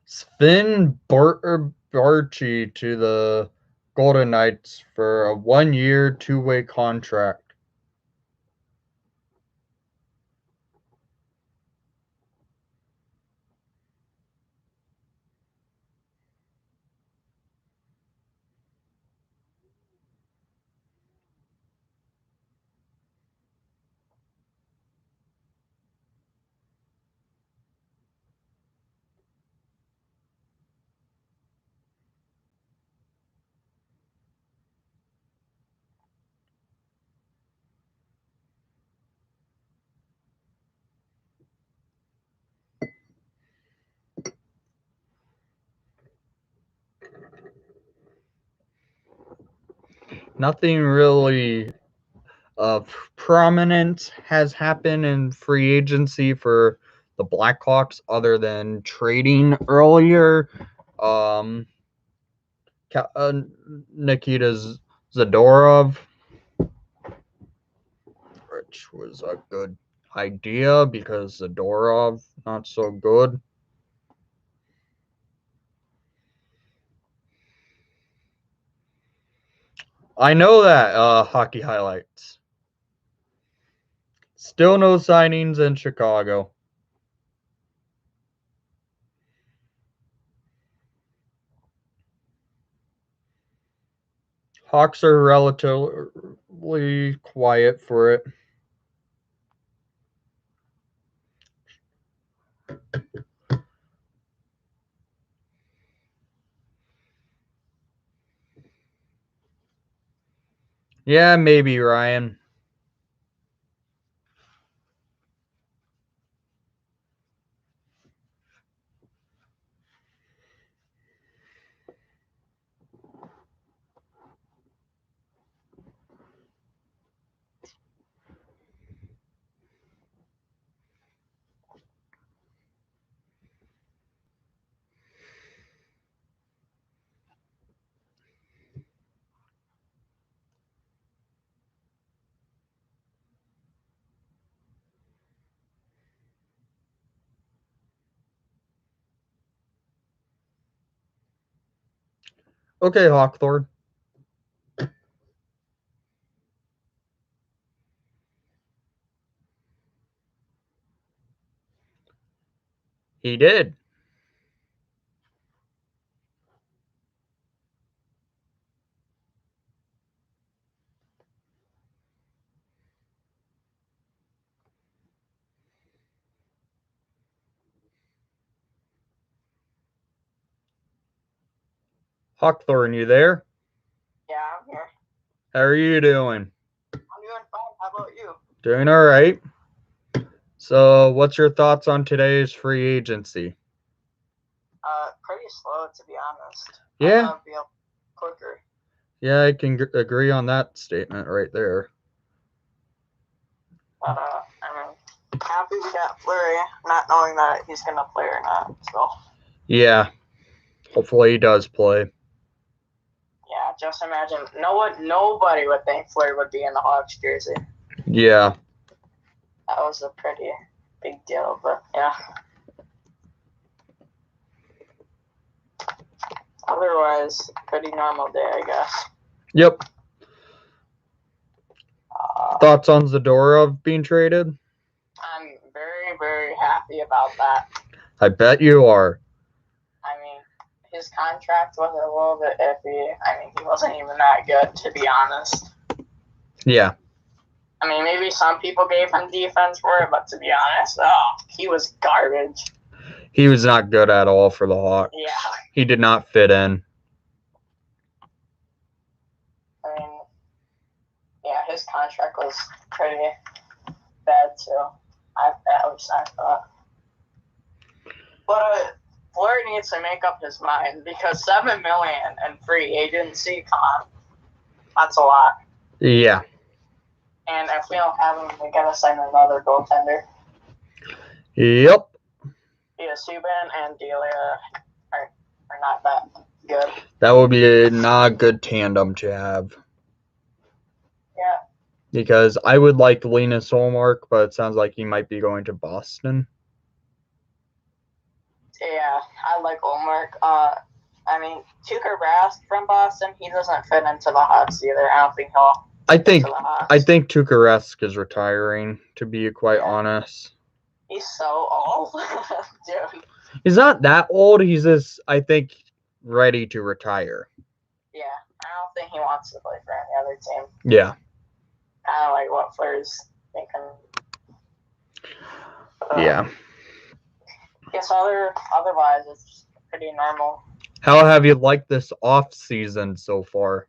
Speaker 1: Sven Barchi to the Golden Knights for a 1-year, 2-way contract. Nothing really prominent has happened in free agency for the Blackhawks other than trading earlier. Um, Nikita Zadorov, which was a good idea because Zadorov not so good. I know that hockey highlights. Still no signings in Chicago. Hawks are relatively quiet for it. Yeah, maybe, Ryan. Okay, Hawkthorne. He did. Hawkthorne, you there?
Speaker 3: Yeah, I'm here.
Speaker 1: How are you doing?
Speaker 3: I'm doing fine. How about you?
Speaker 1: Doing all right. So, what's your thoughts on today's free agency?
Speaker 3: Pretty slow to be honest.
Speaker 1: Yeah.
Speaker 3: I thought it'd be up quicker.
Speaker 1: Yeah, I can agree on that statement right there.
Speaker 3: But I mean, happy we got Fleury, not knowing that he's gonna play or not. So
Speaker 1: Yeah. Hopefully he does play.
Speaker 3: yeah, just imagine nobody would think Fleury would be in the Hawks jersey.
Speaker 1: Yeah.
Speaker 3: That was a pretty big deal, but yeah. Otherwise, pretty normal day, I guess.
Speaker 1: Yep. Thoughts on Zadorov being traded?
Speaker 3: I'm very, very happy about that.
Speaker 1: I bet you are.
Speaker 3: I mean, his contract was a little bit iffy. I mean, he wasn't even that good, to be honest.
Speaker 1: Yeah.
Speaker 3: I mean, maybe some people gave him defense for it, but to be honest, he was garbage.
Speaker 1: He was not good at all for the Hawks.
Speaker 3: Yeah.
Speaker 1: He did not fit in.
Speaker 3: I mean, yeah, his contract was pretty bad too. At least I thought. But Fleury needs to make up his mind because $7 million in free agency, come on, that's a lot.
Speaker 1: Yeah.
Speaker 3: And if we don't have him, we gotta sign another goaltender.
Speaker 1: Yep.
Speaker 3: Yeah, Subban and Delia are not that good.
Speaker 1: That would be not a good tandem to have.
Speaker 3: Yeah.
Speaker 1: Because I would like Linus Olmark, but it sounds like he might be going to Boston.
Speaker 3: Yeah, I like Olmark. I mean, Tuukka Rask from Boston, he doesn't fit into the Hawks either. I don't think he'll fit into the Hawks.
Speaker 1: I think Tuukka Rask is retiring, to be quite honest.
Speaker 3: He's so old. Dude.
Speaker 1: He's not that old. He's just, I think, ready to retire.
Speaker 3: Yeah, I don't think he wants to play for any other team.
Speaker 1: Yeah.
Speaker 3: Kind of like what Fleury's thinking.
Speaker 1: Yeah.
Speaker 3: Guess otherwise, it's pretty normal.
Speaker 1: How have you liked this off season so far?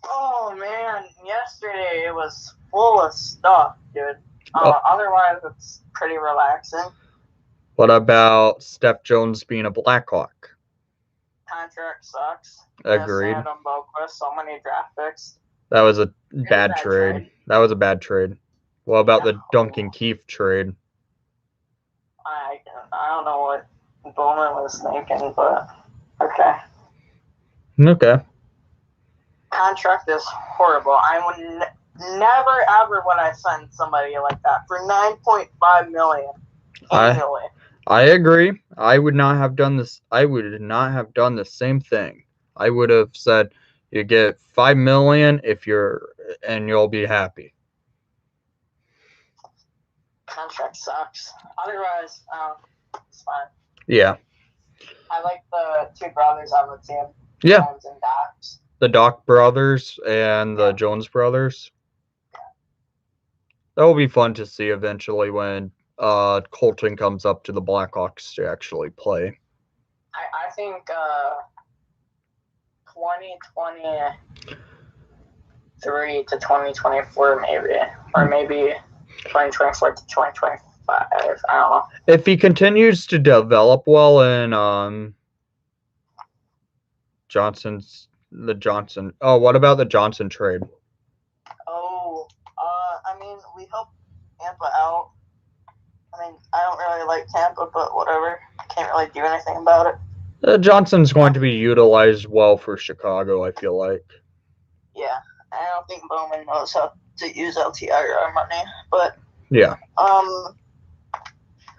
Speaker 3: Oh man, yesterday it was full of stuff, dude. Otherwise, it's pretty relaxing.
Speaker 1: What about Steph Jones being a Blackhawk?
Speaker 3: contract sucks.
Speaker 1: Agreed.
Speaker 3: Adam Boquist, so many draft picks.
Speaker 1: That was a bad trade. That was a bad trade. What about the Duncan Keith trade?
Speaker 3: I don't know what Bowman was thinking, but okay.
Speaker 1: Okay.
Speaker 3: Contract is horrible. I would never ever would I sign somebody like that for $9.5 million annually.
Speaker 1: I agree. I would not have done this. I would not have done the same thing. I would have said, "You get $5 million and you'll be happy."
Speaker 3: Contract sucks. Otherwise, it's fine.
Speaker 1: Yeah.
Speaker 3: I like the two brothers on the team.
Speaker 1: Yeah.
Speaker 3: Jones and Docs.
Speaker 1: The Doc brothers and the Jones brothers. That will be fun to see eventually when Colton comes up to the Blackhawks to actually play.
Speaker 3: I think 2023 to 2024 maybe, or maybe 2024 to 2025. I don't know.
Speaker 1: If he continues to develop well in Johnson. Oh, what about the Johnson trade?
Speaker 3: Oh, I mean, we help Tampa out. I mean, I don't really like Tampa, but whatever. Can't really do anything about it.
Speaker 1: Johnson's going to be utilized well for Chicago, I feel like.
Speaker 3: Yeah, I don't think Bowman knows how to use LTIR money, but
Speaker 1: yeah.
Speaker 3: I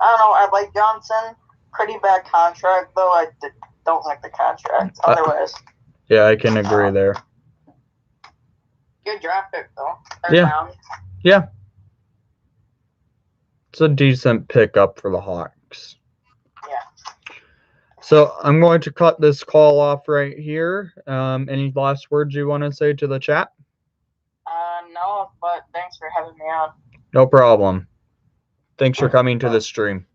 Speaker 3: don't know. I like Johnson. Pretty bad contract, though. I don't like the contract. Otherwise,
Speaker 1: yeah, I can agree there.
Speaker 3: Good draft pick, though.
Speaker 1: Yeah. It's a decent pickup for the Hawks.
Speaker 3: Yeah.
Speaker 1: So I'm going to cut this call off right here. Any last words you want to say to the chat?
Speaker 3: No, but thanks for having me on.
Speaker 1: No problem. Thanks for coming to the stream.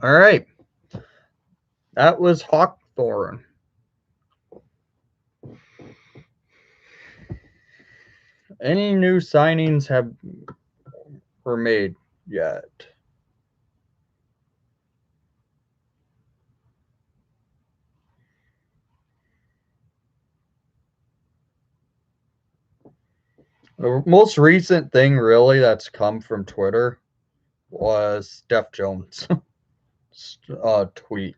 Speaker 1: All right. That was Hawthorne. Any new signings were made yet? The most recent thing really that's come from Twitter was Steph Jones' tweet.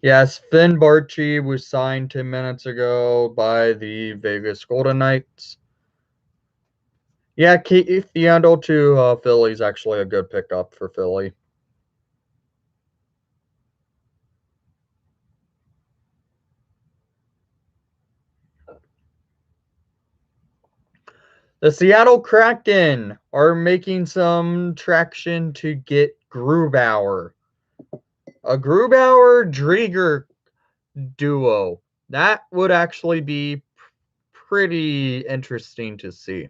Speaker 1: Yes, Finn Barchi was signed 10 minutes ago by the Vegas Golden Knights. Yeah, Keith Yandel to Philly is actually a good pickup for Philly. The Seattle Kraken are making some traction to get Grubauer. A Grubauer-Drieger duo. That would actually be pretty interesting to see.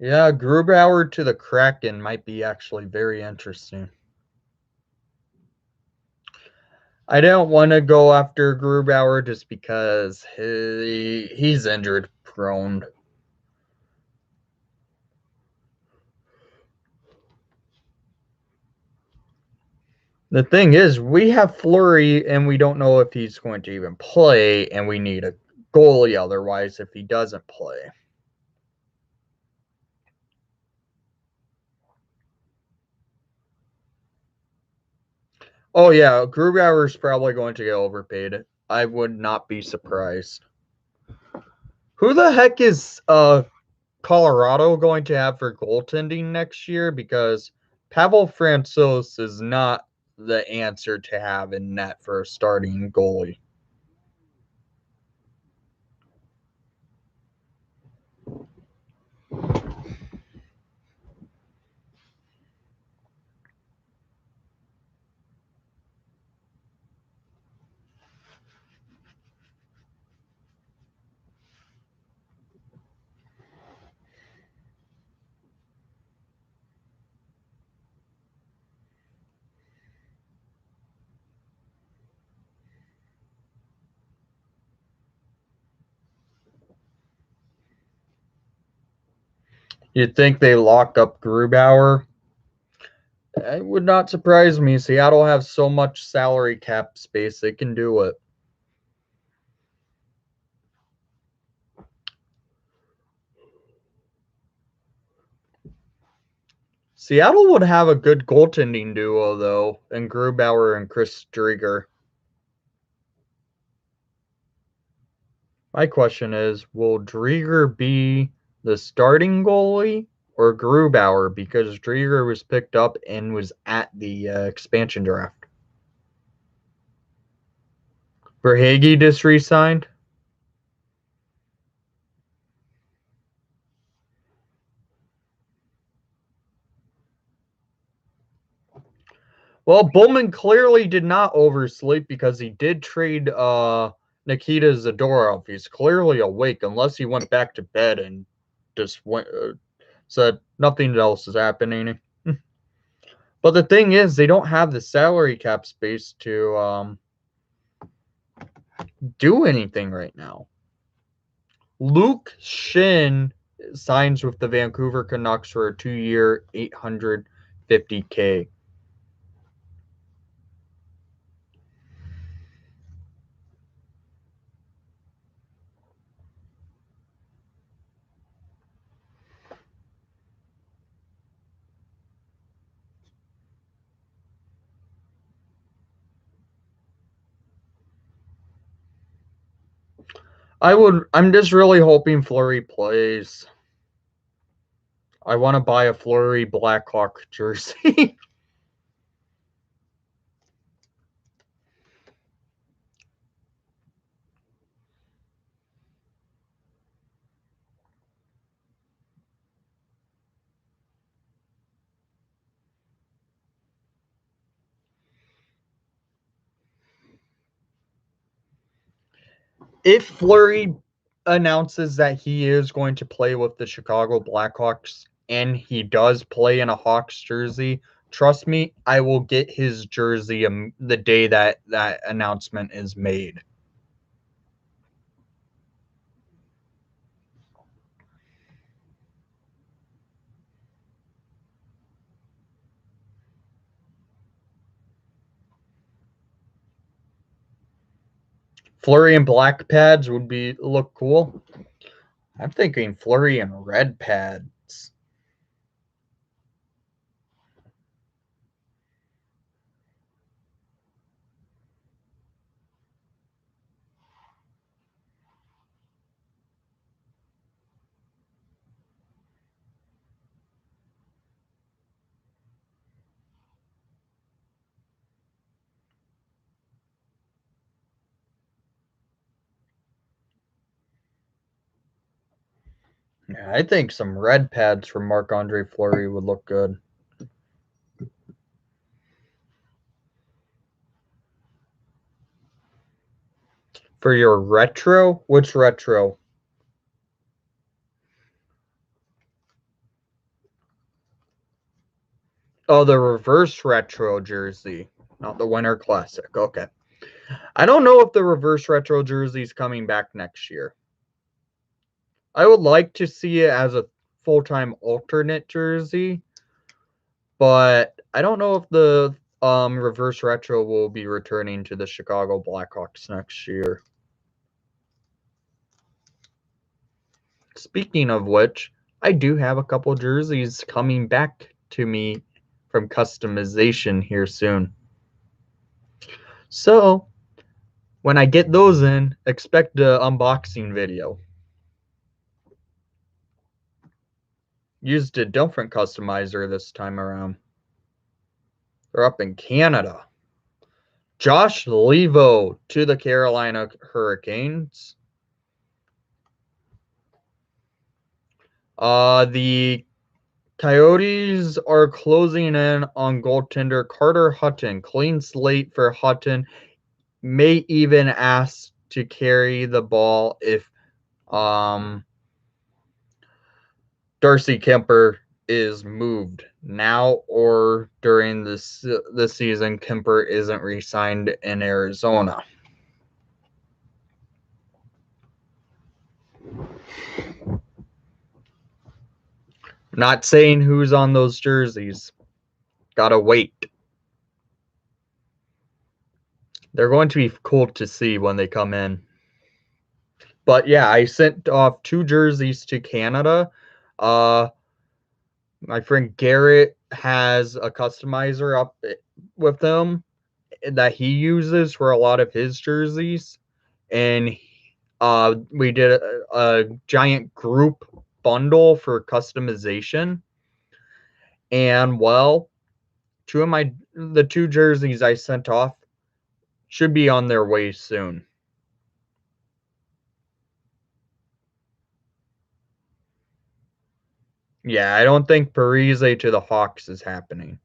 Speaker 1: Yeah, Grubauer to the Kraken might be actually very interesting. I don't want to go after Grubauer just because he's injured prone. The thing is, we have Fleury, and we don't know if he's going to even play, and we need a goalie otherwise if he doesn't play. Oh, yeah, Grubauer is probably going to get overpaid. I would not be surprised. Who the heck is Colorado going to have for goaltending next year? Because Pavel Francouz is not the answer to have in net for a starting goalie. You'd think they lock up Grubauer. It would not surprise me. Seattle has so much salary cap space, they can do it. Seattle would have a good goaltending duo, though, in Grubauer and Chris Driedger. My question is, will Driedger be the starting goalie or Grubauer? Because Driedger was picked up and was at the expansion draft. Verhaeghe just re-signed. Well, Bowman clearly did not oversleep because he did trade Nikita Zadorov. He's clearly awake unless he went back to bed and just said nothing else is happening. But the thing is, they don't have the salary cap space to do anything right now. Luke Schenn signs with the Vancouver Canucks for a 2-year, $850K. I'm just really hoping Fleury plays. I want to buy a Fleury Blackhawk jersey. If Fleury announces that he is going to play with the Chicago Blackhawks and he does play in a Hawks jersey, trust me, I will get his jersey the day that announcement is made. Fleury and black pads would look cool. I'm thinking Fleury and red pads. Yeah, I think some red pads for Marc-Andre Fleury would look good. For your retro? Which retro? Oh, the reverse retro jersey, not the Winter Classic. Okay. I don't know if the reverse retro jersey is coming back next year. I would like to see it as a full-time alternate jersey, but I don't know if the reverse retro will be returning to the Chicago Blackhawks next year. Speaking of which, I do have a couple jerseys coming back to me from customization here soon. So, when I get those in, expect an unboxing video. Used a different customizer this time around. They're up in Canada. Josh Levo to the Carolina Hurricanes. The Coyotes are closing in on goaltender Carter Hutton. Clean slate for Hutton. May even ask to carry the ball if Darcy Kemper is moved now or during the season. Kemper isn't re-signed in Arizona. Not saying who's on those jerseys. Gotta wait. They're going to be cool to see when they come in. But yeah, I sent off 2 jerseys to Canada. My friend Garrett has a customizer up with them that he uses for a lot of his jerseys. And we did a giant group bundle for customization. And well, the 2 jerseys I sent off should be on their way soon. Yeah, I don't think Parise to the Hawks is happening.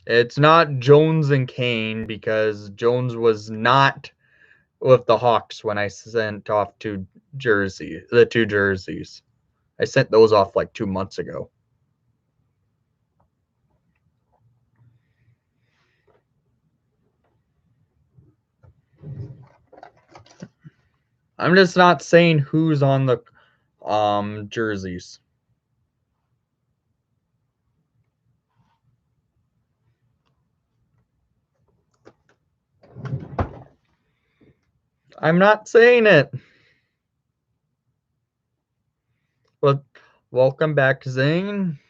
Speaker 1: It's not Jones and Kane because Jones was not with the Hawks when I sent off the 2 jerseys. I sent those off like 2 months ago. I'm just not saying who's on the jerseys. I'm not saying it. But welcome back, Zane.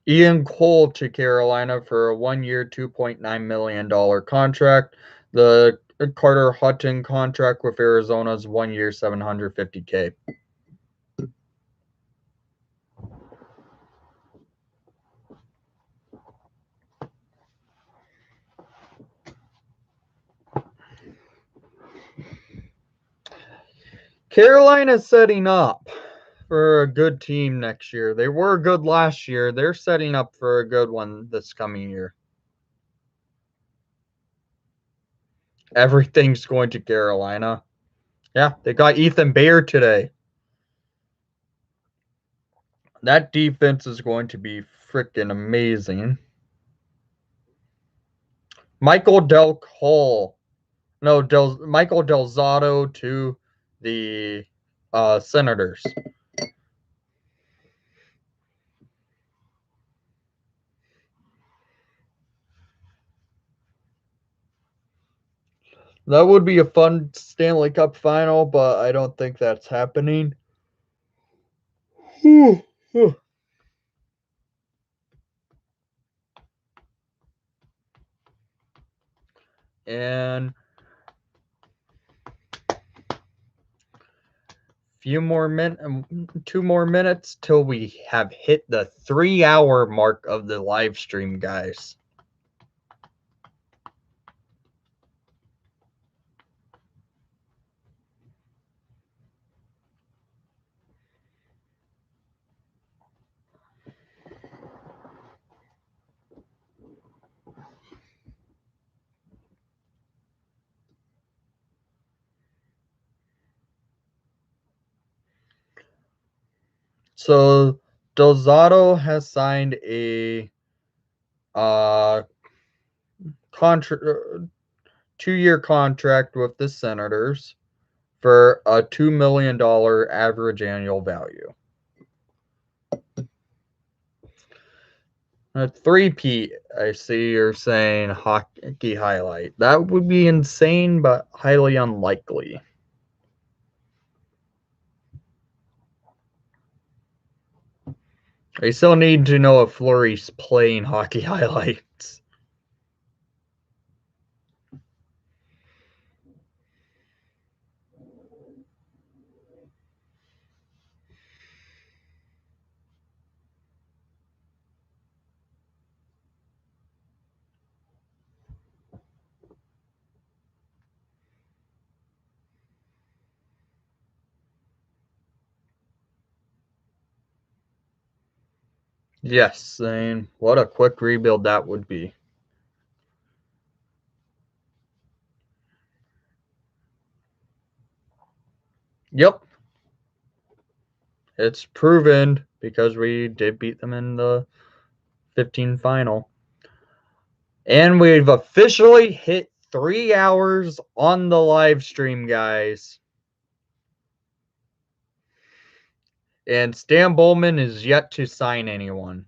Speaker 1: Ian Cole to Carolina for a 1-year, $2.9 million contract. The Carter Hutton contract with Arizona is 1 year, $750K. Carolina's setting up for a good team next year. They were good last year. They're setting up for a good one this coming year. Everything's going to Carolina. Yeah, they got Ethan Bear today. That defense is going to be freaking amazing. Michael Del Zotto to the Senators. That would be a fun Stanley Cup final, but I don't think that's happening. And two more minutes till we have hit the 3-hour mark of the live stream, guys. So Del Zotto has signed a contract, 2-year contract with the Senators for a $2 million average annual value. A 3-peat, I see you're saying hockey highlight. That would be insane, but highly unlikely. I still need to know if Fleury's playing hockey highlights. Yes, Zane. What a quick rebuild that would be. Yep. It's proven because we did beat them in the 15 final. And we've officially hit 3 hours on the live stream, guys. And Stan Bowman is yet to sign anyone.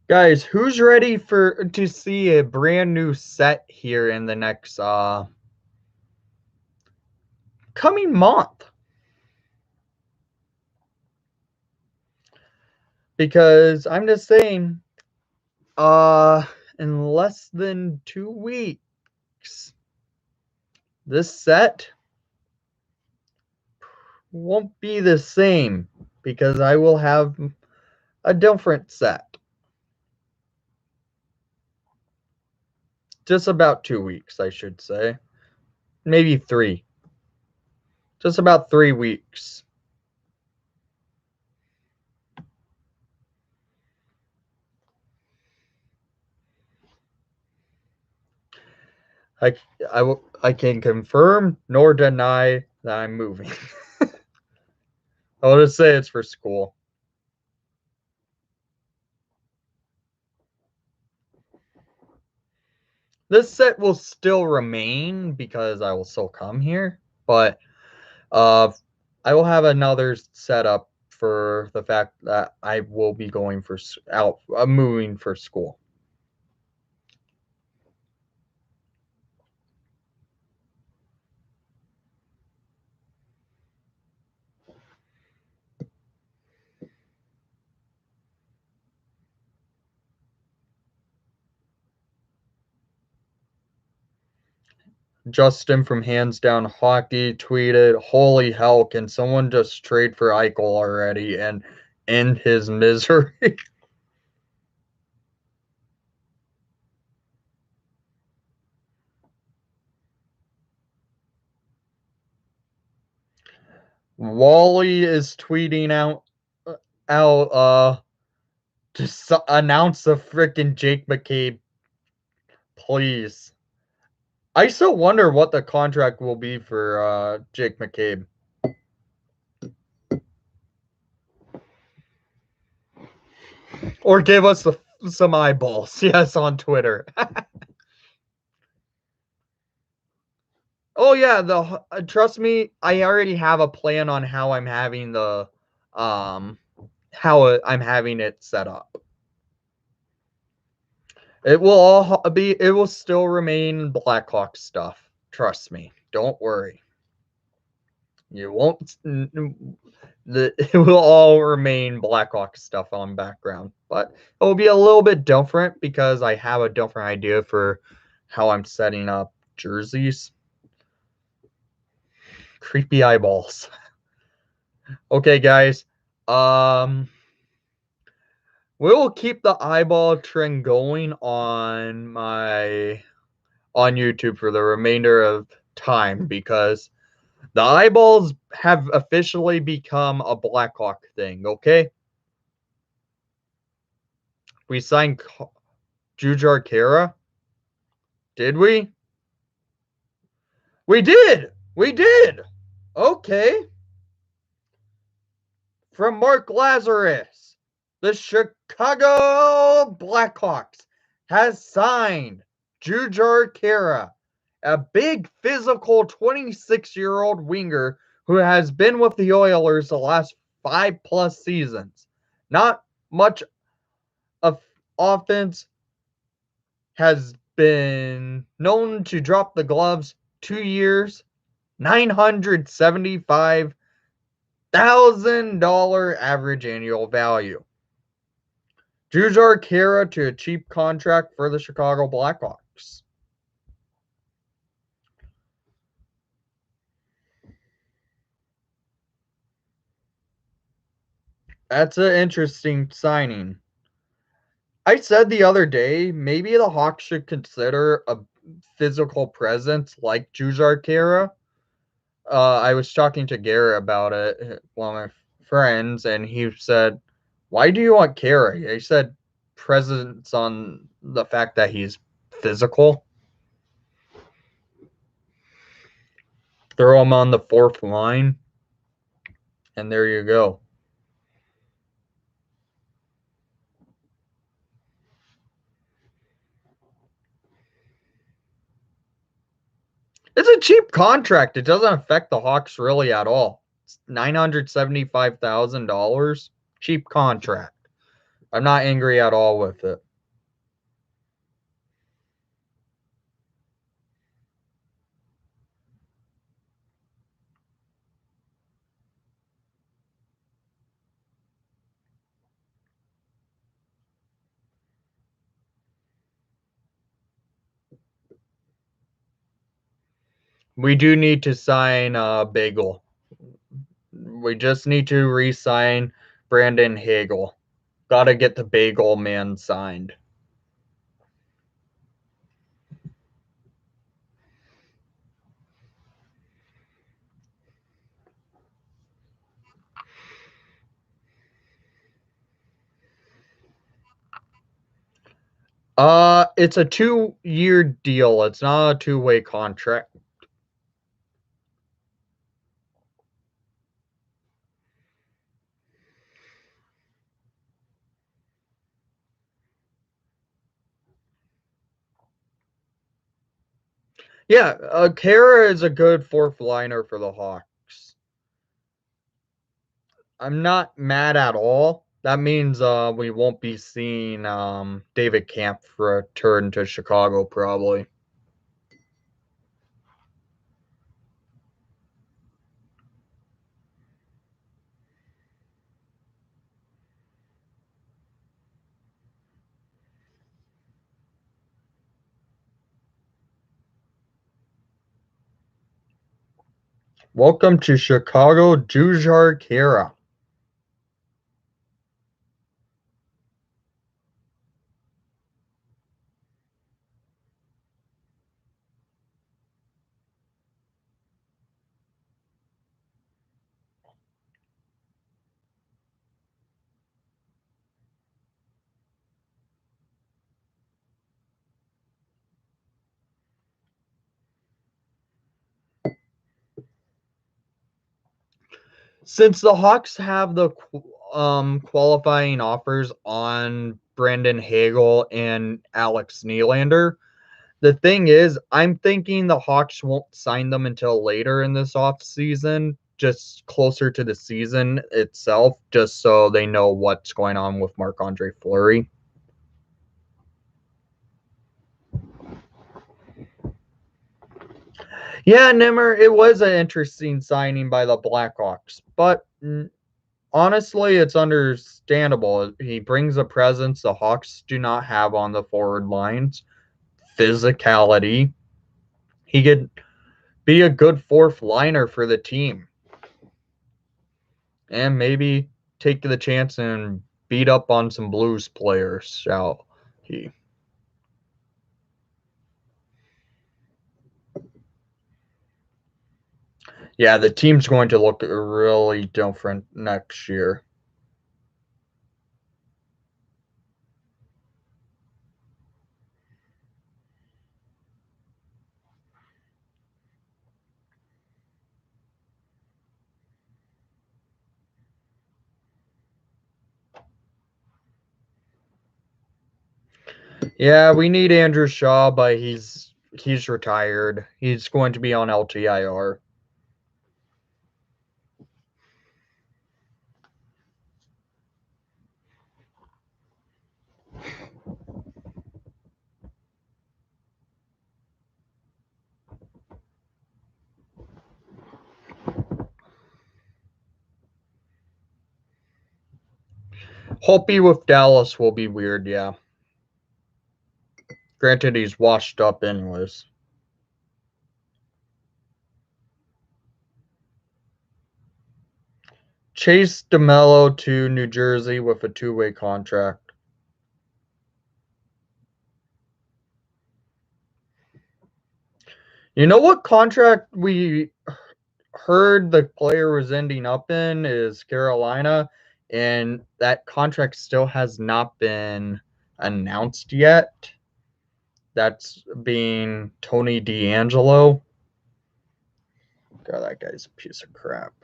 Speaker 1: Guys, who's ready to see a brand new set here in the next coming month? Because I'm just saying, in less than 2 weeks, this set won't be the same because I will have a different set. Just about 2 weeks, I should say. Maybe 3. Just about 3 weeks. I can confirm nor deny that I'm moving. I'll just say it's for school. This set will still remain because I will still come here, but I will have another setup for the fact that I will be going for moving for school. Justin from Hands Down Hawkey tweeted, "Holy hell, can someone just trade for Eichel already and end his misery?" Wally is tweeting out to announce the freaking Jake McCabe, please. I still wonder what the contract will be for Jake McCabe. Or give us some eyeballs, yes, on Twitter. Oh yeah, trust me, I already have a plan on how I'm having I'm having it set up. It will still remain Blackhawk stuff. Trust me. Don't worry. You won't it will all remain Blackhawk stuff on background, but it will be a little bit different because I have a different idea for how I'm setting up jerseys. Creepy eyeballs. Okay, guys. We'll keep the eyeball trend going on YouTube for the remainder of time because the eyeballs have officially become a Blackhawk thing, okay? We signed Jujar Kara. Did we? We did! We did! Okay. From Mark Lazarus, the Chicago Blackhawks has signed Jujar Kara, a big physical 26-year-old winger who has been with the Oilers the last 5+ seasons. Not much of offense, has been known to drop the gloves. 2 years, $975,000 average annual value. Jujar Kara to a cheap contract for the Chicago Blackhawks. That's an interesting signing. I said the other day, maybe the Hawks should consider a physical presence like Jujar Kara. I was talking to Garrett about it, one of my friends, and he said, "Why do you want Kara?" He said, "Presence on the fact that he's physical." Throw him on the fourth line, and there you go. It's a cheap contract. It doesn't affect the Hawks really at all. It's $975,000. Cheap contract. I'm not angry at all with it. We do need to sign Bagel. We just need to re-sign Brandon Hagel. Gotta get the Bagel man signed. It's a 2-year deal. It's not a two-way contract. Yeah, Kara is a good fourth liner for the Hawks. I'm not mad at all. That means we won't be seeing David Camp return to Chicago probably. Welcome to Chicago, Jujar Kara. Since the Hawks have the qualifying offers on Brandon Hagel and Alex Nylander, the thing is, I'm thinking the Hawks won't sign them until later in this offseason, just closer to the season itself, just so they know what's going on with Marc-Andre Fleury. Yeah, Nimmer, it was an interesting signing by the Blackhawks, but honestly, it's understandable. He brings a presence the Hawks do not have on the forward lines, physicality. He could be a good fourth liner for the team. And maybe take the chance and beat up on some Blues players, shall he? Yeah, the team's going to look really different next year. Yeah, we need Andrew Shaw, but he's retired. He's going to be on LTIR. Hopey with Dallas will be weird, yeah. Granted, he's washed up anyways. Chase DeMello to New Jersey with a 2-way contract. You know what contract we heard the player was ending up in is Carolina, and that contract still has not been announced yet. That's being Tony DeAngelo. God, that guy's a piece of crap.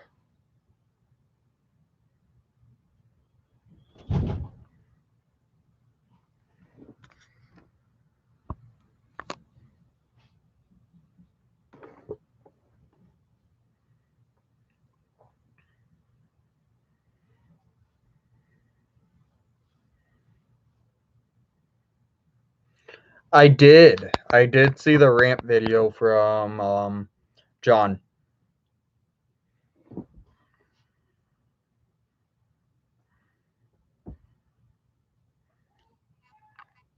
Speaker 1: I did see the rant video from John.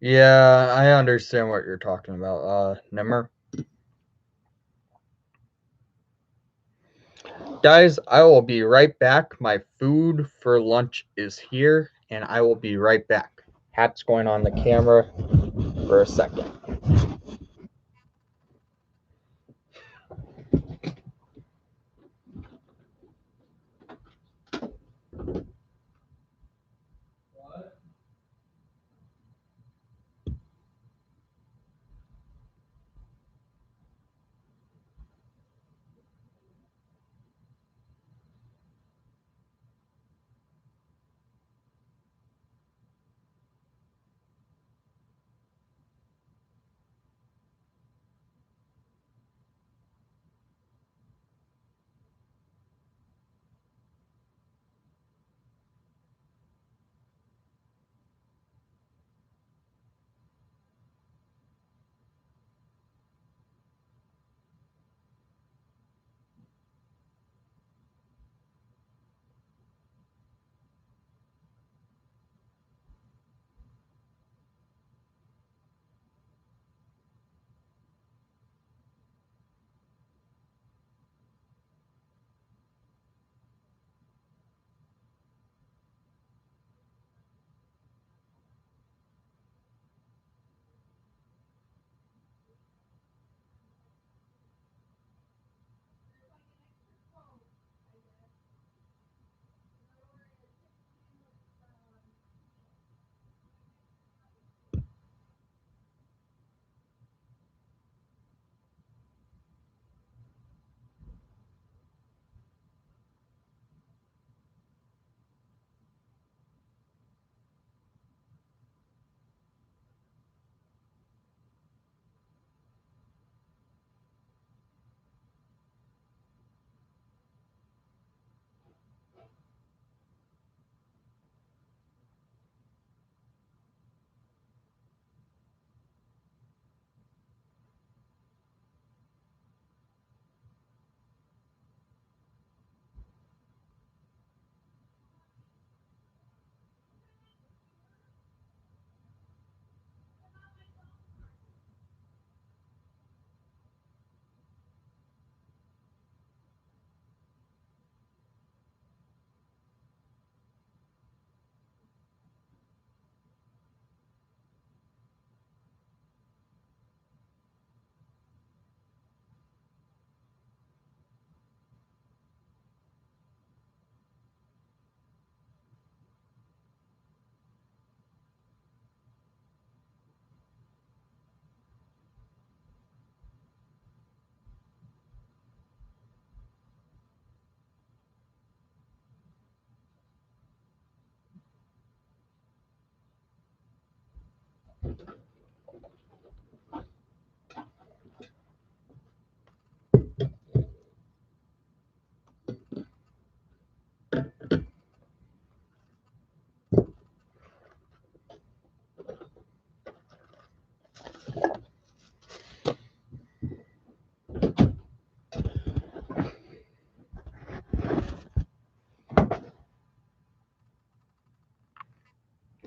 Speaker 1: Yeah, I understand what you're talking about, Nimmer. Guys, I will be right back. My food for lunch is here, and I will be right back. Hat's going on the camera for a second.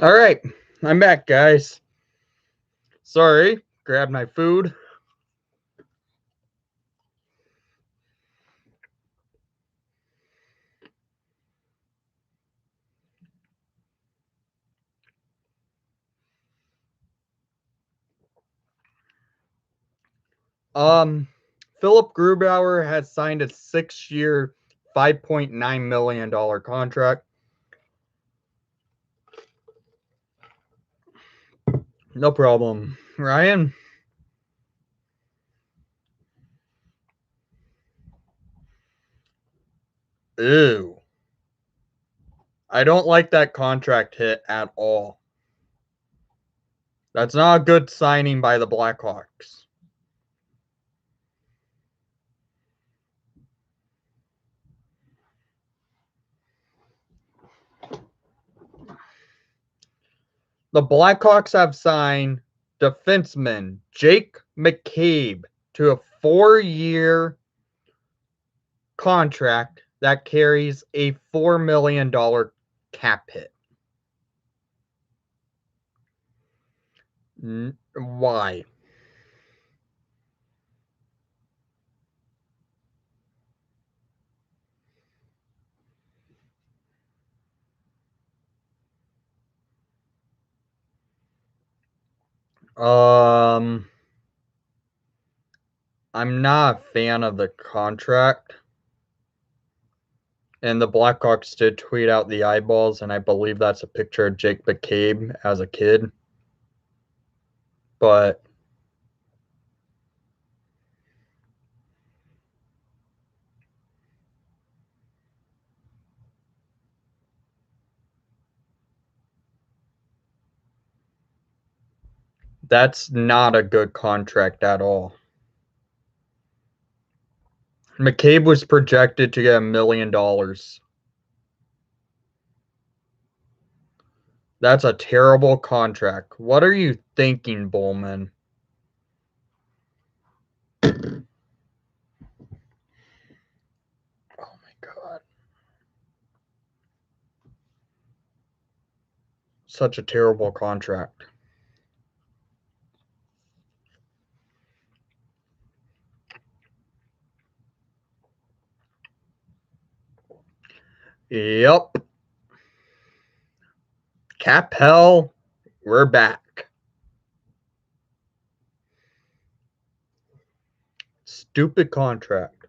Speaker 1: All right, I'm back, guys. Sorry, grabbed my food. Philip Grubauer has signed a 6-year, $5.9 million contract. No problem. Ryan? Ew. I don't like that contract hit at all. That's not a good signing by the Blackhawks. The Blackhawks have signed defenseman Jake McCabe to a 4-year contract that carries a $4 million cap hit. Why? I'm not a fan of the contract. And the Blackhawks did tweet out the eyeballs, and I believe that's a picture of Jake McCabe as a kid. But that's not a good contract at all. McCabe was projected to get $1 million. That's a terrible contract. What are you thinking, Bowman? Oh my God. Such a terrible contract. Yep. Cap hell, we're back. Stupid contract.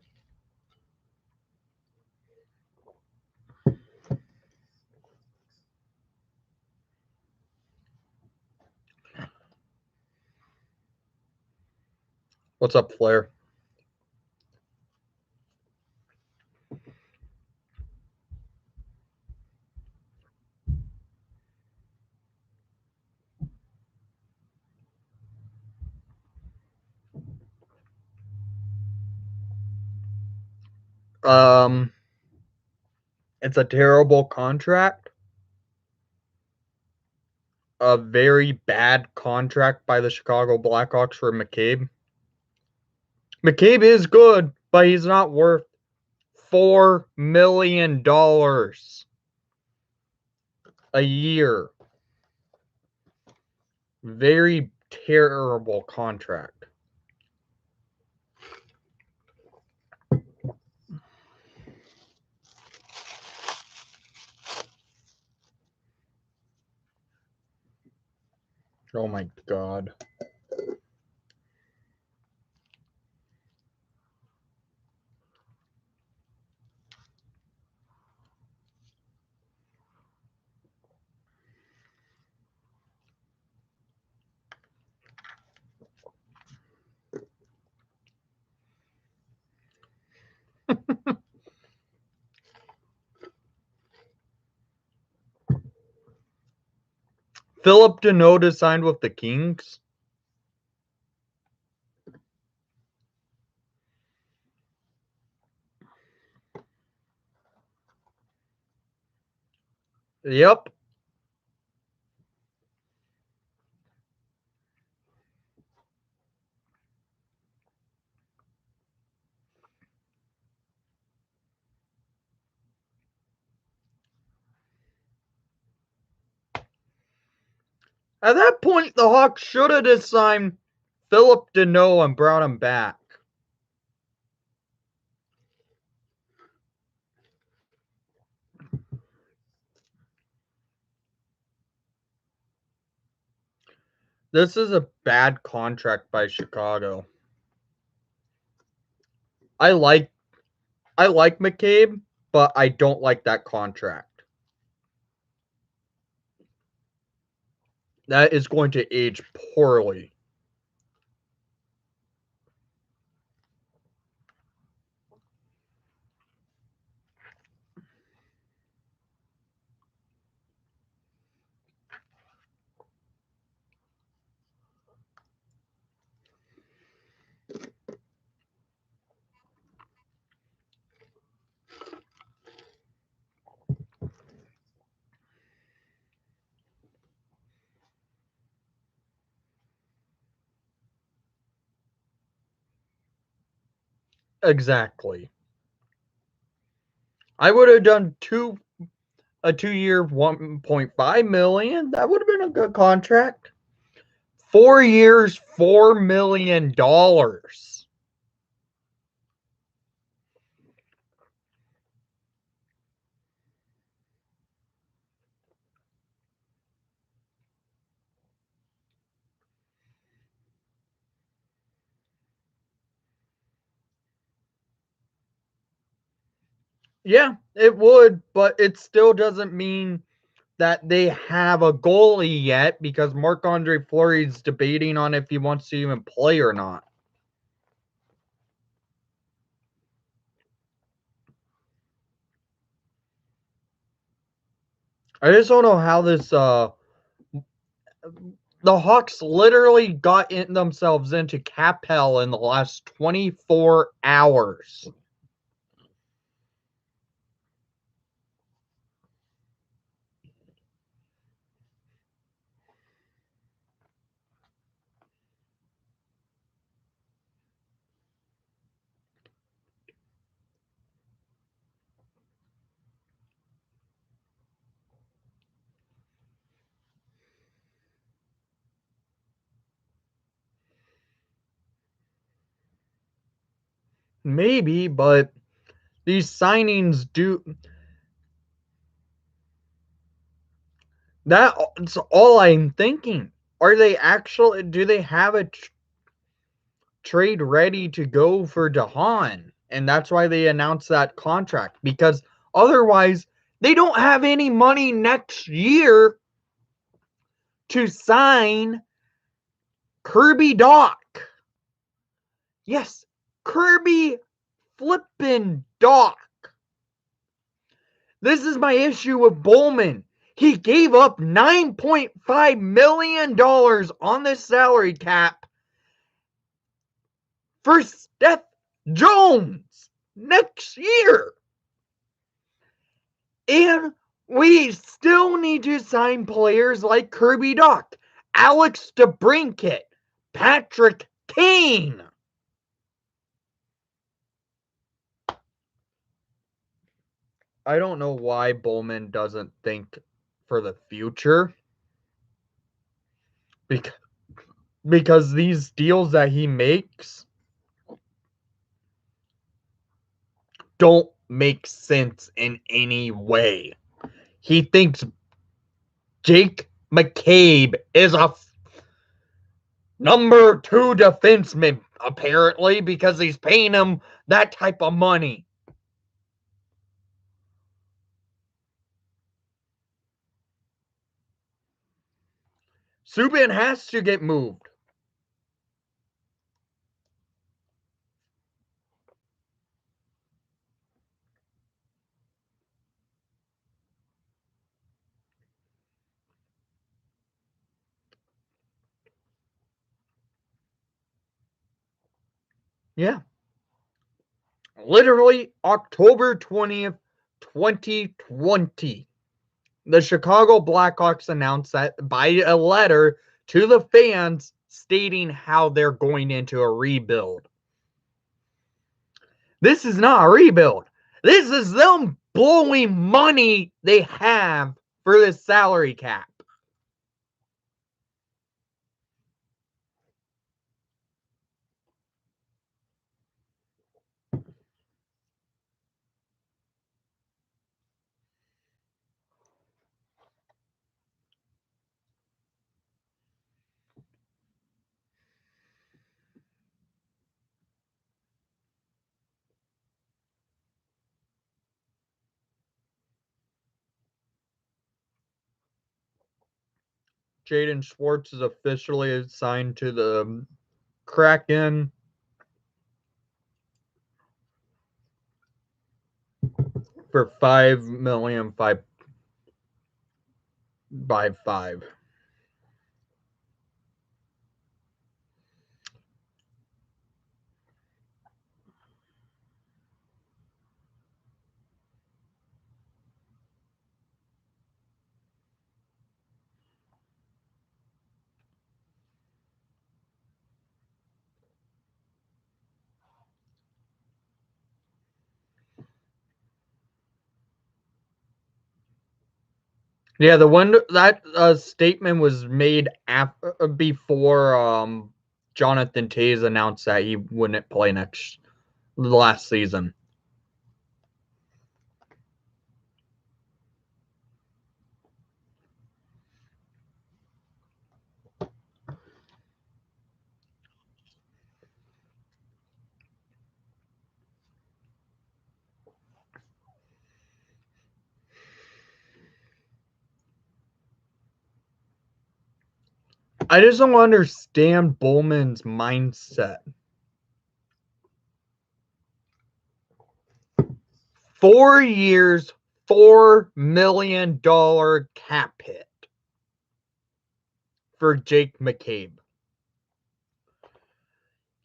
Speaker 1: What's up, Flair? It's a terrible contract. A very bad contract by the Chicago Blackhawks for McCabe. McCabe is good, but he's not worth $4 million a year. Very terrible contract. Oh my God. Philip Danault signed with the Kings. Yep. At that point, the Hawks should have just signed Philip Danault and brought him back. This is a bad contract by Chicago. I like McCabe, but I don't like that contract. That is going to age poorly. Exactly. I would have done a 2-year 1.5 million. That would have been a good contract. 4 years, $4 million. Yeah, it would, but it still doesn't mean that they have a goalie yet because Marc-Andre Fleury's debating on if he wants to even play or not. I just don't know how this the Hawks literally got themselves into cap hell in the last 24 hours. Maybe, but these signings do. That's all I'm thinking. Are they actually? Do they have a trade ready to go for DeHaan? And that's why they announced that contract, because otherwise they don't have any money next year to sign Kirby Dach. Yes, Kirby flippin' Dach. This is my issue with Bowman. He gave up $9.5 million on this salary cap for Seth Jones next year. And we still need to sign players like Kirby Dach, Alex DeBrincat, Patrick Kane. I don't know why Bowman doesn't think for the future. Because these deals that he makes don't make sense in any way. He thinks Jake McCabe is a number 2 defenseman, apparently, because he's paying him that type of money. Subban has to get moved. Yeah. Literally October 20th, 2020. The Chicago Blackhawks announced that by a letter to the fans stating how they're going into a rebuild. This is not a rebuild. This is them blowing money they have for this salary cap. Jaden Schwartz is officially assigned to the Kraken. For $5 million, 5 by 5. Yeah, the one that statement was made before Jonathan Toews announced that he wouldn't play last season. I just don't understand Bowman's mindset. 4 years, $4 million cap hit for Jake McCabe.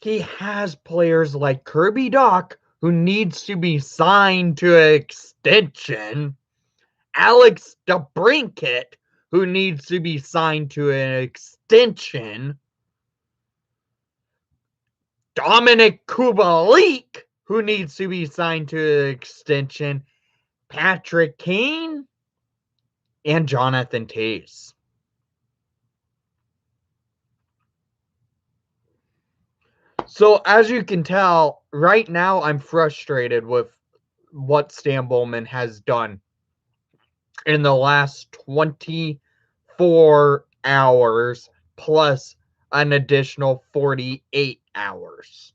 Speaker 1: He has players like Kirby Dach, who needs to be signed to an extension. Alex DeBrincat, who needs to be signed to an extension. Dominic Kubalik, who needs to be signed to an extension. Patrick Kane, and Jonathan Toews. So as you can tell, right now I'm frustrated with what Stan Bowman has done in the last 24 hours plus an additional 48 hours.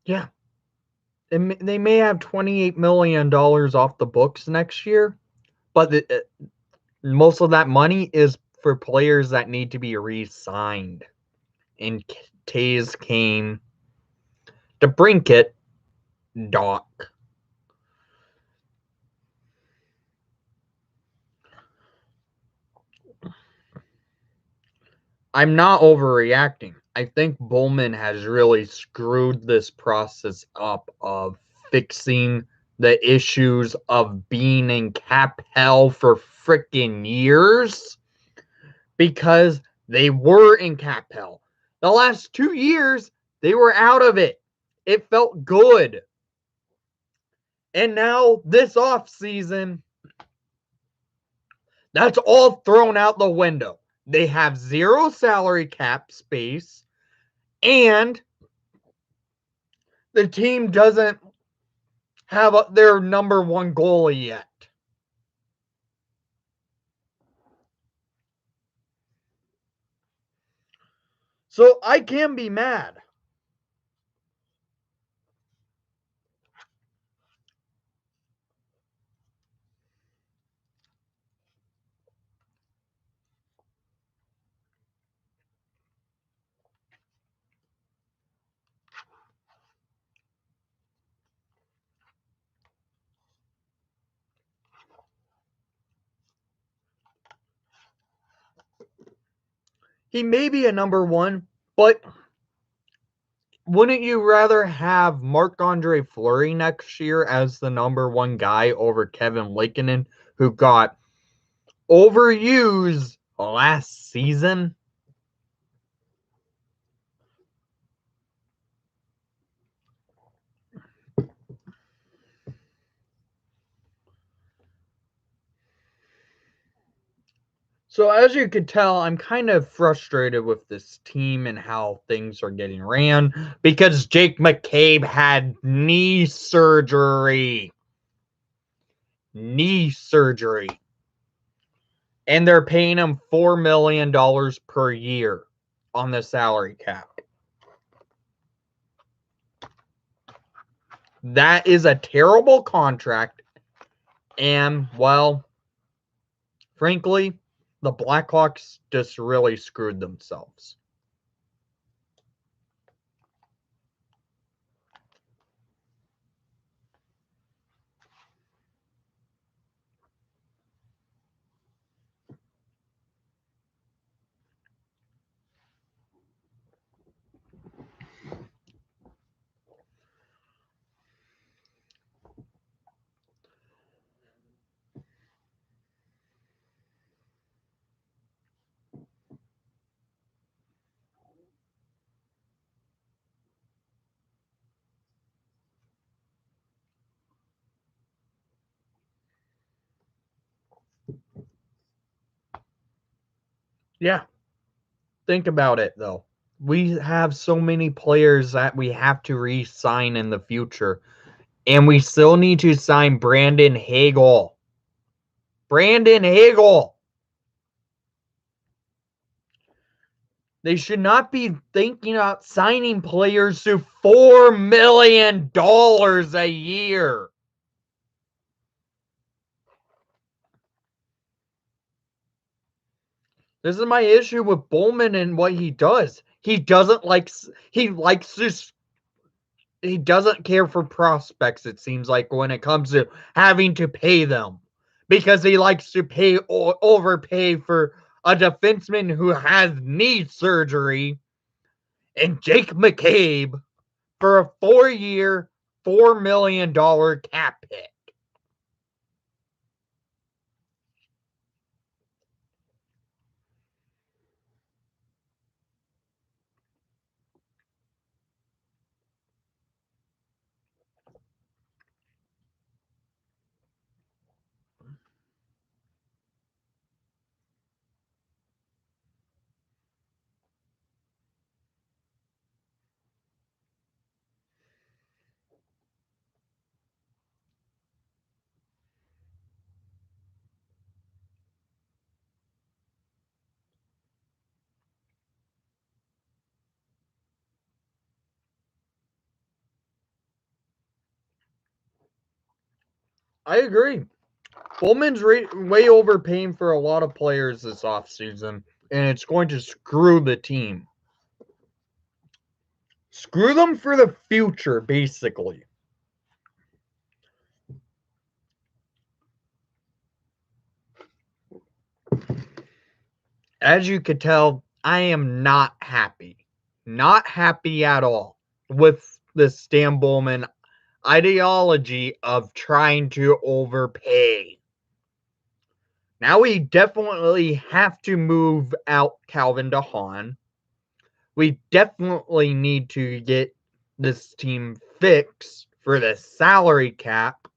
Speaker 1: Yeah. They may have $28 million off the books next year, but most of that money is for players that need to be re-signed. And Toews, Kane, DeBrincat, Dach. I'm not overreacting. I think Bowman has really screwed this process up of fixing the issues of being in cap hell for freaking years because they were in cap hell. The last 2 years, they were out of it. It felt good. And now this off season, that's all thrown out the window. They have 0 salary cap space, and the team doesn't have their number 1 goalie yet. So I can be mad. He may be a number 1, but wouldn't you rather have Marc-Andre Fleury next year as the number 1 guy over Kevin Lankinen, who got overused last season? So as you could tell, I'm kind of frustrated with this team and how things are getting ran because Jake McCabe had knee surgery. Knee surgery. And they're paying him $4 million per year on the salary cap. That is a terrible contract. And, well, frankly, the Blackhawks just really screwed themselves. Yeah. Think about it, though. We have so many players that we have to re-sign in the future. And we still need to sign Brandon Hagel. Brandon Hagel! They should not be thinking about signing players to $4 million a year. This is my issue with Bowman and what he does. He doesn't he doesn't care for prospects, it seems like, when it comes to having to pay them. Because he likes to overpay for a defenseman who has knee surgery and Jake McCabe for a 4-year, $4 million cap hit. I agree. Bowman's way overpaying for a lot of players this offseason, and it's going to screw the team. Screw them for the future, basically. As you could tell, I am not happy. Not happy at all with the Stan Bowman ideology of trying to overpay. Now we definitely have to move out Calvin DeHaan. We definitely need to get this team fixed for the salary cap.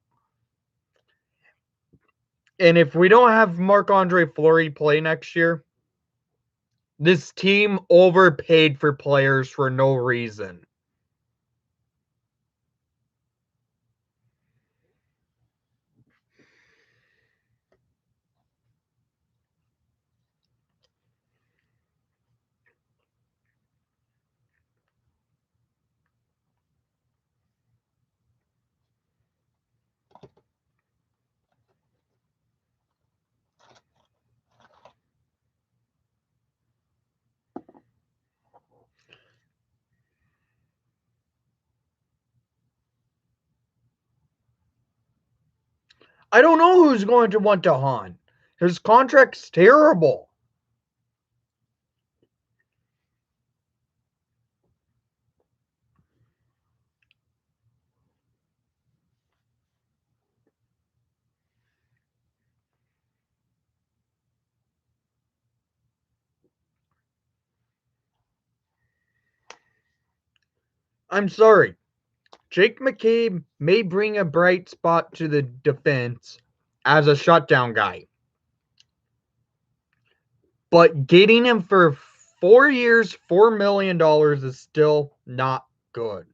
Speaker 1: And if we don't have Marc-Andre Fleury play next year, this team overpaid for players for no reason. I don't know who's going to want DeHaan. His contract's terrible. I'm sorry. Jake McCabe may bring a bright spot to the defense as a shutdown guy. But getting him for 4 years, $4 million is still not good.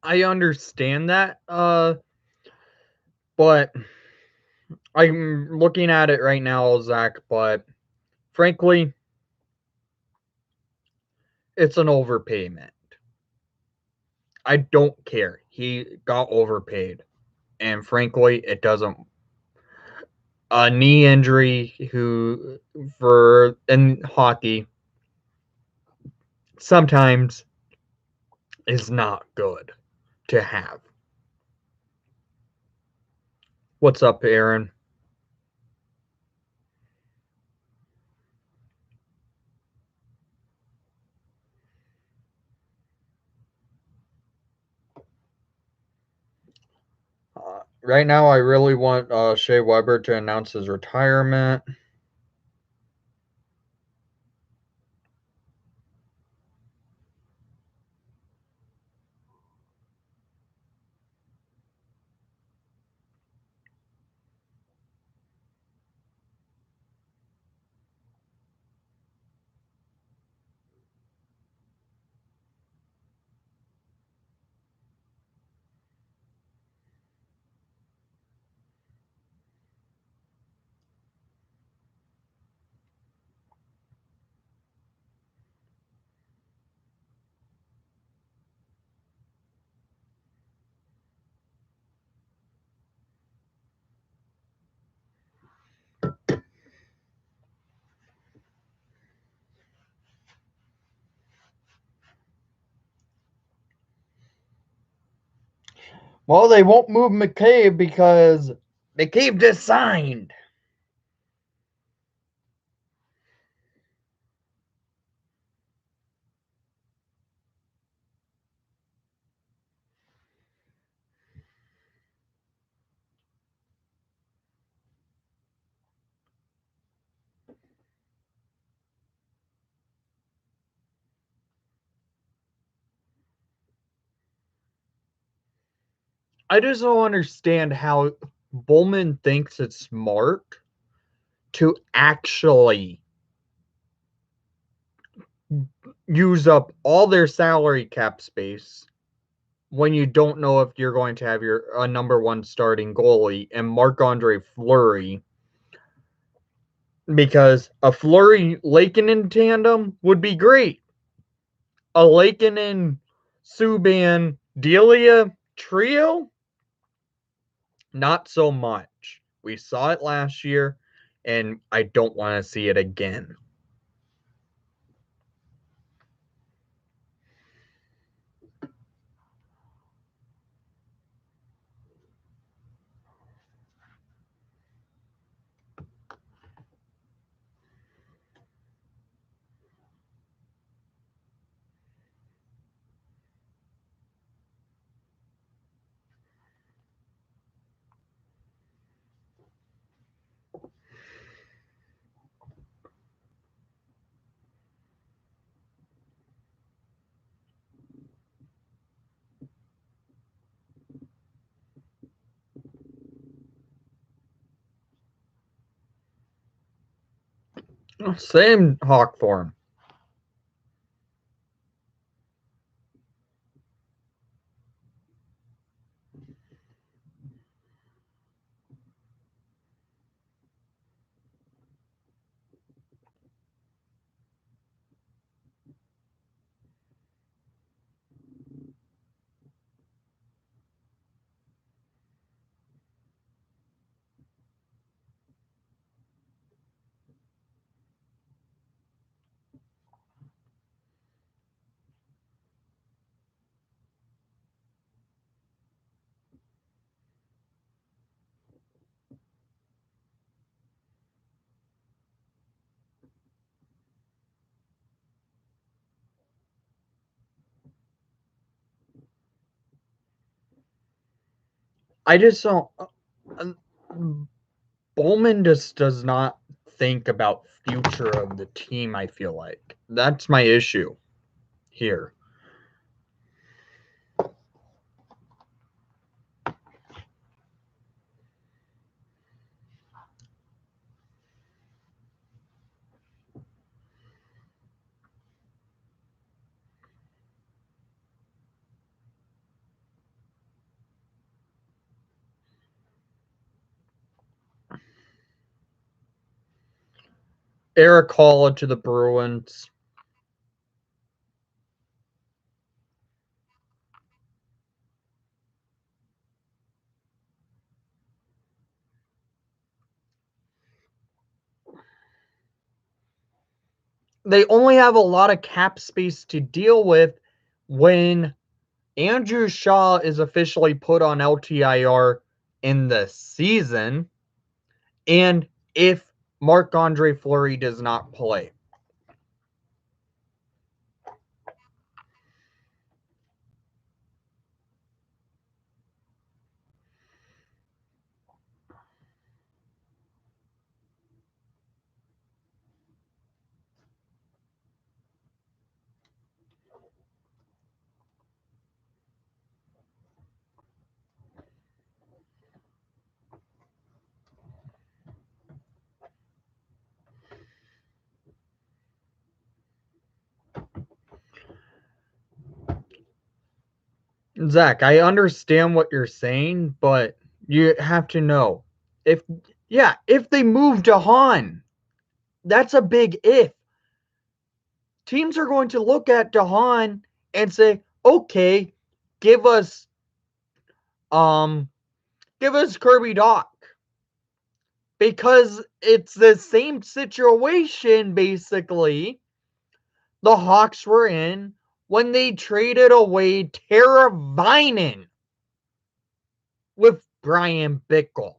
Speaker 1: I understand that, but I'm looking at it right now, Zach, but frankly, it's an overpayment. I don't care. He got overpaid. And frankly, it doesn't. A knee injury in hockey sometimes is not good to have. What's up, Aaron? Right now, I really want Shea Weber to announce his retirement. Well, they won't move McCabe because McCabe just signed. I just don't understand how Bowman thinks it's smart to actually use up all their salary cap space when you don't know if you're going to have your number one starting goalie and Marc-Andre Fleury, because a Fleury Lakeinen tandem would be great. A Lakeinen Subban Delia trio, not so much. We saw it last year, and I don't want to see it again. Same Hawk form. I just don't. Bowman just does not think about future of the team. I feel like that's my issue here. Eric Hall to the Bruins. They only have a lot of cap space to deal with when Andrew Shaw is officially put on LTIR in the season, and if Marc-Andre Fleury does not play. Zach, I understand what you're saying, but you have to know if they move DeHaan, that's a big if. Teams are going to look at DeHaan and say, okay, give us Kirby Doc. Because it's the same situation basically the Hawks were in when they traded away Teravainen with Brian Bickle.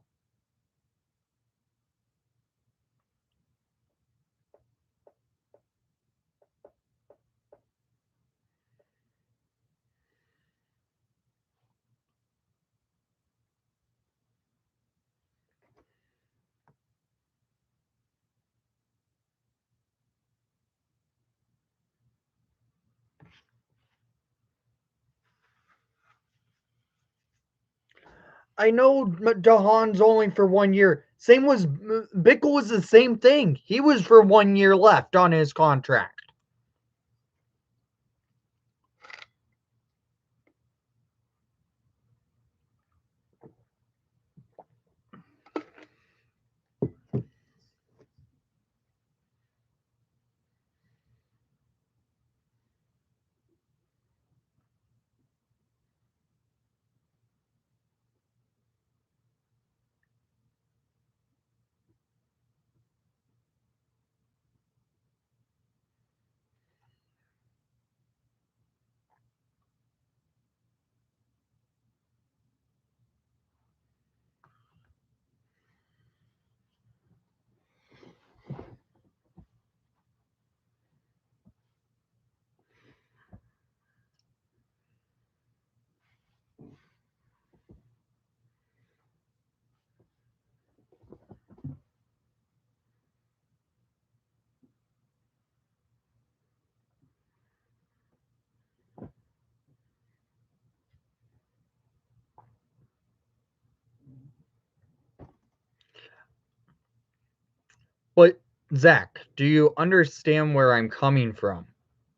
Speaker 1: I know DeHaan's only for 1 year. Same was Bickle was the same thing. He was for 1 year left on his contract. But Zach, do you understand where I'm coming from?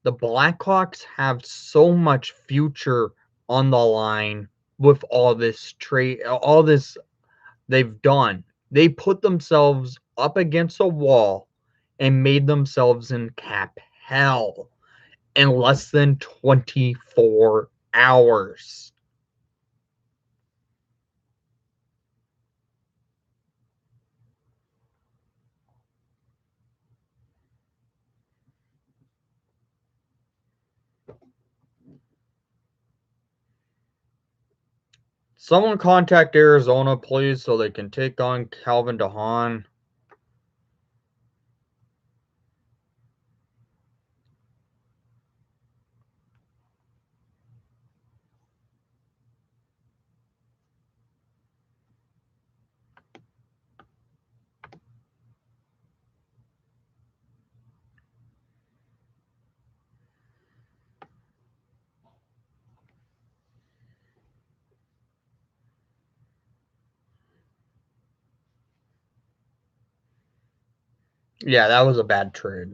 Speaker 1: The Blackhawks have so much future on the line with all this trade, all this they've done. They put themselves up against a wall and made themselves in cap hell in less than 24 hours. Someone contact Arizona, please, so they can take on Calvin DeHaan. Yeah, that was a bad trade.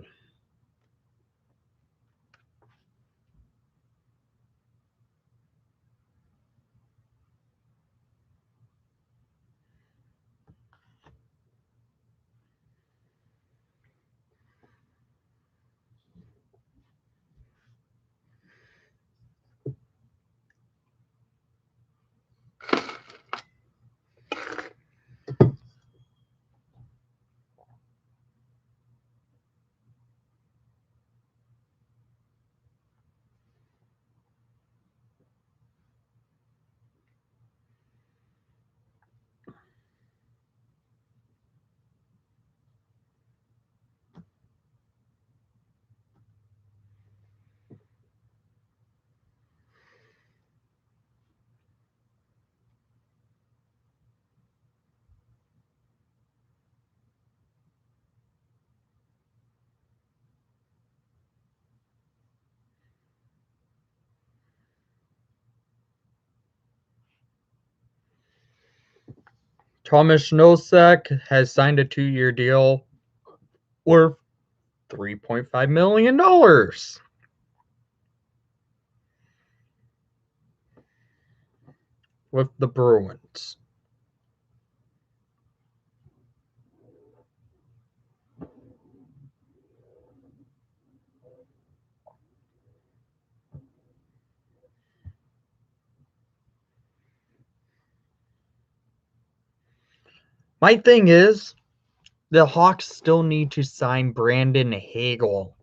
Speaker 1: Thomas Nosek has signed a 2-year deal worth $3.5 million with the Bruins. My thing is, the Hawks still need to sign Brandon Hagel.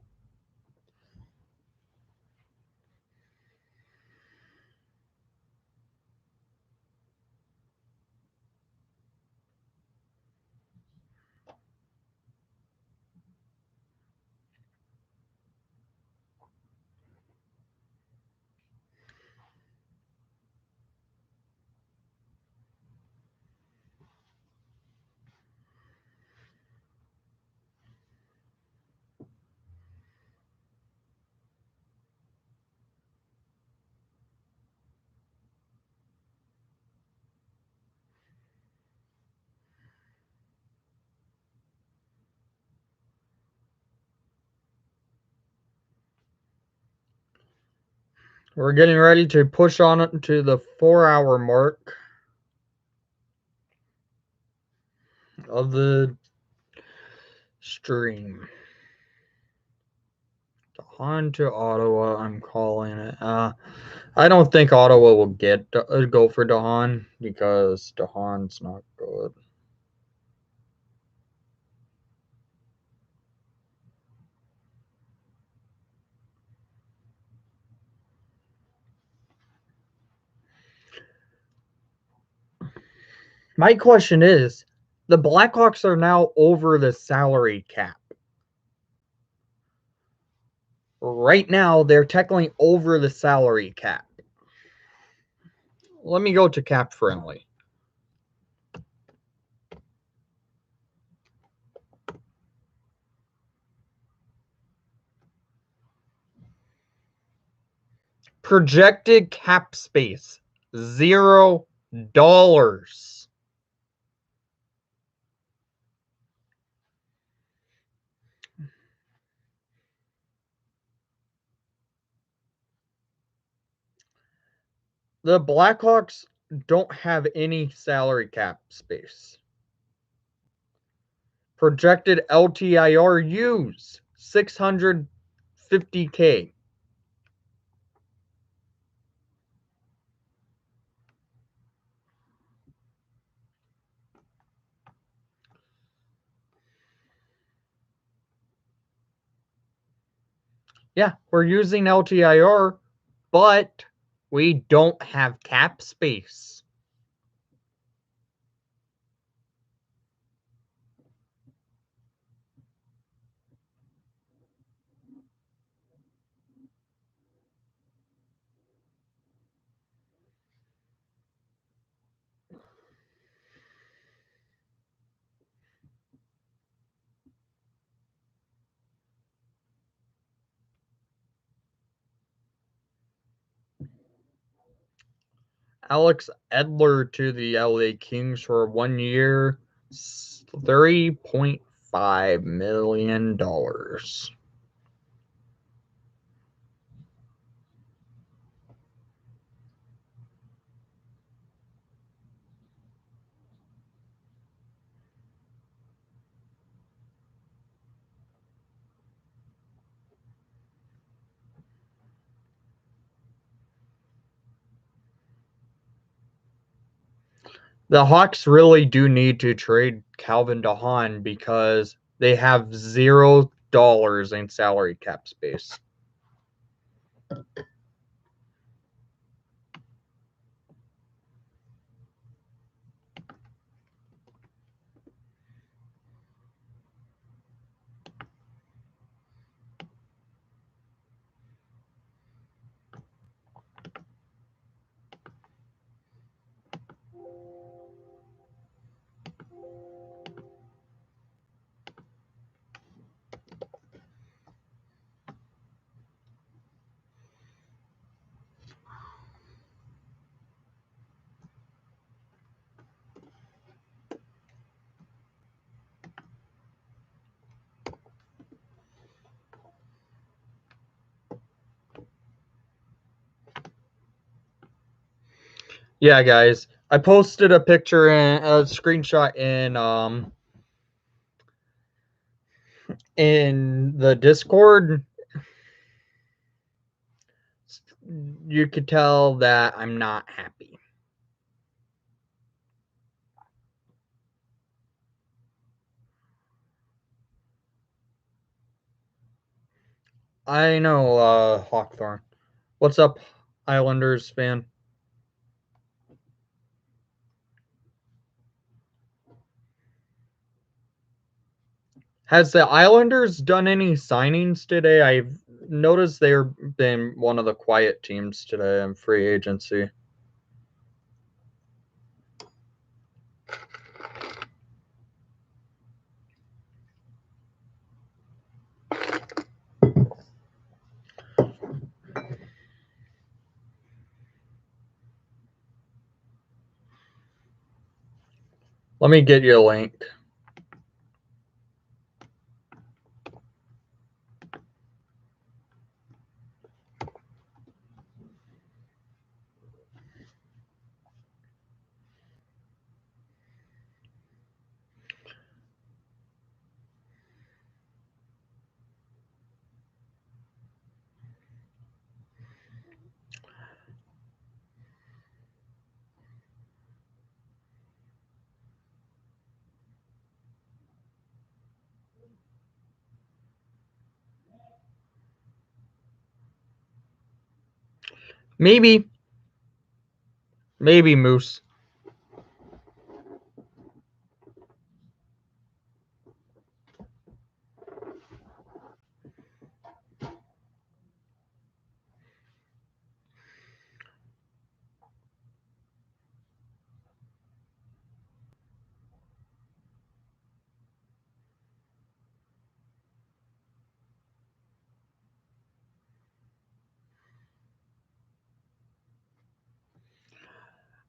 Speaker 1: We're getting ready to push on to the 4-hour mark of the stream. On to Ottawa, I'm calling it. I don't think Ottawa will go for Dahan because Dahan's not good. My question is, the Blackhawks are now over the salary cap. Right now, they're technically over the salary cap. Let me go to Cap Friendly. Projected cap space, $0. The Blackhawks don't have any salary cap space. Projected LTIR use, $650K. Yeah, we're using LTIR, but we don't have cap space. Alex Edler to the LA Kings for 1 year, $3.5 $5 million. The Hawks really do need to trade Calvin DeHaan because they have $0 in salary cap space. Yeah, guys, I posted a picture and a screenshot in the Discord. You could tell that I'm not happy. I know, Hawkthorne. What's up, Islanders fan? Has the Islanders done any signings today? I've noticed they've been one of the quiet teams today in free agency. Let me get you a link. Maybe Moose.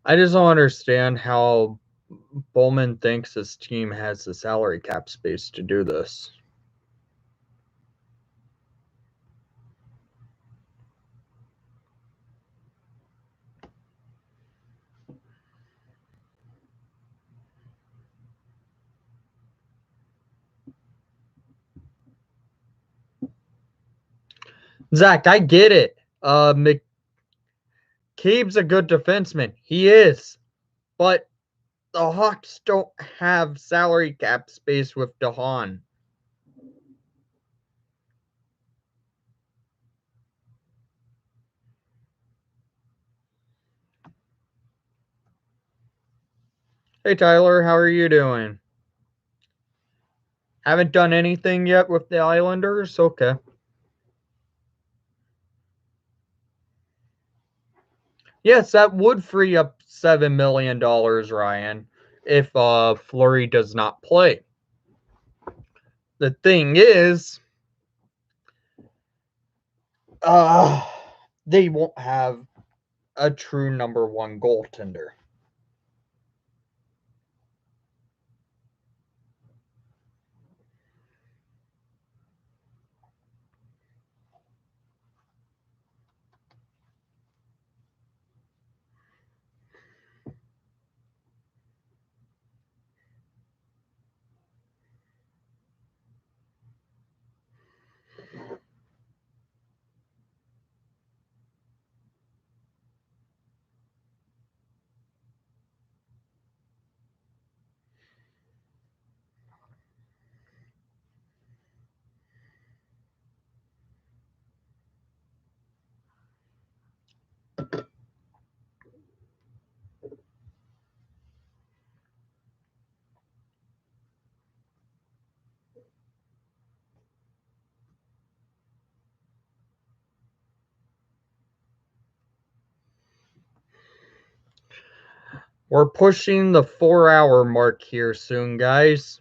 Speaker 1: I just don't understand how Bowman thinks his team has the salary cap space to do this. Zach, I get it. McCabe's a good defenseman. He is. But the Hawks don't have salary cap space with DeHaan. Hey, Tyler, how are you doing? Haven't done anything yet with the Islanders? Okay. Yes, that would free up $7 million, Ryan, if Fleury does not play. The thing is, they won't have a true number one goaltender. We're pushing the 4-hour mark here soon, guys.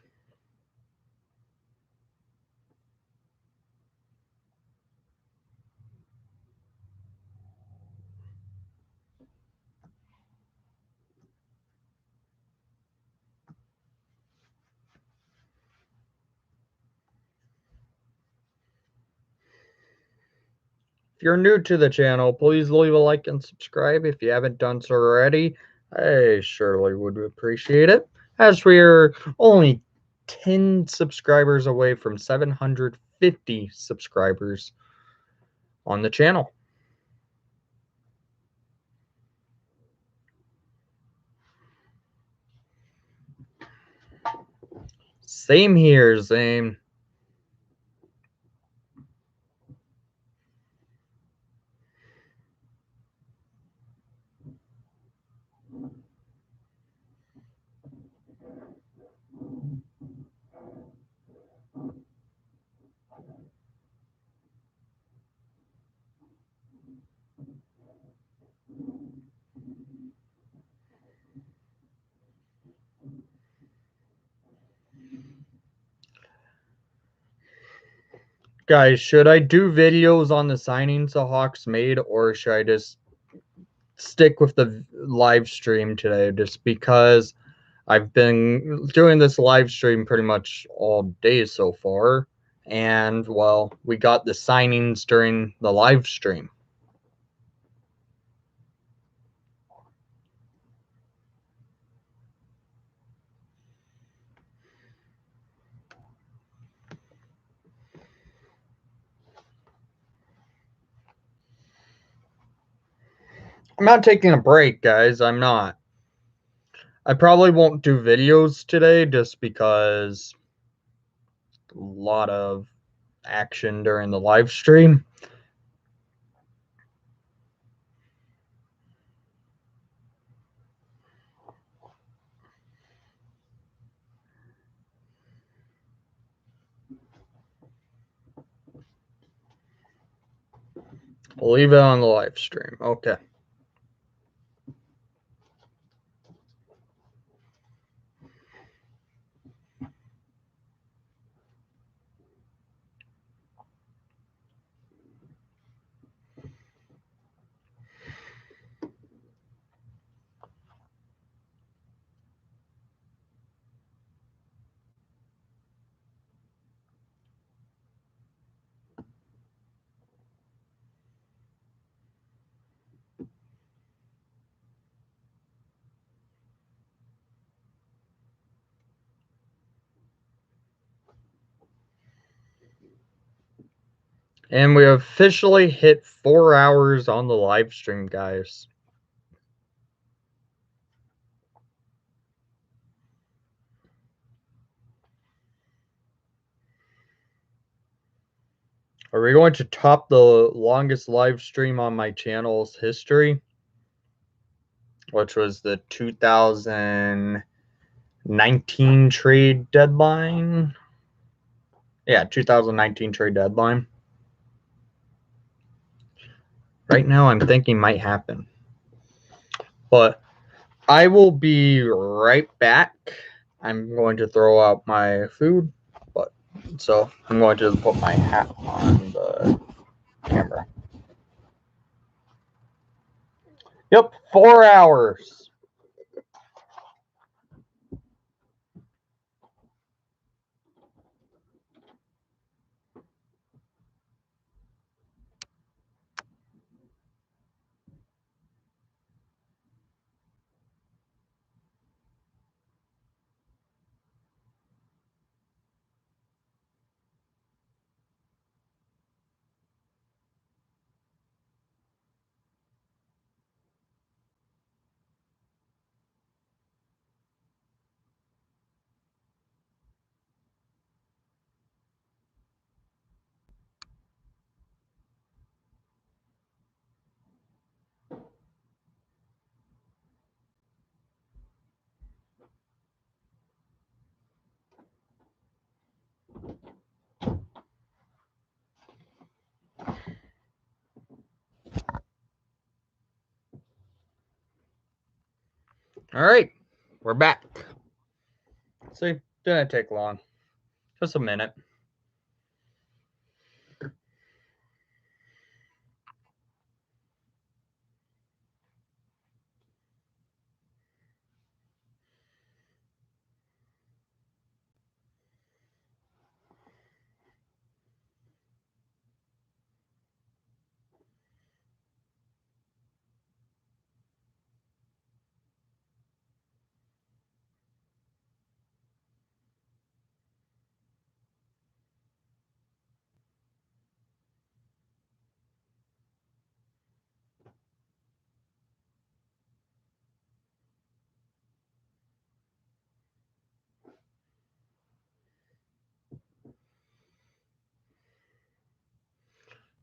Speaker 1: If you're new to the channel, please leave a like and subscribe if you haven't done so already. I surely would appreciate it, as we're only 10 subscribers away from 750 subscribers on the channel. Same here, Zane. Guys, should I do videos on the signings the Hawks made, or should I just stick with the live stream today? Just because I've been doing this live stream pretty much all day so far, and well, we got the signings during the live stream. I'm not taking a break, guys. I'm not. I probably won't do videos today just because a lot of action during the live stream. We'll leave it on the live stream. Okay. And we officially hit 4 hours on the live stream, guys. Are we going to top the longest live stream on my channel's history? Which was the 2019 trade deadline. Yeah, 2019 trade deadline. Right now, I'm thinking might happen. But I will be right back. I'm going to throw out my food. So I'm going to put my hat on the camera. Yep, 4 hours. All right, we're back. See, didn't take long. Just a minute.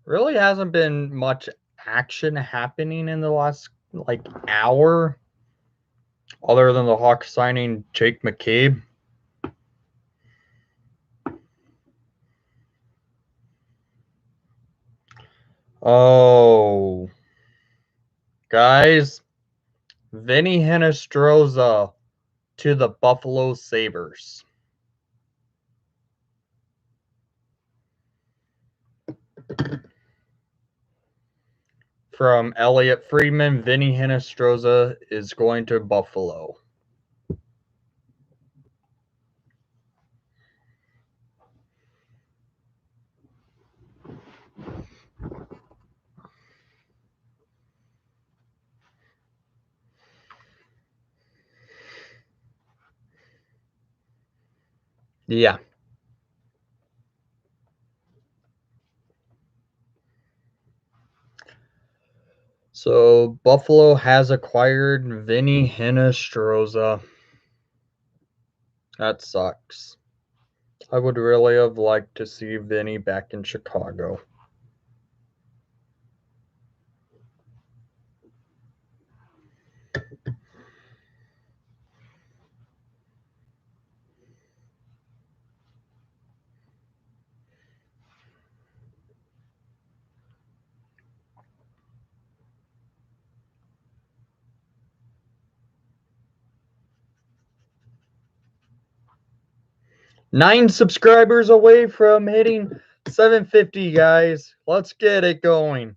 Speaker 1: Really hasn't been much action happening in the last hour, other than the Hawks signing Jake McCabe. Oh, guys, Vinny Hinostroza to the Buffalo Sabres. From Elliot Friedman, Vinny Hinostroza is going to Buffalo. Yeah. So Buffalo has acquired Vinny Hinostroza. That sucks. I would really have liked to see Vinny back in Chicago. Nine subscribers away from hitting 750, guys. Let's get it going.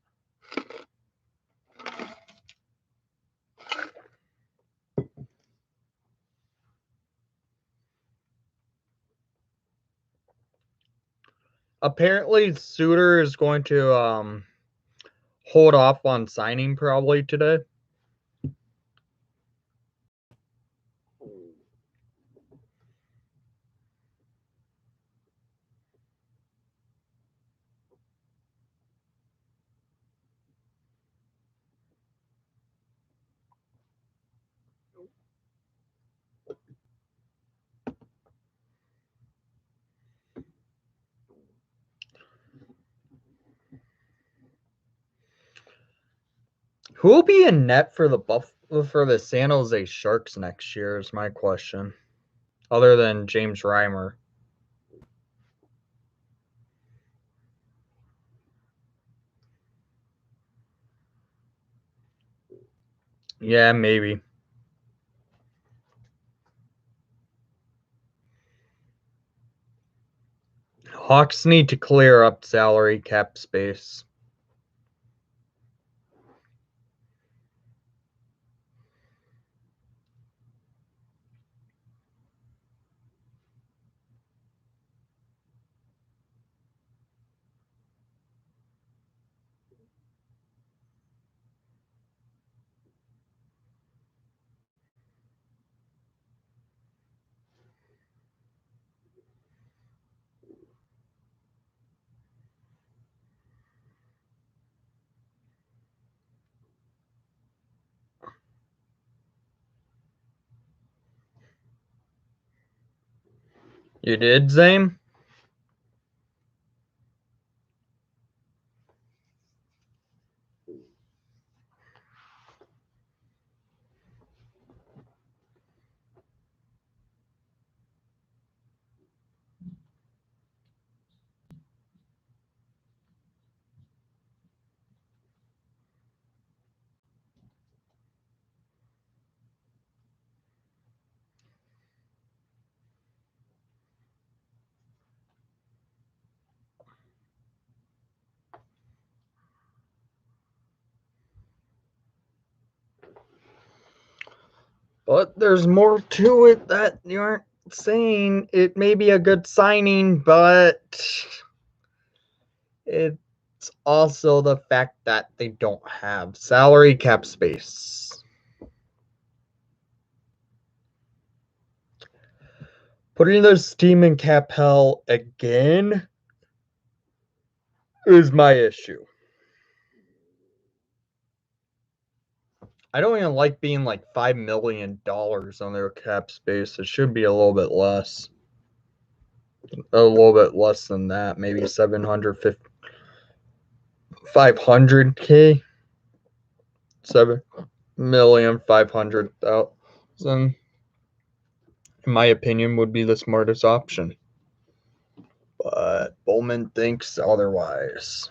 Speaker 1: Apparently, Suter is going to hold off on signing probably today. Who will be in net for the San Jose Sharks next year is my question. Other than James Reimer. Yeah, maybe. Hawks need to clear up salary cap space. You did, Zame? But there's more to it that you aren't saying. It may be a good signing, but it's also the fact that they don't have salary cap space. Putting this team in cap hell again is my issue. I don't even like being like $5 million on their cap space. It should be a little bit less. A little bit less than that. Maybe 750, 500K. 7,500,000, in my opinion, would be the smartest option. But Bowman thinks otherwise.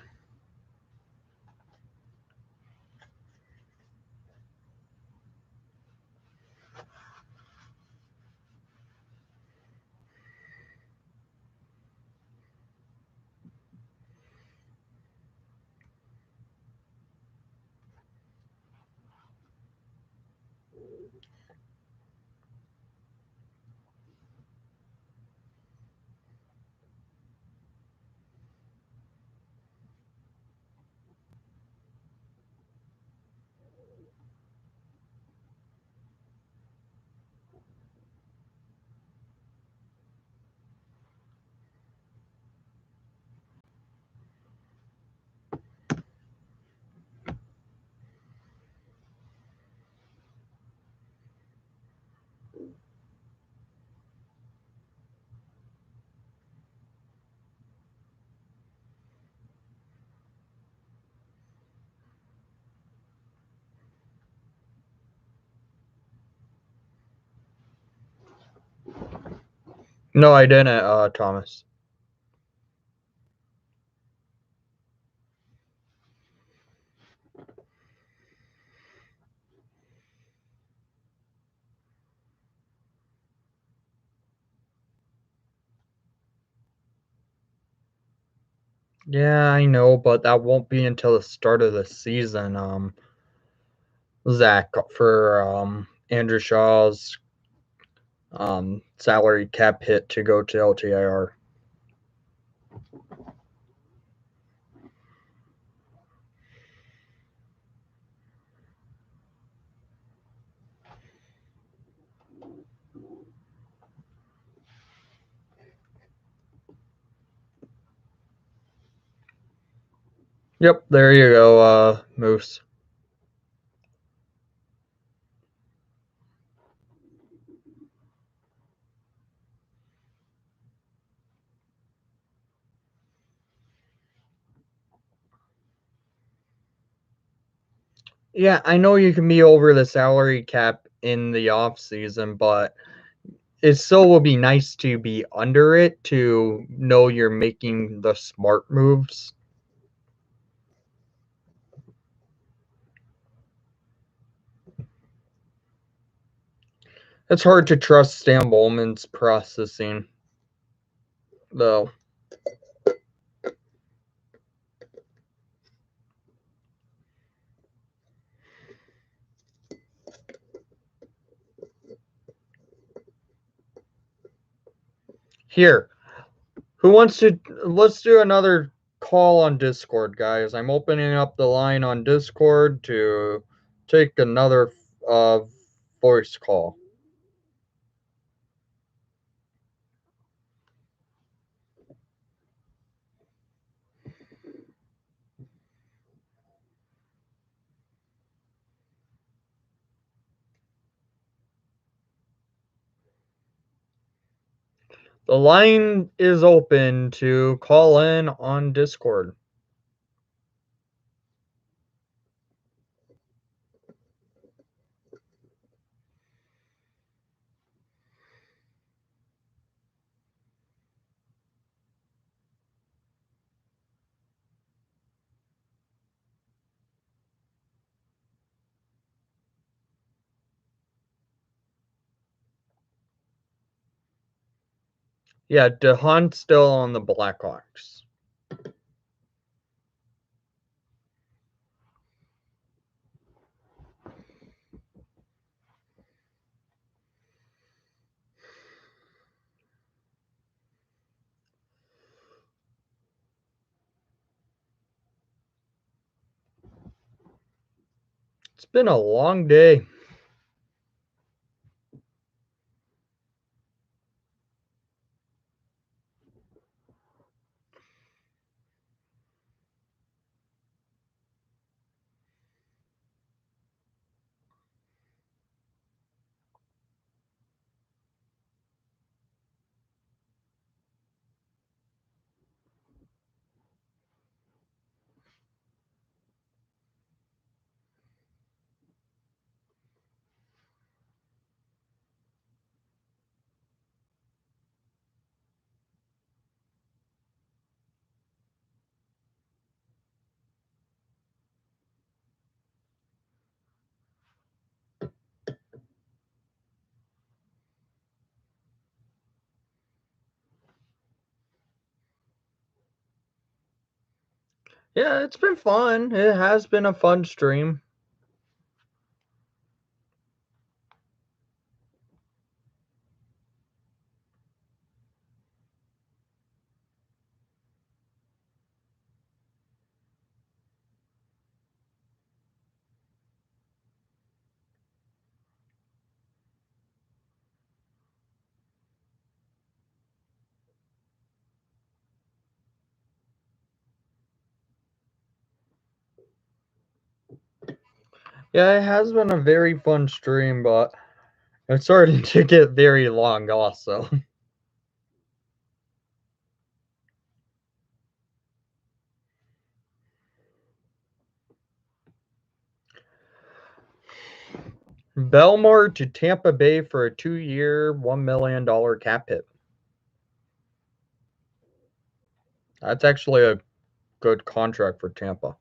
Speaker 1: No, I didn't, Thomas. Yeah, I know, but that won't be until the start of the season. Zach, for Andrew Shaw's salary cap hit to go to LTIR. Yep, there you go, Moose. Yeah, I know you can be over the salary cap in the off season, but it still will be nice to be under it to know you're making the smart moves. It's hard to trust Stan Bowman's processing, though. Here, who wants to? Let's do another call on Discord, guys. I'm opening up the line on Discord to take another voice call. The line is open to call in on Discord. Yeah, DeHaan's still on the Blackhawks. It's been a long day. Yeah, it's been fun. It has been a fun stream. Yeah, it has been a very fun stream, but it's starting to get very long also. Belmore to Tampa Bay for a 2-year, $1 million cap hit. That's actually a good contract for Tampa.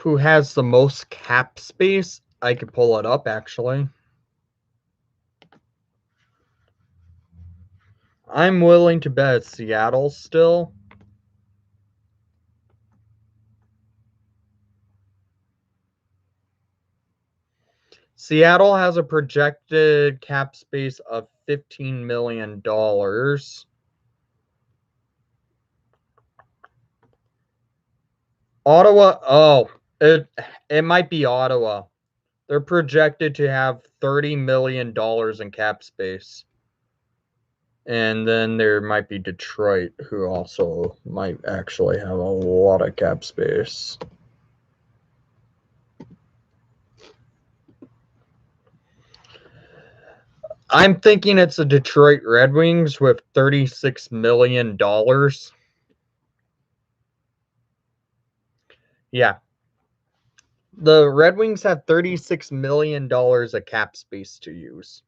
Speaker 1: Who has the most cap space? I could pull it up actually. I'm willing to bet it's Seattle still. Seattle has a projected cap space of $15 million. Ottawa, it might be Ottawa. They're projected to have $30 million in cap space. And then there might be Detroit, who also might actually have a lot of cap space. I'm thinking it's the Detroit Red Wings with $36 million. Yeah. The Red Wings have $36 million of cap space to use.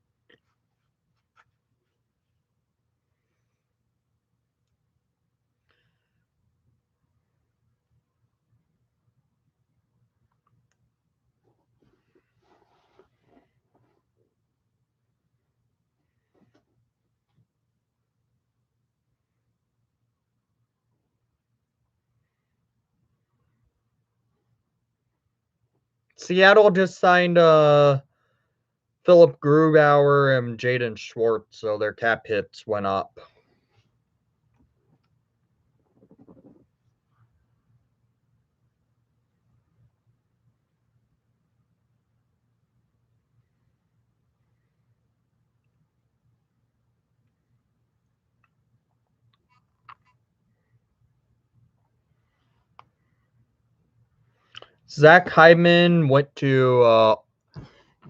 Speaker 1: Seattle just signed Philip Grubauer and Jaden Schwartz, so their cap hits went up. Zach Hyman went to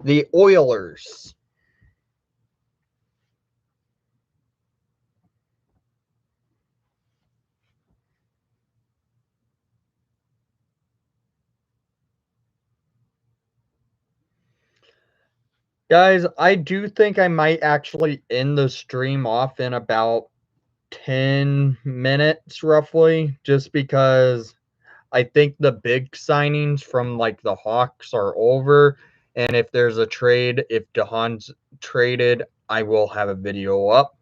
Speaker 1: the Oilers. Guys, I do think I might actually end the stream off in about 10 minutes roughly, just because I think the big signings from like the Hawks are over. And if there's a trade, if DeHaan's traded, I will have a video up.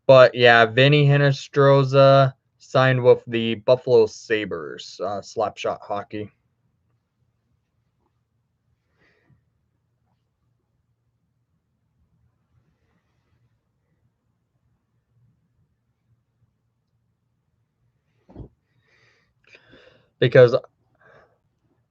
Speaker 1: But yeah, Vinny Hinostroza signed with the Buffalo Sabres, Slapshot Hockey. Because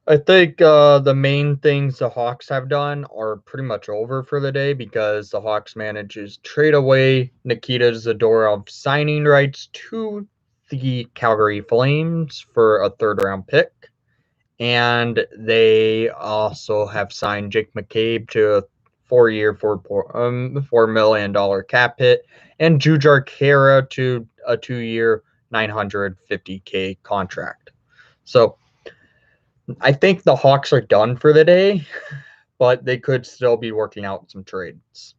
Speaker 1: I think the main things the Hawks have done are pretty much over for the day, because the Hawks manages trade away Nikita Zadorov signing rights to the Calgary Flames for a third-round pick. And they also have signed Jake McCabe to a 4-year, $4 million cap hit, and Jujhar Khaira to a 2-year, $950K contract. So I think the Hawks are done for the day, but they could still be working out some trades.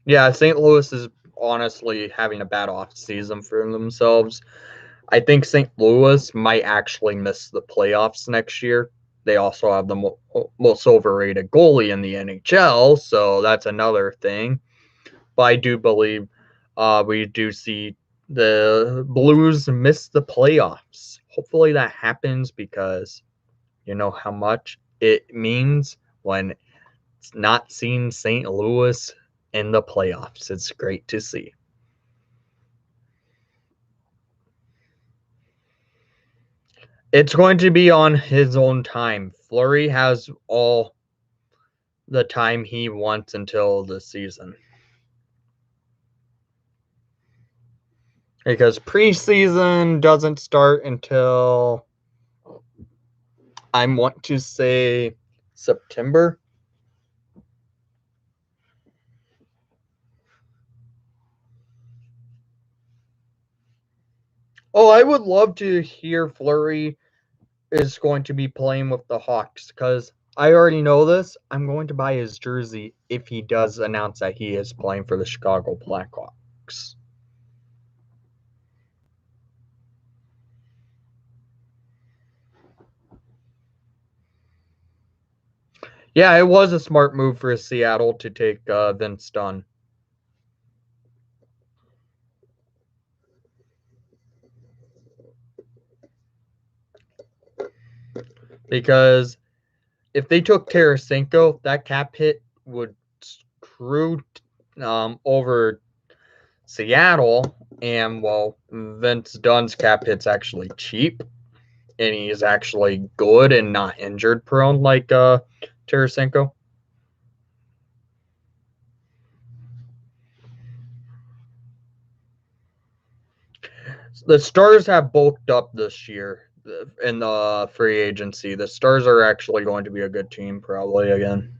Speaker 1: Yeah, St. Louis is honestly having a bad off season for themselves. I think St. Louis might actually miss the playoffs next year. They also have the most overrated goalie in the NHL, so that's another thing. But I do believe we do see the Blues miss the playoffs. Hopefully that happens, because you know how much it means when it's not seeing St. Louis in the playoffs. It's great to see. It's going to be on his own time. Fleury has all the time he wants until the season. Because preseason doesn't start until, I want to say, September. Oh, I would love to hear Fleury is going to be playing with the Hawks, because I already know this. I'm going to buy his jersey if he does announce that he is playing for the Chicago Blackhawks. Yeah, it was a smart move for Seattle to take Vince Dunn. Because if they took Tarasenko, that cap hit would screw over Seattle. And, well, Vince Dunn's cap hit's actually cheap, and he's actually good and not injured prone like Tarasenko. The Stars have bulked up this year in the free agency. The Stars are actually going to be a good team probably again.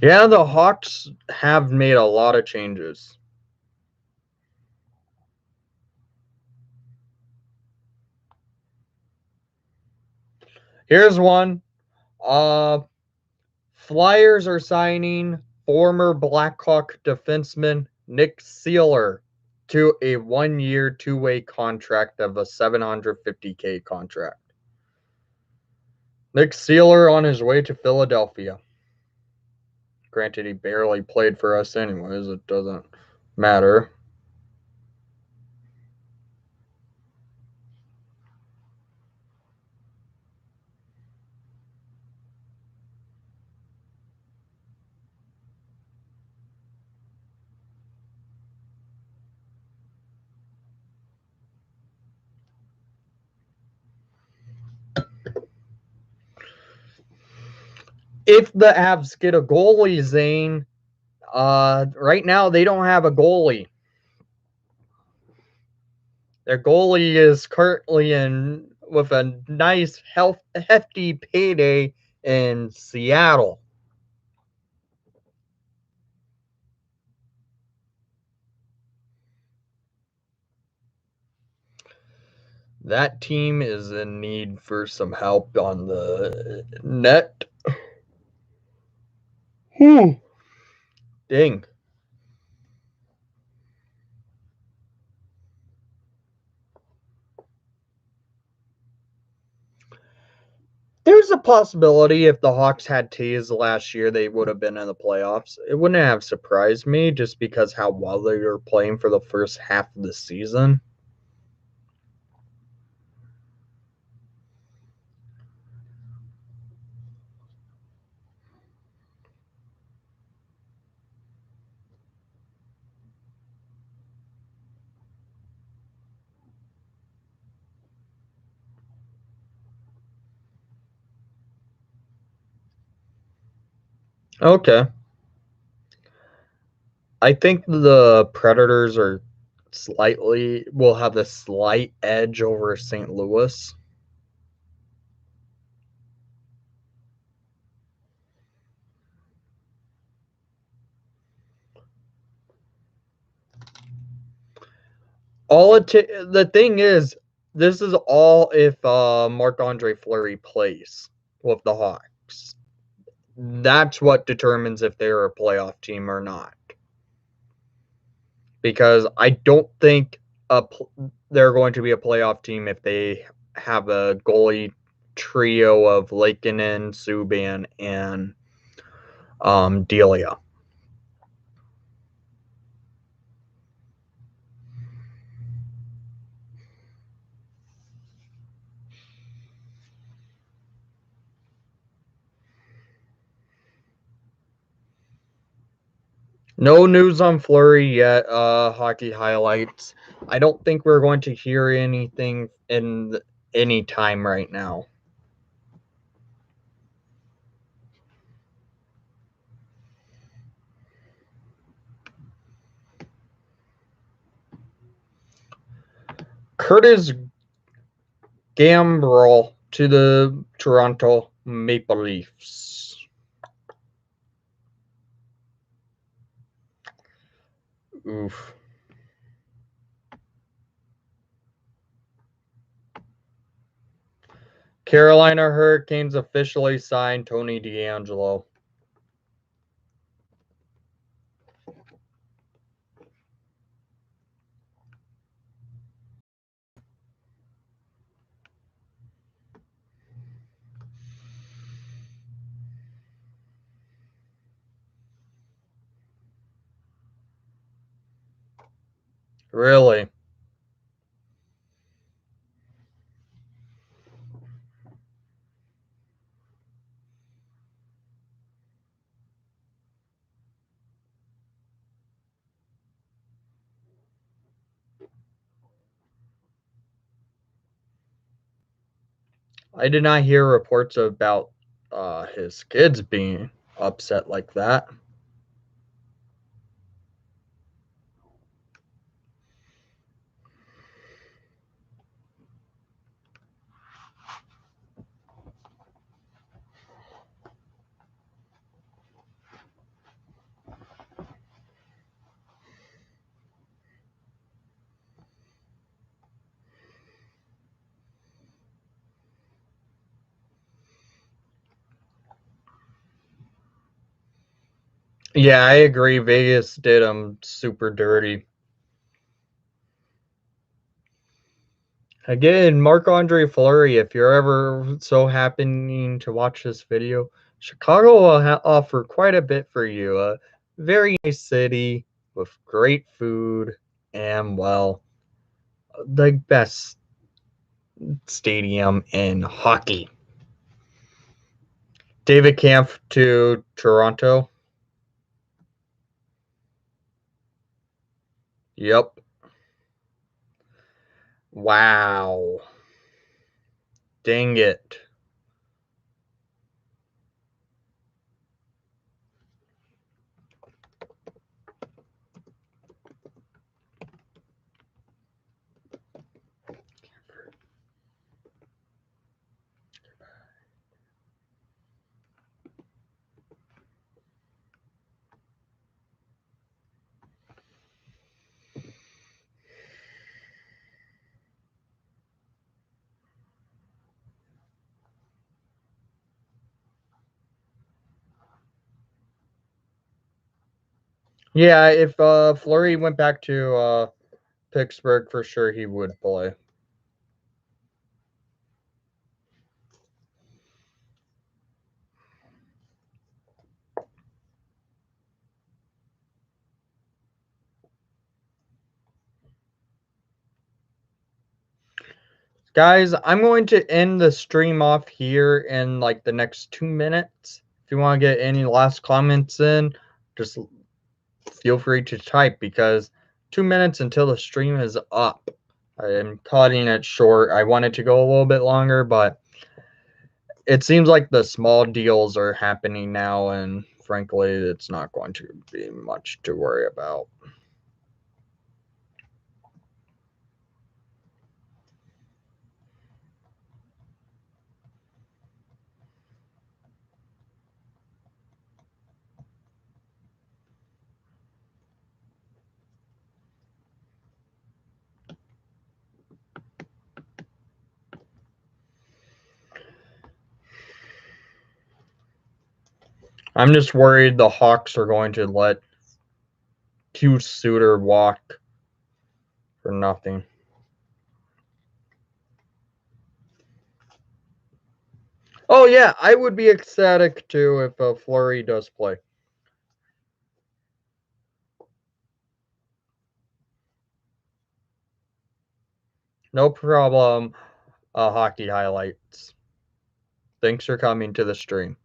Speaker 1: Yeah, the Hawks have made a lot of changes. Here's one. Flyers are signing former Blackhawk defenseman Nick Seeler to a 1-year, 2-way contract of a $750K contract. Nick Seeler on his way to Philadelphia. Granted, he barely played for us anyways. It doesn't matter. If the Avs get a goalie, Zane, right now they don't have a goalie. Their goalie is currently in with a nice, hefty payday in Seattle. That team is in need for some help on the net. Dang. There's a possibility if the Hawks had Taves last year, they would have been in the playoffs. It wouldn't have surprised me just because how well they were playing for the first half of the season. Okay. I think the Predators will have the slight edge over St. Louis. The thing is, this is all if Marc-Andre Fleury plays with the Hawks. That's what determines if they're a playoff team or not. Because I don't think they're going to be a playoff team if they have a goalie trio of Lakeinen, Subban, and Delia. No news on Fleury yet. Hockey highlights. I don't think we're going to hear anything in any time right now. Curtis Gambrell to the Toronto Maple Leafs. Oof. Carolina Hurricanes officially signed Tony DeAngelo. Really? I did not hear reports about his kids being upset like that. Yeah, I agree. Vegas did him super dirty. Again, Marc-Andre Fleury, if you're ever so happening to watch this video, Chicago will offer quite a bit for you. A very nice city with great food and, well, the best stadium in hockey. David Kampf to Toronto. Yep. Wow. Dang it. Yeah, if Fleury went back to Pittsburgh, for sure he would play. Guys, I'm going to end the stream off here in like the next 2 minutes. If you want to get any last comments in, just feel free to type, because 2 minutes until the stream is up. I am cutting it short. I wanted to go a little bit longer, but it seems like the small deals are happening now, and frankly, it's not going to be much to worry about. I'm just worried the Hawks are going to let Q Suter walk for nothing. Oh yeah, I would be ecstatic too if Fleury does play. No problem, Hockey Highlights. Thanks for coming to the stream.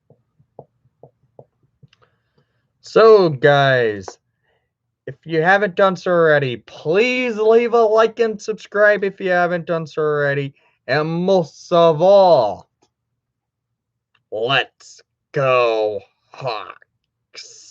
Speaker 1: So, guys, if you haven't done so already, please leave a like and subscribe if you haven't done so already. And most of all, let's go Hawks.